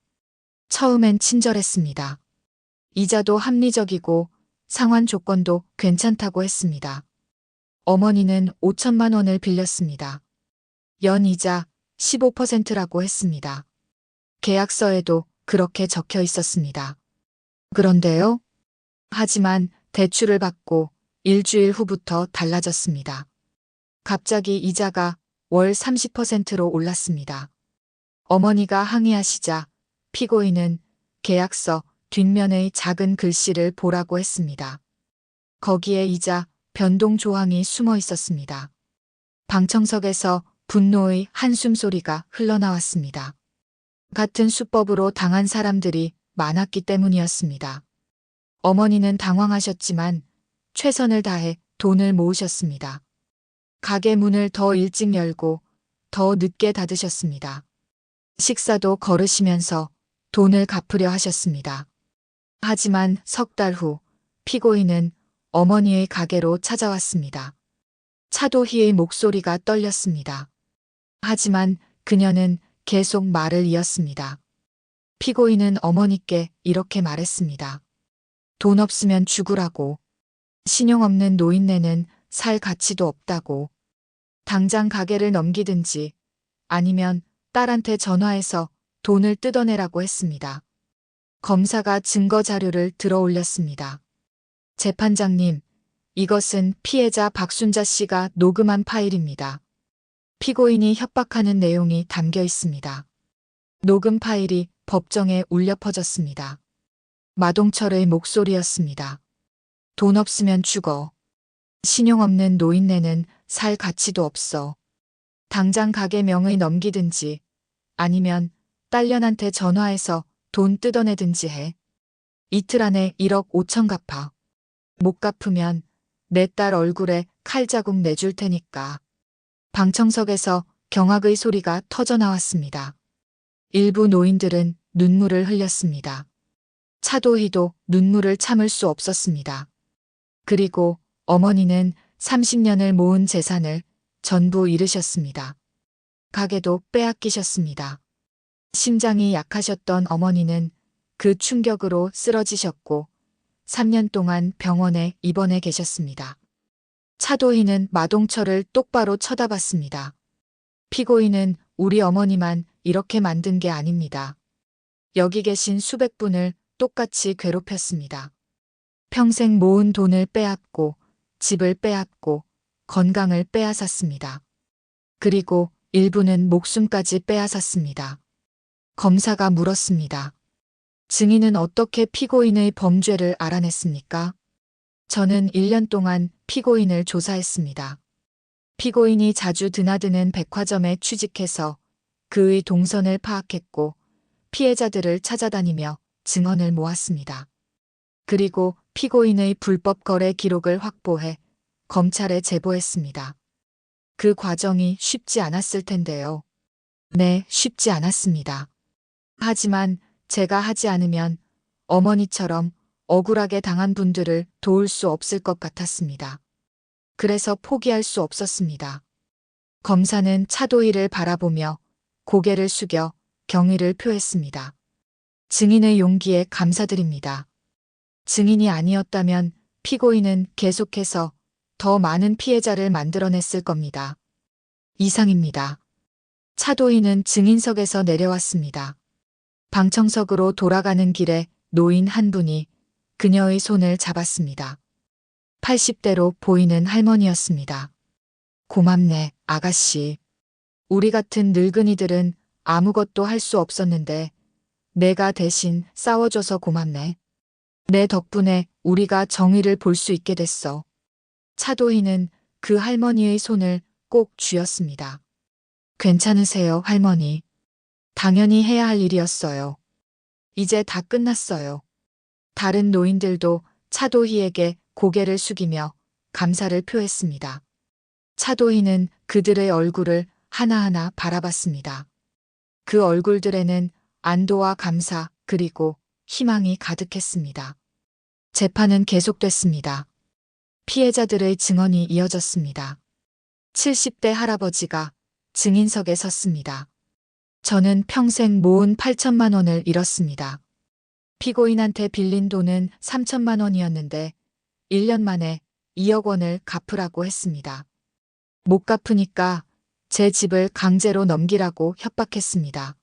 처음엔 친절했습니다. 이자도 합리적이고 상환 조건도 괜찮다고 했습니다. 어머니는 5천만 원을 빌렸습니다. 연이자 15%라고 했습니다. 계약서에도 그렇게 적혀 있었습니다. 그런데요? 하지만 대출을 받고 일주일 후부터 달라졌습니다. 갑자기 이자가 월 30%로 올랐습니다. 어머니가 항의하시자 피고인은 계약서 뒷면의 작은 글씨를 보라고 했습니다. 거기에 이자 변동 조항이 숨어 있었습니다. 방청석에서 분노의 한숨 소리가 흘러나왔습니다. 같은 수법으로 당한 사람들이 많았기 때문이었습니다. 어머니는 당황하셨지만 최선을 다해 돈을 모으셨습니다. 가게 문을 더 일찍 열고 더 늦게 닫으셨습니다. 식사도 거르시면서 돈을 갚으려 하셨습니다. 하지만 석 달 후 피고인은 어머니의 가게로 찾아왔습니다. 차도희의 목소리가 떨렸습니다. 하지만 그녀는 계속 말을 이었습니다. 피고인은 어머니께 이렇게 말했습니다. 돈 없으면 죽으라고. 신용 없는 노인네는 살 가치도 없다고. 당장 가게를 넘기든지 아니면 딸한테 전화해서 돈을 뜯어내라고 했습니다. 검사가 증거 자료를 들어 올렸습니다. 재판장님, 이것은 피해자 박순자 씨가 녹음한 파일입니다. 피고인이 협박하는 내용이 담겨 있습니다. 녹음 파일이 법정에 울려 퍼졌습니다. 마동철의 목소리였습니다. 돈 없으면 죽어. 신용 없는 노인네는 살 가치도 없어. 당장 가게 명의 넘기든지 아니면 딸년한테 전화해서 돈 뜯어내든지 해. 이틀 안에 1억 5천 갚아. 못 갚으면 내 딸 얼굴에 칼자국 내줄 테니까. 방청석에서 경악의 소리가 터져나왔습니다. 일부 노인들은 눈물을 흘렸습니다. 차도희도 눈물을 참을 수 없었습니다. 그리고 어머니는 30년을 모은 재산을 전부 잃으셨습니다. 가게도 빼앗기셨습니다. 심장이 약하셨던 어머니는 그 충격으로 쓰러지셨고 3년 동안 병원에 입원해 계셨습니다. 차도희는 마동철을 똑바로 쳐다봤습니다. 피고인은 우리 어머니만 이렇게 만든 게 아닙니다. 여기 계신 수백 분을 똑같이 괴롭혔습니다. 평생 모은 돈을 빼앗고 집을 빼앗고 건강을 빼앗았습니다. 그리고 일부는 목숨까지 빼앗았습니다. 검사가 물었습니다. 증인은 어떻게 피고인의 범죄를 알아냈습니까? 저는 1년 동안 피고인을 조사했습니다. 피고인이 자주 드나드는 백화점에 취직해서 그의 동선을 파악했고 피해자들을 찾아다니며 증언을 모았습니다. 그리고 피고인의 불법 거래 기록을 확보해 검찰에 제보했습니다. 그 과정이 쉽지 않았을 텐데요. 네, 쉽지 않았습니다. 하지만 제가 하지 않으면 어머니처럼 억울하게 당한 분들을 도울 수 없을 것 같았습니다. 그래서 포기할 수 없었습니다. 검사는 차도희를 바라보며 고개를 숙여 경의를 표했습니다. 증인의 용기에 감사드립니다. 증인이 아니었다면 피고인은 계속해서 더 많은 피해자를 만들어냈을 겁니다. 이상입니다. 차도희는 증인석에서 내려왔습니다. 방청석으로 돌아가는 길에 노인 한 분이 그녀의 손을 잡았습니다. 80대로 보이는 할머니였습니다. 고맙네, 아가씨. 우리 같은 늙은이들은 아무것도 할 수 없었는데 내가 대신 싸워줘서 고맙네. 내 덕분에 우리가 정의를 볼 수 있게 됐어. 차도희는 그 할머니의 손을 꼭 쥐었습니다. 괜찮으세요, 할머니? 당연히 해야 할 일이었어요. 이제 다 끝났어요. 다른 노인들도 차도희에게 고개를 숙이며 감사를 표했습니다. 차도희는 그들의 얼굴을 하나하나 바라봤습니다. 그 얼굴들에는 안도와 감사 그리고 희망이 가득했습니다. 재판은 계속됐습니다. 피해자들의 증언이 이어졌습니다. 70대 할아버지가 증인석에 섰습니다. 저는 평생 모은 8천만 원을 잃었습니다. 피고인한테 빌린 돈은 3천만 원이었는데 1년 만에 2억 원을 갚으라고 했습니다. 못 갚으니까 제 집을 강제로 넘기라고 협박했습니다.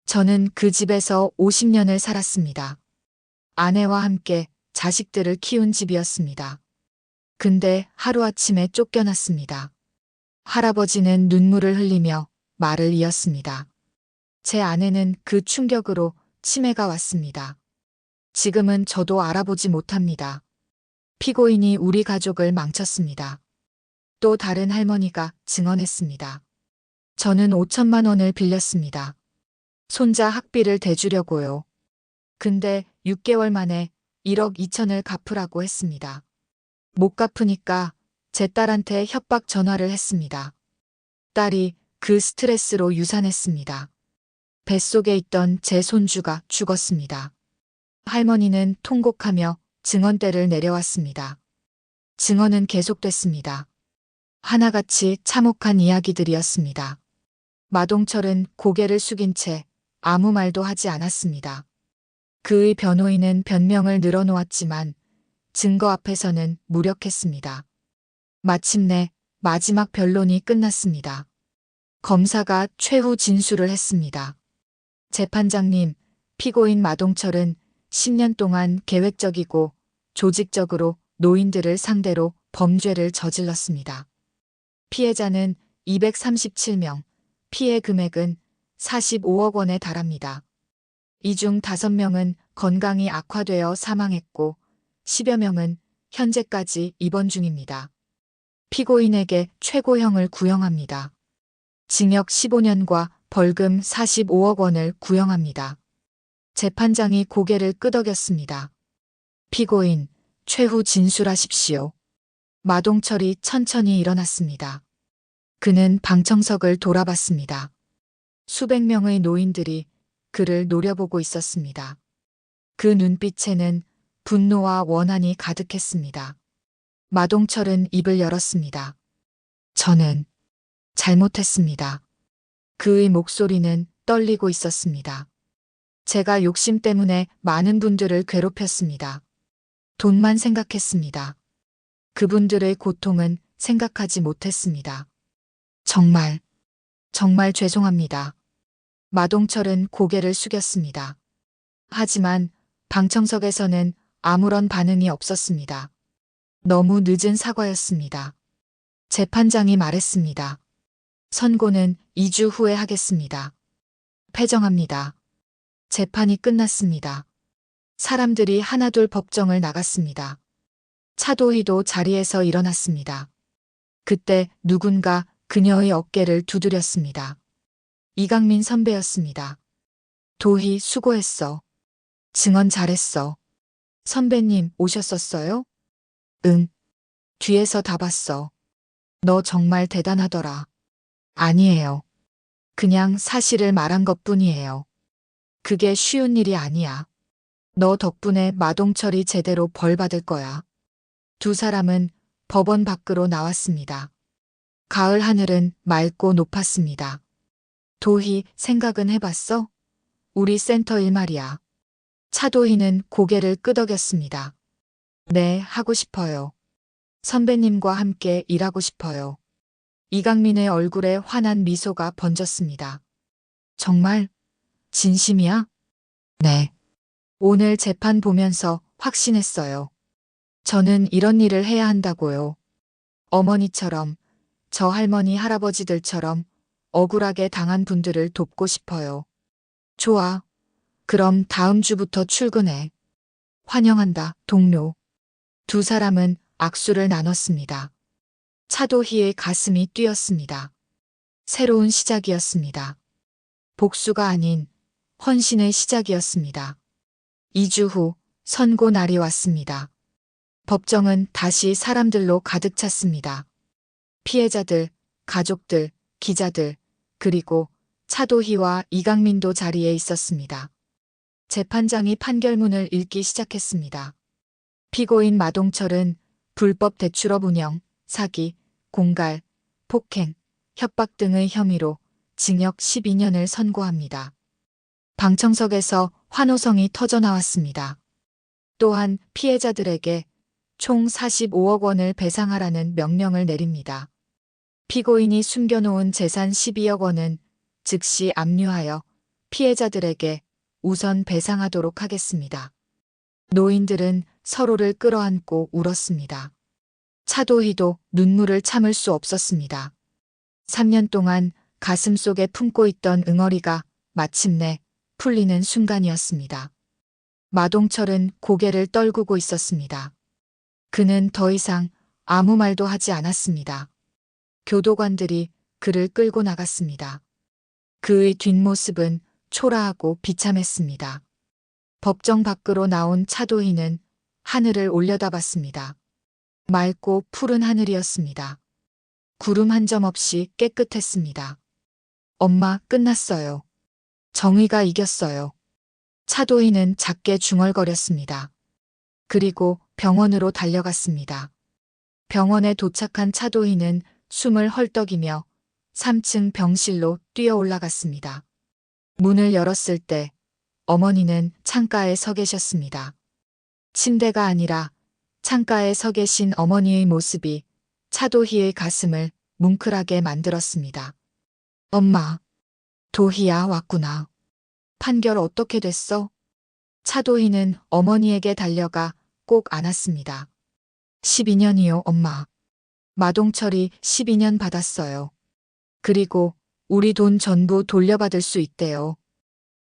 저는 그 집에서 50년을 살았습니다. 아내와 함께 자식들을 키운 집이었습니다. 근데 하루아침에 쫓겨났습니다. 할아버지는 눈물을 흘리며 말을 이었습니다. 제 아내는 그 충격으로 치매가 왔습니다. 지금은 저도 알아보지 못합니다. 피고인이 우리 가족을 망쳤습니다. 또 다른 할머니가 증언했습니다. 저는 5천만 원을 빌렸습니다. 손자 학비를 대주려고요. 근데 6개월 만에 1억 2천을 갚으라고 했습니다. 못 갚으니까 제 딸한테 협박 전화를 했습니다. 딸이 그 스트레스로 유산했습니다. 뱃속에 있던 제 손주가 죽었습니다. 할머니는 통곡하며 증언대를 내려왔습니다. 증언은 계속됐습니다. 하나같이 참혹한 이야기들이었습니다. 마동철은 고개를 숙인 채 아무 말도 하지 않았습니다. 그의 변호인은 변명을 늘어놓았지만 증거 앞에서는 무력했습니다. 마침내 마지막 변론이 끝났습니다. 검사가 최후 진술을 했습니다. 재판장님, 피고인 마동철은 10년 동안 계획적이고 조직적으로 노인들을 상대로 범죄를 저질렀습니다. 피해자는 237명, 피해 금액은 45억 원에 달합니다. 이 중 5명은 건강이 악화되어 사망했고 10여 명은 현재까지 입원 중입니다. 피고인에게 최고형을 구형합니다. 징역 15년과 벌금 45억 원을 구형합니다. 재판장이 고개를 끄덕였습니다. 피고인, 최후 진술하십시오. 마동철이 천천히 일어났습니다. 그는 방청석을 돌아봤습니다. 수백 명의 노인들이 그를 노려보고 있었습니다. 그 눈빛에는 분노와 원한이 가득했습니다. 마동철은 입을 열었습니다. 저는 잘못했습니다. 그의 목소리는 떨리고 있었습니다. 제가 욕심 때문에 많은 분들을 괴롭혔습니다. 돈만 생각했습니다. 그분들의 고통은 생각하지 못했습니다. 정말 죄송합니다. 마동철은 고개를 숙였습니다. 하지만 방청석에서는 아무런 반응이 없었습니다. 너무 늦은 사과였습니다. 재판장이 말했습니다. 선고는 2주 후에 하겠습니다. 패정합니다. 재판이 끝났습니다. 사람들이 하나둘 법정을 나갔습니다. 차도희도 자리에서 일어났습니다. 그때 누군가 그녀의 어깨를 두드렸습니다. 이강민 선배였습니다. 도희 수고했어. 증언 잘했어. 선배님 오셨었어요? 응. 뒤에서 다 봤어. 너 정말 대단하더라. 아니에요. 그냥 사실을 말한 것뿐이에요. 그게 쉬운 일이 아니야. 너 덕분에 마동철이 제대로 벌 받을 거야. 두 사람은 법원 밖으로 나왔습니다. 가을 하늘은 맑고 높았습니다. 도희, 생각은 해봤어? 우리 센터 일 말이야. 차도희는 고개를 끄덕였습니다. 네, 하고 싶어요. 선배님과 함께 일하고 싶어요. 이강민의 얼굴에 환한 미소가 번졌습니다. 정말? 진심이야? 네. 오늘 재판 보면서 확신했어요. 저는 이런 일을 해야 한다고요. 어머니처럼, 저 할머니 할아버지들처럼 억울하게 당한 분들을 돕고 싶어요. 좋아. 그럼 다음 주부터 출근해. 환영한다, 동료. 두 사람은 악수를 나눴습니다. 차도희의 가슴이 뛰었습니다. 새로운 시작이었습니다. 복수가 아닌 헌신의 시작이었습니다. 2주 후 선고 날이 왔습니다. 법정은 다시 사람들로 가득 찼습니다. 피해자들, 가족들, 기자들, 그리고 차도희와 이강민도 자리에 있었습니다. 재판장이 판결문을 읽기 시작했습니다. 피고인 마동철은 불법 대출업 운영, 사기, 공갈, 폭행, 협박 등의 혐의로 징역 12년을 선고합니다. 방청석에서 환호성이 터져나왔습니다. 또한 피해자들에게 총 45억 원을 배상하라는 명령을 내립니다. 피고인이 숨겨놓은 재산 12억 원은 즉시 압류하여 피해자들에게 우선 배상하도록 하겠습니다. 노인들은 서로를 끌어안고 울었습니다. 차도희도 눈물을 참을 수 없었습니다. 3년 동안 가슴속에 품고 있던 응어리가 마침내 풀리는 순간이었습니다. 마동철은 고개를 떨구고 있었습니다. 그는 더 이상 아무 말도 하지 않았습니다. 교도관들이 그를 끌고 나갔습니다. 그의 뒷모습은 초라하고 비참했습니다. 법정 밖으로 나온 차도희는 하늘을 올려다봤습니다. 맑고 푸른 하늘이었습니다. 구름 한 점 없이 깨끗했습니다. 엄마, 끝났어요. 정의가 이겼어요. 차도희는 작게 중얼거렸습니다. 그리고 병원으로 달려갔습니다. 병원에 도착한 차도희는 숨을 헐떡이며 3층 병실로 뛰어 올라갔습니다. 문을 열었을 때 어머니는 창가에 서 계셨습니다. 침대가 아니라 창가에 서 계신 어머니의 모습이 차도희의 가슴을 뭉클하게 만들었습니다. 엄마, 도희야 왔구나. 판결 어떻게 됐어? 차도희는 어머니에게 달려가 꼭 안았습니다. 12년이요, 엄마. 마동철이 12년 받았어요. 그리고 우리 돈 전부 돌려받을 수 있대요.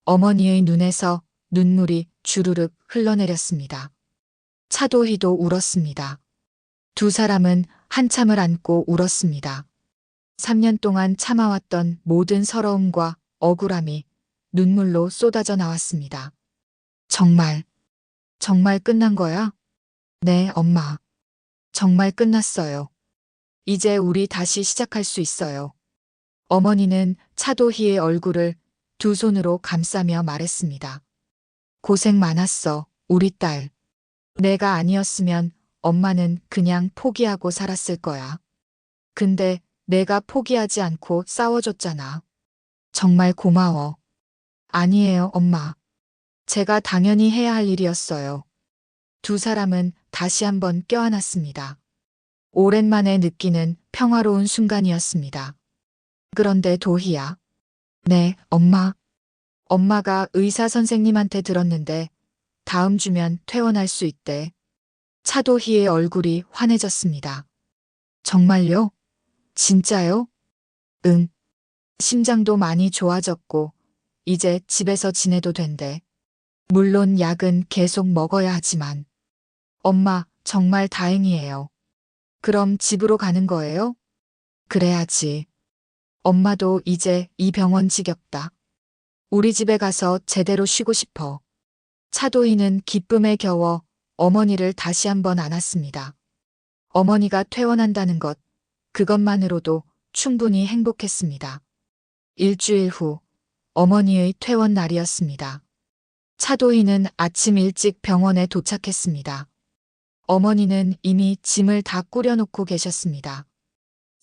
어머니의 눈에서 눈물이 주르륵 흘러내렸습니다. 차도희도 울었습니다. 두 사람은 한참을 안고 울었습니다. 3년 동안 참아왔던 모든 서러움과 억울함이 눈물로 쏟아져 나왔습니다. 정말 끝난 거야? 네, 엄마. 정말 끝났어요. 이제 우리 다시 시작할 수 있어요. 어머니는 차도희의 얼굴을 두 손으로 감싸며 말했습니다. 고생 많았어, 우리 딸. 내가 아니었으면 엄마는 그냥 포기하고 살았을 거야. 근데 내가 포기하지 않고 싸워줬잖아. 정말 고마워. 아니에요, 엄마. 제가 당연히 해야 할 일이었어요. 두 사람은 다시 한번 껴안았습니다. 오랜만에 느끼는 평화로운 순간이었습니다. 그런데 도희야. 네, 엄마. 엄마가 의사 선생님한테 들었는데 다음 주면 퇴원할 수 있대. 차도희의 얼굴이 환해졌습니다. 정말요? 진짜요? 응. 심장도 많이 좋아졌고 이제 집에서 지내도 된대. 물론 약은 계속 먹어야 하지만. 엄마, 정말 다행이에요. 그럼 집으로 가는 거예요? 그래야지. 엄마도 이제 이 병원 지겹다. 우리 집에 가서 제대로 쉬고 싶어. 차도희는 기쁨에 겨워 어머니를 다시 한번 안았습니다. 어머니가 퇴원한다는 것, 그것만으로도 충분히 행복했습니다. 일주일 후 어머니의 퇴원 날이었습니다. 차도희는 아침 일찍 병원에 도착했습니다. 어머니는 이미 짐을 다 꾸려놓고 계셨습니다.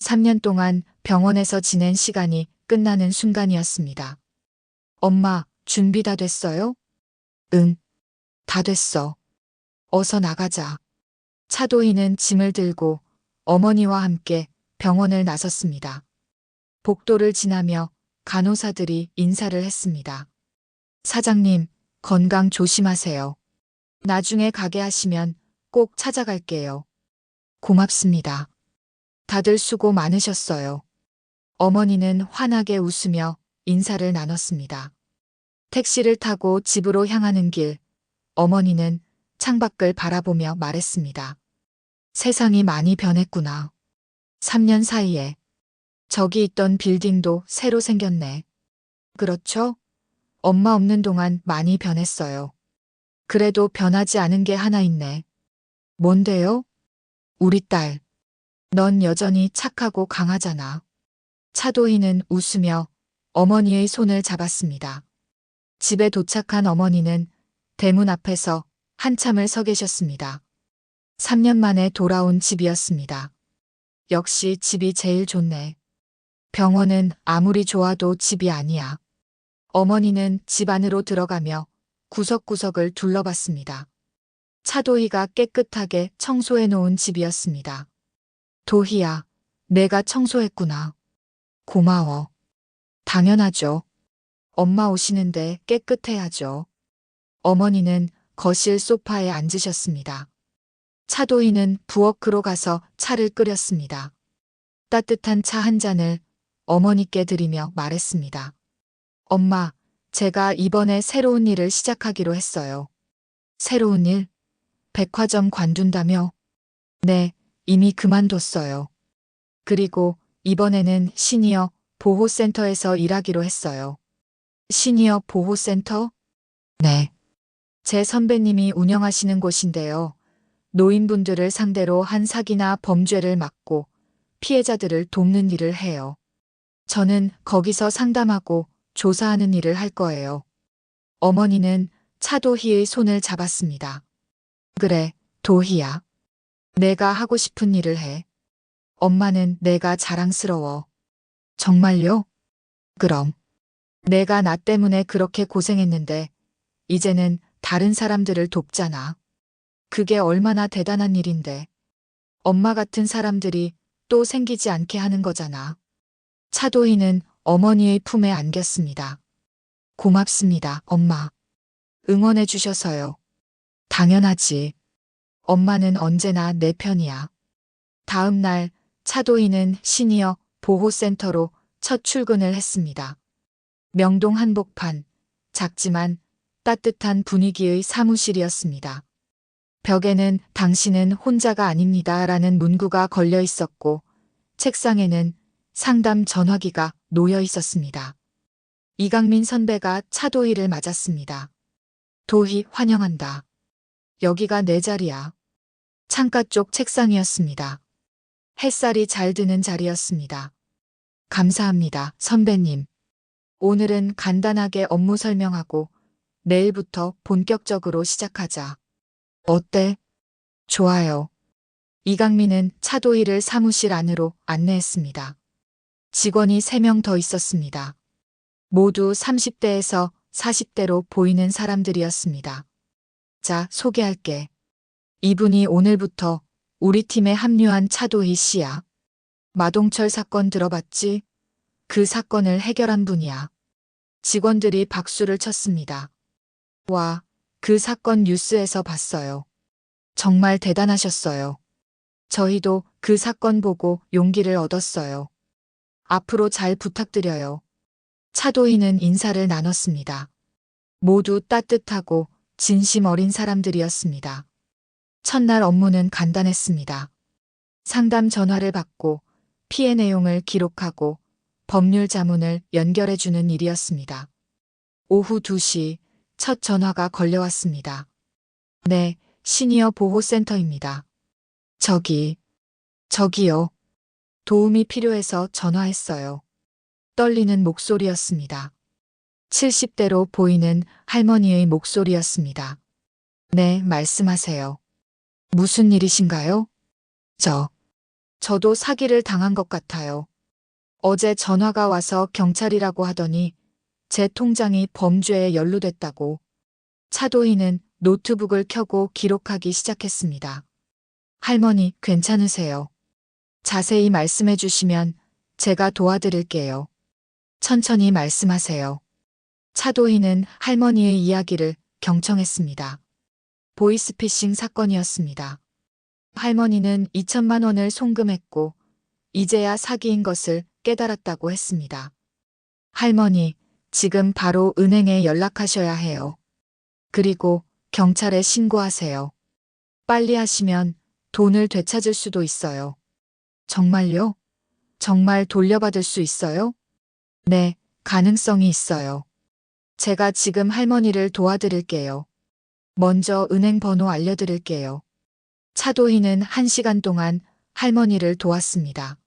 3년 동안 병원에서 지낸 시간이 끝나는 순간이었습니다. 엄마, 준비 다 됐어요? 응, 다 됐어. 어서 나가자. 차도희는 짐을 들고 어머니와 함께 병원을 나섰습니다. 복도를 지나며 간호사들이 인사를 했습니다. 사장님, 건강 조심하세요. 나중에 가게 하시면 꼭 찾아갈게요. 고맙습니다. 다들 수고 많으셨어요. 어머니는 환하게 웃으며 인사를 나눴습니다. 택시를 타고 집으로 향하는 길, 어머니는 창밖을 바라보며 말했습니다. 세상이 많이 변했구나. 3년 사이에. 저기 있던 빌딩도 새로 생겼네. 그렇죠? 엄마 없는 동안 많이 변했어요. 그래도 변하지 않은 게 하나 있네. 뭔데요? 우리 딸. 넌 여전히 착하고 강하잖아. 차도희는 웃으며 어머니의 손을 잡았습니다. 집에 도착한 어머니는 대문 앞에서 한참을 서 계셨습니다. 3년 만에 돌아온 집이었습니다. 역시 집이 제일 좋네. 병원은 아무리 좋아도 집이 아니야. 어머니는 집 안으로 들어가며 구석구석을 둘러봤습니다. 차도희가 깨끗하게 청소해 놓은 집이었습니다. 도희야, 내가 청소했구나. 고마워. 당연하죠. 엄마 오시는데 깨끗해야죠. 어머니는 거실 소파에 앉으셨습니다. 차도희는 부엌으로 가서 차를 끓였습니다. 따뜻한 차 한 잔을 어머니께 드리며 말했습니다. 엄마, 제가 이번에 새로운 일을 시작하기로 했어요. 새로운 일? 백화점 관둔다며? 네, 이미 그만뒀어요. 그리고 이번에는 시니어 보호센터에서 일하기로 했어요. 시니어 보호센터? 네. 제 선배님이 운영하시는 곳인데요. 노인분들을 상대로 한 사기나 범죄를 막고 피해자들을 돕는 일을 해요. 저는 거기서 상담하고 조사하는 일을 할 거예요. 어머니는 차도희의 손을 잡았습니다. 그래, 도희야. 내가 하고 싶은 일을 해. 엄마는 내가 자랑스러워. 정말요? 그럼. 내가 나 때문에 그렇게 고생했는데 이제는 다른 사람들을 돕잖아. 그게 얼마나 대단한 일인데. 엄마 같은 사람들이 또 생기지 않게 하는 거잖아. 차도희는 어머니의 품에 안겼습니다. 고맙습니다, 엄마. 응원해 주셔서요. 당연하지. 엄마는 언제나 내 편이야. 다음 날 차도희는 시니어 보호센터로 첫 출근을 했습니다. 명동 한복판, 작지만 따뜻한 분위기의 사무실이었습니다. 벽에는 당신은 혼자가 아닙니다 라는 문구가 걸려 있었고 책상에는 상담 전화기가 놓여 있었습니다. 이강민 선배가 차도희를 맞았습니다. 도희 환영한다. 여기가 내 자리야. 창가 쪽 책상이었습니다. 햇살이 잘 드는 자리였습니다. 감사합니다, 선배님. 오늘은 간단하게 업무 설명하고 내일부터 본격적으로 시작하자. 어때? 좋아요. 이강민은 차도희를 사무실 안으로 안내했습니다. 직원이 3명 더 있었습니다. 모두 30대에서 40대로 보이는 사람들이었습니다. 자, 소개할게. 이분이 오늘부터 우리 팀에 합류한 차도희 씨야. 마동철 사건 들어봤지? 그 사건을 해결한 분이야. 직원들이 박수를 쳤습니다. 와, 그 사건 뉴스에서 봤어요. 정말 대단하셨어요. 저희도 그 사건 보고 용기를 얻었어요. 앞으로 잘 부탁드려요. 차도희는 인사를 나눴습니다. 모두 따뜻하고 진심 어린 사람들이었습니다. 첫날 업무는 간단했습니다. 상담 전화를 받고 피해 내용을 기록하고 법률 자문을 연결해주는 일이었습니다. 오후 2시 첫 전화가 걸려왔습니다. 네, 시니어 보호센터입니다. 저기, 저기요. 도움이 필요해서 전화했어요. 떨리는 목소리였습니다. 70대로 보이는 할머니의 목소리였습니다. 네, 말씀하세요. 무슨 일이신가요? 저도 사기를 당한 것 같아요. 어제 전화가 와서 경찰이라고 하더니 제 통장이 범죄에 연루됐다고. 차도희는 노트북을 켜고 기록하기 시작했습니다. 할머니, 괜찮으세요? 자세히 말씀해 주시면 제가 도와드릴게요. 천천히 말씀하세요. 차도희는 할머니의 이야기를 경청했습니다. 보이스피싱 사건이었습니다. 할머니는 2천만 원을 송금했고 이제야 사기인 것을 깨달았다고 했습니다. 할머니, 지금 바로 은행에 연락하셔야 해요. 그리고 경찰에 신고하세요. 빨리 하시면 돈을 되찾을 수도 있어요. 정말요? 정말 돌려받을 수 있어요? 네, 가능성이 있어요. 제가 지금 할머니를 도와드릴게요. 먼저 은행 번호 알려드릴게요. 차도희는 1시간 동안 할머니를 도왔습니다.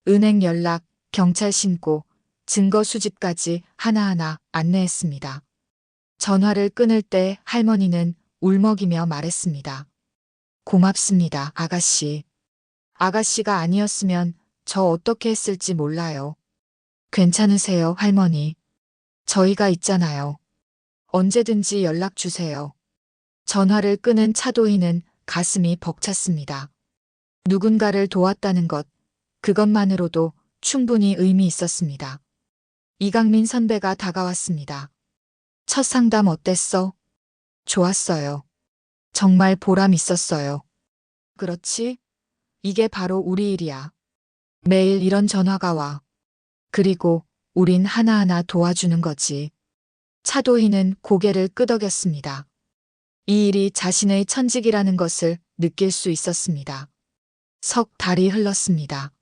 은행 연락, 경찰 신고, 증거 수집까지 하나하나 안내했습니다. 전화를 끊을 때 할머니는 울먹이며 말했습니다. 고맙습니다, 아가씨. 아가씨가 아니었으면 저 어떻게 했을지 몰라요. 괜찮으세요, 할머니? 저희가 있잖아요. 언제든지 연락 주세요. 전화를 끊은 차도희는 가슴이 벅찼습니다. 누군가를 도왔다는 것, 그것만으로도 충분히 의미 있었습니다. 이강민 선배가 다가왔습니다. 첫 상담 어땠어? 좋았어요. 정말 보람 있었어요. 그렇지? 이게 바로 우리 일이야. 매일 이런 전화가 와. 그리고 우린 하나하나 도와주는 거지. 차도희는 고개를 끄덕였습니다. 이 일이 자신의 천직이라는 것을 느낄 수 있었습니다. 석 달이 흘렀습니다.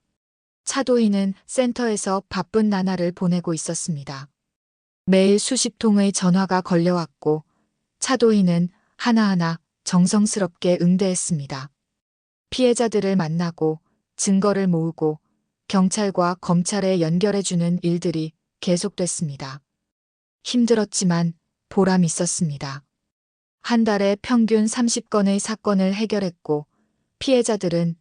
차도희는 센터에서 바쁜 나날을 보내고 있었습니다. 매일 수십 통의 전화가 걸려왔고 차도희는 하나하나 정성스럽게 응대했습니다. 피해자들을 만나고 증거를 모으고 경찰과 검찰에 연결해주는 일들이 계속됐습니다. 힘들었지만 보람 있었습니다. 한 달에 평균 30건의 사건을 해결했고 피해자들은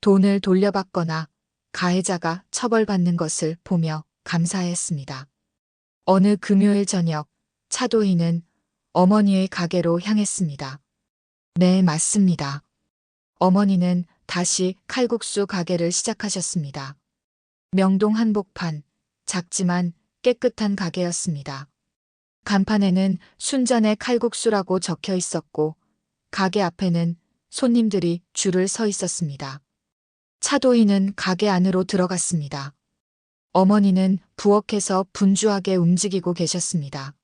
돈을 돌려받거나 가해자가 처벌받는 것을 보며 감사했습니다. 어느 금요일 저녁 차도희는 어머니의 가게로 향했습니다. 네, 맞습니다. 어머니는 다시 칼국수 가게를 시작하셨습니다. 명동 한복판, 작지만 깨끗한 가게였습니다. 간판에는 순잔의 칼국수라고 적혀 있었고 가게 앞에는 손님들이 줄을 서 있었습니다. 차도희는 가게 안으로 들어갔습니다. 어머니는 부엌에서 분주하게 움직이고 계셨습니다.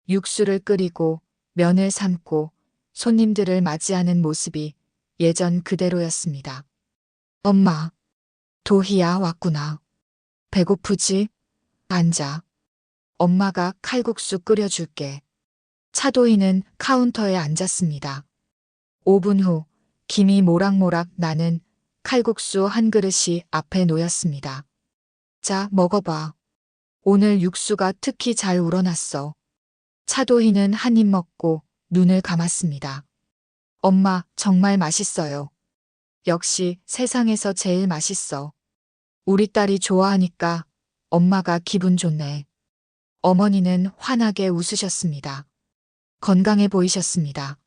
육수를 끓이고 면을 삶고 손님들을 맞이하는 모습이 예전 그대로였습니다. 엄마, 도희야 왔구나. 배고프지? 앉아. 엄마가 칼국수 끓여줄게. 차도희는 카운터에 앉았습니다. 5분 후 김이 모락모락 나는 칼국수 한 그릇이 앞에 놓였습니다. 자, 먹어봐. 오늘 육수가 특히 잘 우러났어. 차도희는 한 입 먹고 눈을 감았습니다. 엄마, 정말 맛있어요. 역시 세상에서 제일 맛있어. 우리 딸이 좋아하니까 엄마가 기분 좋네. 어머니는 환하게 웃으셨습니다. 건강해 보이셨습니다.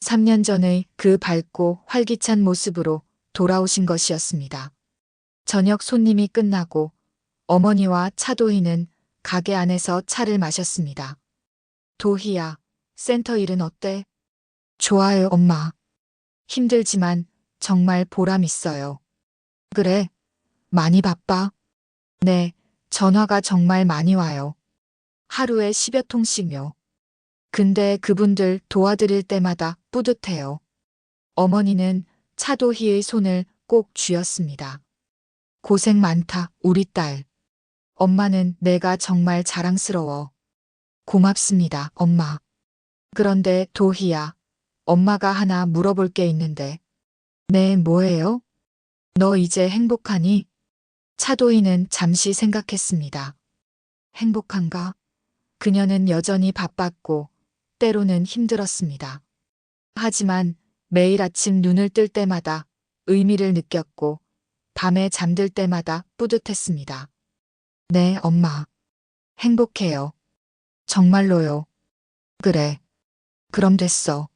3년 전의 그 밝고 활기찬 모습으로 돌아오신 것이었습니다. 저녁 손님이 끝나고 어머니와 차도희는 가게 안에서 차를 마셨습니다. 도희야, 센터 일은 어때? 좋아요, 엄마. 힘들지만 정말 보람 있어요. 그래, 많이 바빠? 네, 전화가 정말 많이 와요. 하루에 10여 통씩요. 근데 그분들 도와드릴 때마다 뿌듯해요. 어머니는 차도희의 손을 꼭 쥐었습니다. 고생 많다, 우리 딸. 엄마는 내가 정말 자랑스러워. 고맙습니다, 엄마. 그런데 도희야, 엄마가 하나 물어볼 게 있는데. 네, 뭐예요? 너 이제 행복하니? 차도희는 잠시 생각했습니다. 행복한가? 그녀는 여전히 바빴고 때로는 힘들었습니다. 하지만 매일 아침 눈을 뜰 때마다 의미를 느꼈고 밤에 잠들 때마다 뿌듯했습니다. 네, 엄마. 행복해요. 정말로요. 그래. 그럼 됐어.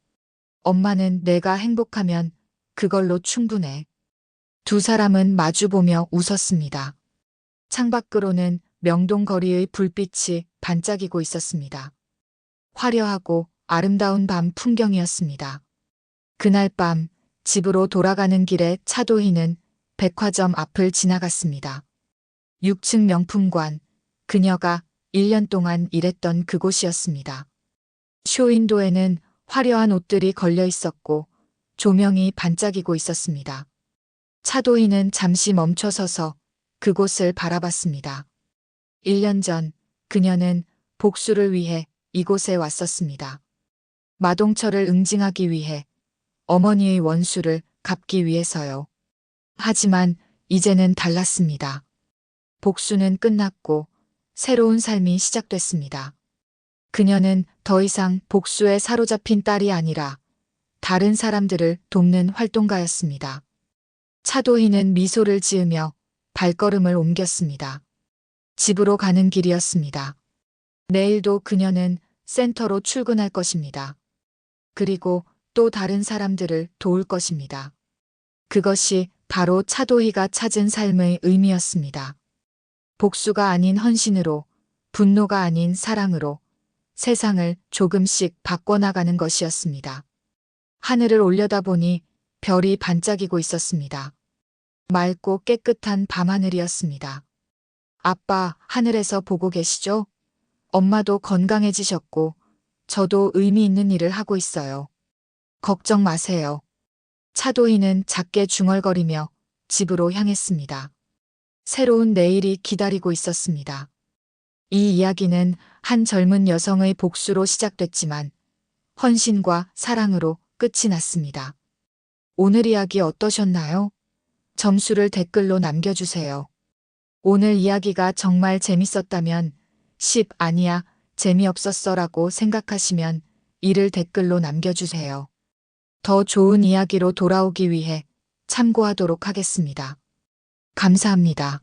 엄마는 내가 행복하면 그걸로 충분해. 두 사람은 마주보며 웃었습니다. 창밖으로는 명동거리의 불빛이 반짝이고 있었습니다. 화려하고 아름다운 밤 풍경이었습니다. 그날 밤 집으로 돌아가는 길에 차도희는 백화점 앞을 지나갔습니다. 6층 명품관, 그녀가 1년 동안 일했던 그곳이었습니다. 쇼윈도에는 화려한 옷들이 걸려 있었고 조명이 반짝이고 있었습니다. 차도희는 잠시 멈춰서서 그곳을 바라봤습니다. 1년 전 그녀는 복수를 위해 이곳에 왔었습니다. 마동철을 응징하기 위해, 어머니의 원수를 갚기 위해서요. 하지만 이제는 달랐습니다. 복수는 끝났고 새로운 삶이 시작됐습니다. 그녀는 더 이상 복수에 사로잡힌 딸이 아니라 다른 사람들을 돕는 활동가였습니다. 차도희는 미소를 지으며 발걸음을 옮겼습니다. 집으로 가는 길이었습니다. 내일도 그녀는 센터로 출근할 것입니다. 그리고 또 다른 사람들을 도울 것입니다. 그것이 바로 차도희가 찾은 삶의 의미였습니다. 복수가 아닌 헌신으로, 분노가 아닌 사랑으로 세상을 조금씩 바꿔나가는 것이었습니다. 하늘을 올려다보니 별이 반짝이고 있었습니다. 맑고 깨끗한 밤하늘이었습니다. 아빠, 하늘에서 보고 계시죠? 엄마도 건강해지셨고, 저도 의미 있는 일을 하고 있어요. 걱정 마세요. 차도희는 작게 중얼거리며 집으로 향했습니다. 새로운 내일이 기다리고 있었습니다. 이 이야기는 한 젊은 여성의 복수로 시작됐지만 헌신과 사랑으로 끝이 났습니다. 오늘 이야기 어떠셨나요? 점수를 댓글로 남겨주세요. 오늘 이야기가 정말 재밌었다면 10 아니야, 재미없었어 라고 생각하시면 이를 댓글로 남겨주세요. 더 좋은 이야기로 돌아오기 위해 참고하도록 하겠습니다. 감사합니다.